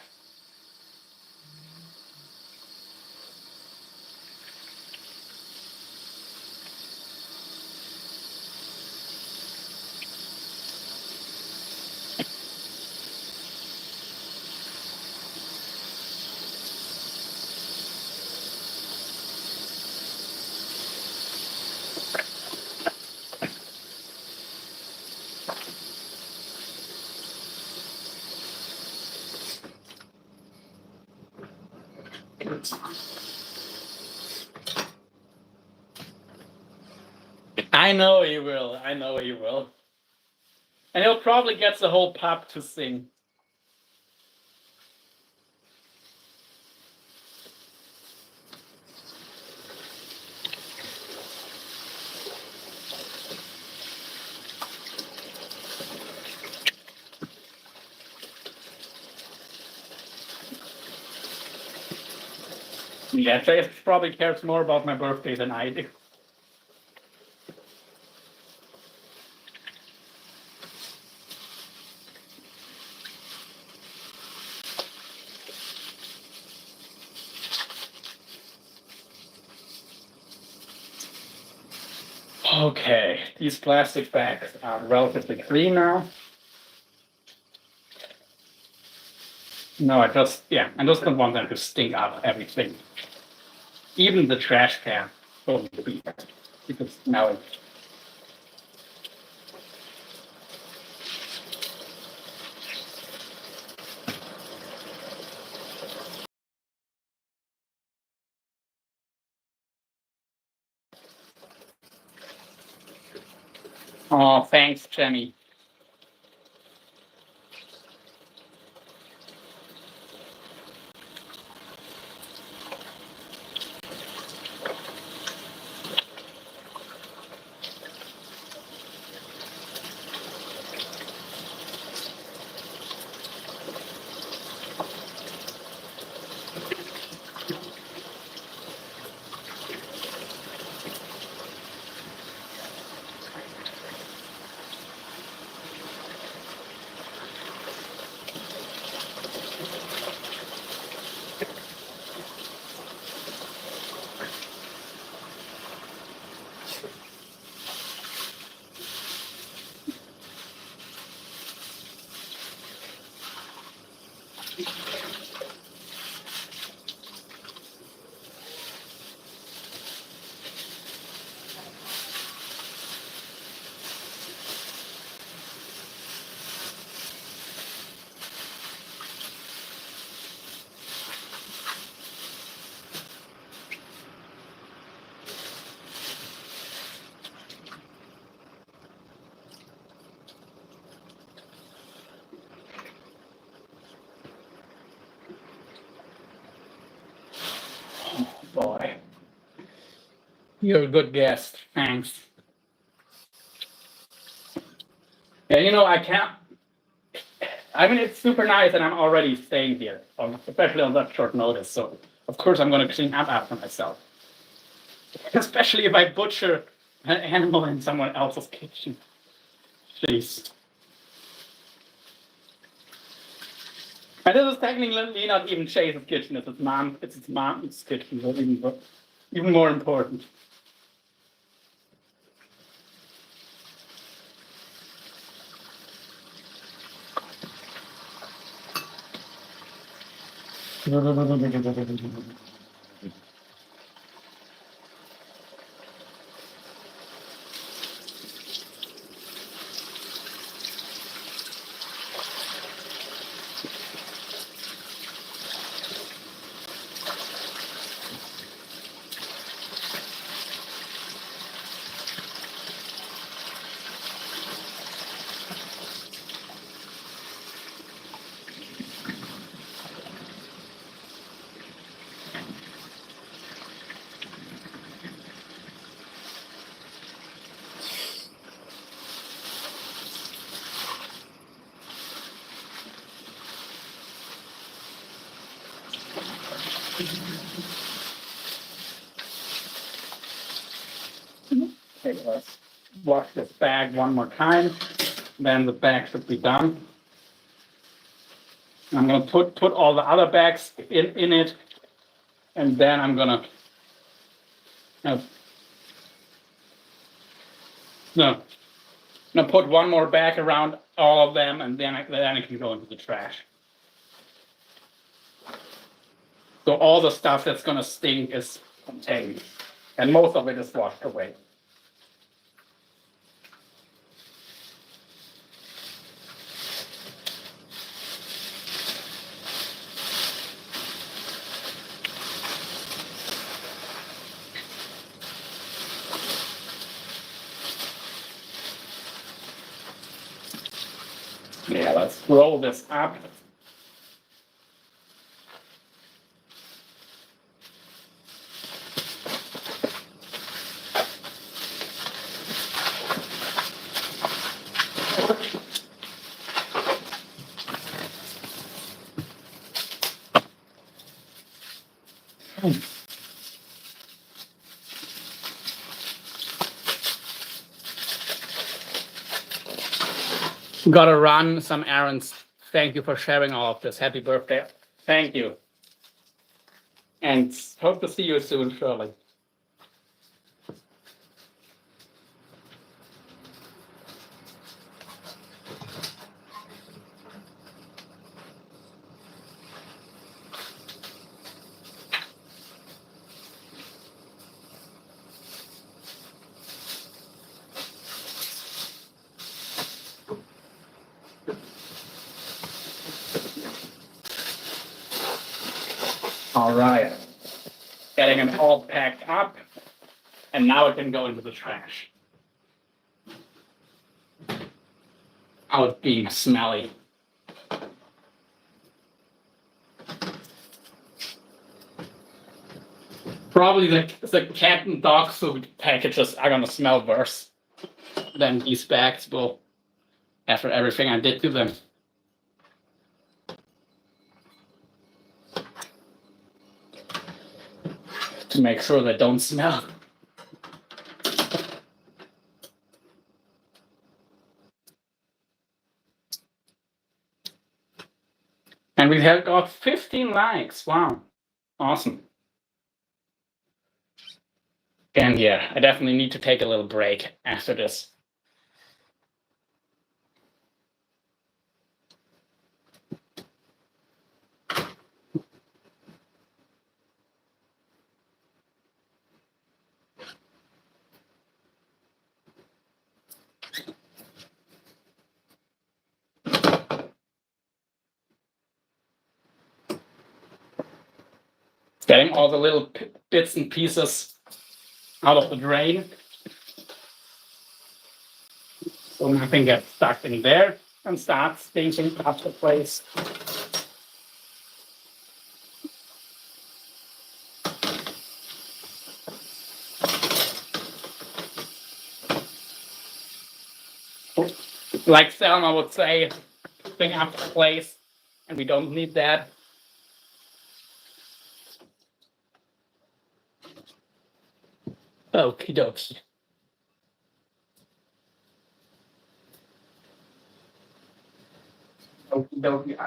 I know he will. I know he will. And he'll probably get the whole pub to sing. Yeah, Chase probably cares more about my birthday than I do. Okay, these plastic bags are relatively clean now. No, I just don't want them to stink up everything. Even the trash can. You can smell it. Oh, thanks, Jenny. Oh, boy. You're a good guest. Thanks. Yeah, I can't. I mean, it's super nice, and I'm already staying here, especially on that short notice. So, of course, I'm going to clean up after myself. Especially if I butcher an animal in someone else's kitchen. Jeez. And this is technically not even Chase's kitchen. It's his mom's kitchen. So even more important. Okay, let's wash this bag one more time. then the bag should be done. I'm gonna put all the other bags in it, and then I'm gonna no, put one more bag around all of them, and then it can go into the trash. So all the stuff that's gonna stink is contained, and most of it is washed away. Yeah, let's roll this up. Gotta run some errands. Thank you for sharing all of this. Happy birthday. Thank you. And hope to see you soon, Shirley. All right. Getting it all packed up, and now it can go into the trash. Oh, it's being smelly. Probably the cat and dog food packages are gonna smell worse than these bags will after everything I did to them. To make sure they don't smell. And we have got 15 likes. Wow. Awesome. And yeah, I definitely need to take a little break after this. Getting all the little bits and pieces out of the drain, so nothing gets stuck in there and starts stinking up the place. Like Selma would say, stink up the place, and we don't need that. Okie dokie. Okie dokie.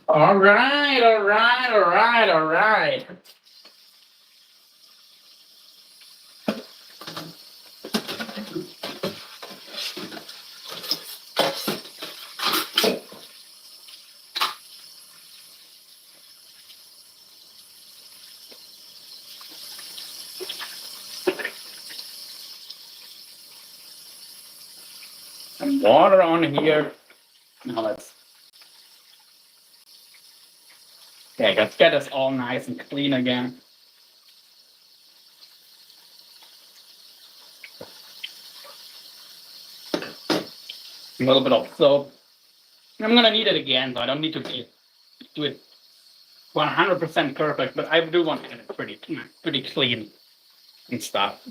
All right, all right, all right, all right. Some water on here. Now let's get us all nice and clean again. A little bit of soap. I'm gonna need it again, so I don't need to do it 100% perfect, but I do want to get it pretty clean and stuff.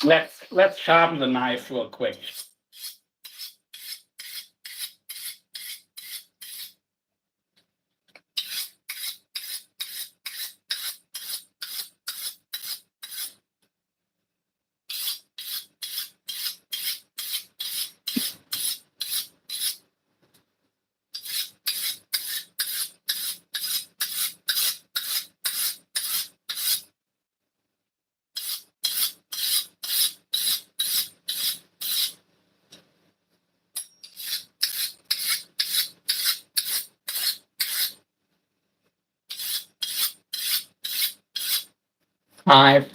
Let's sharpen the knife real quick. Five.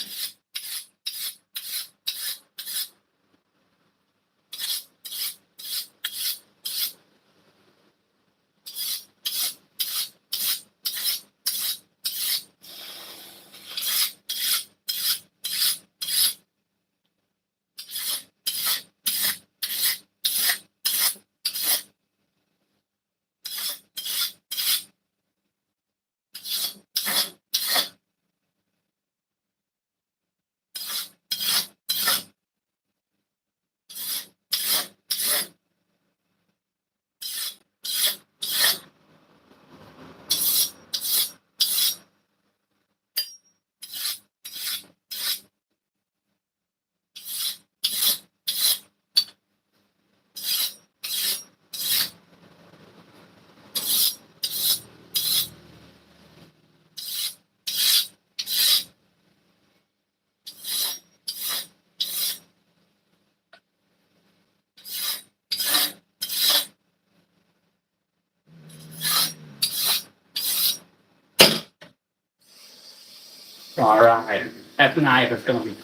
All right. That knife is going to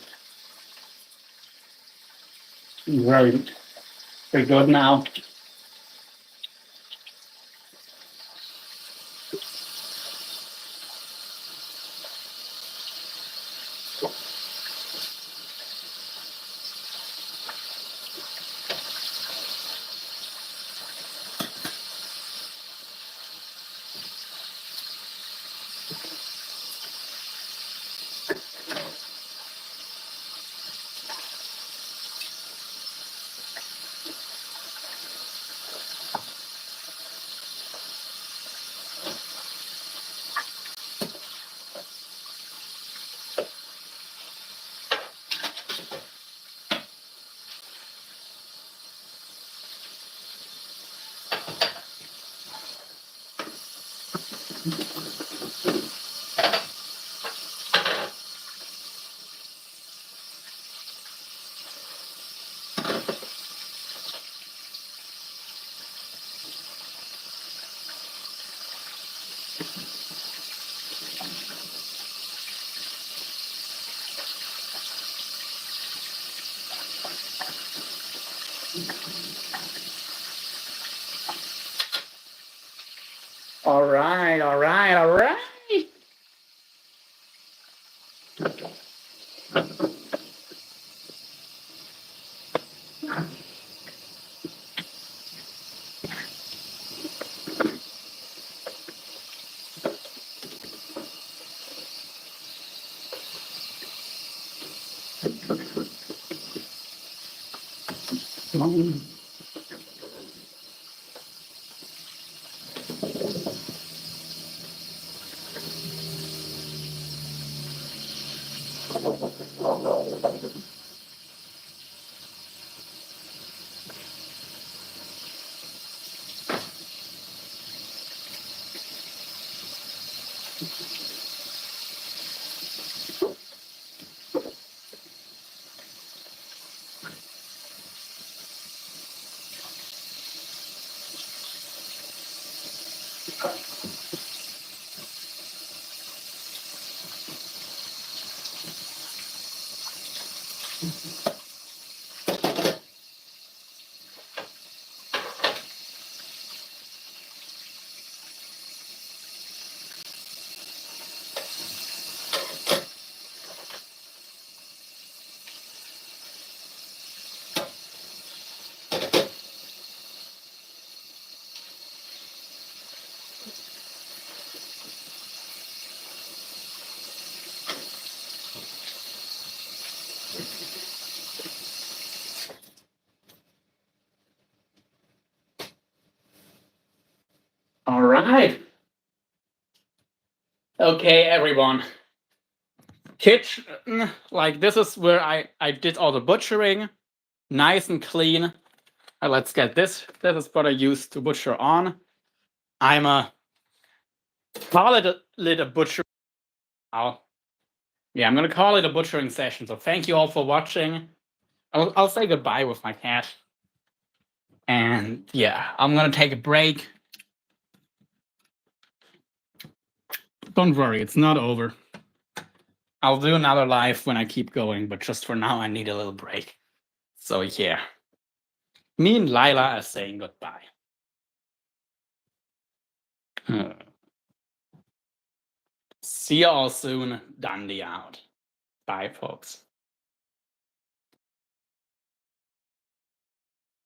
be very good now. All right, all right, all right. Okay, everyone. Kitchen, like this is where I did all the butchering, nice and clean. Let's get this. This is what I used to butcher on. I'm a call it a butcher. Yeah, I'm gonna call it a butchering session. So thank you all for watching. I'll say goodbye with my cat. And yeah, I'm gonna take a break. Don't worry, it's not over. I'll do another live when I keep going, but just for now, I need a little break. So yeah, me and Lila are saying goodbye. See you all soon. Dundee out. Bye, folks.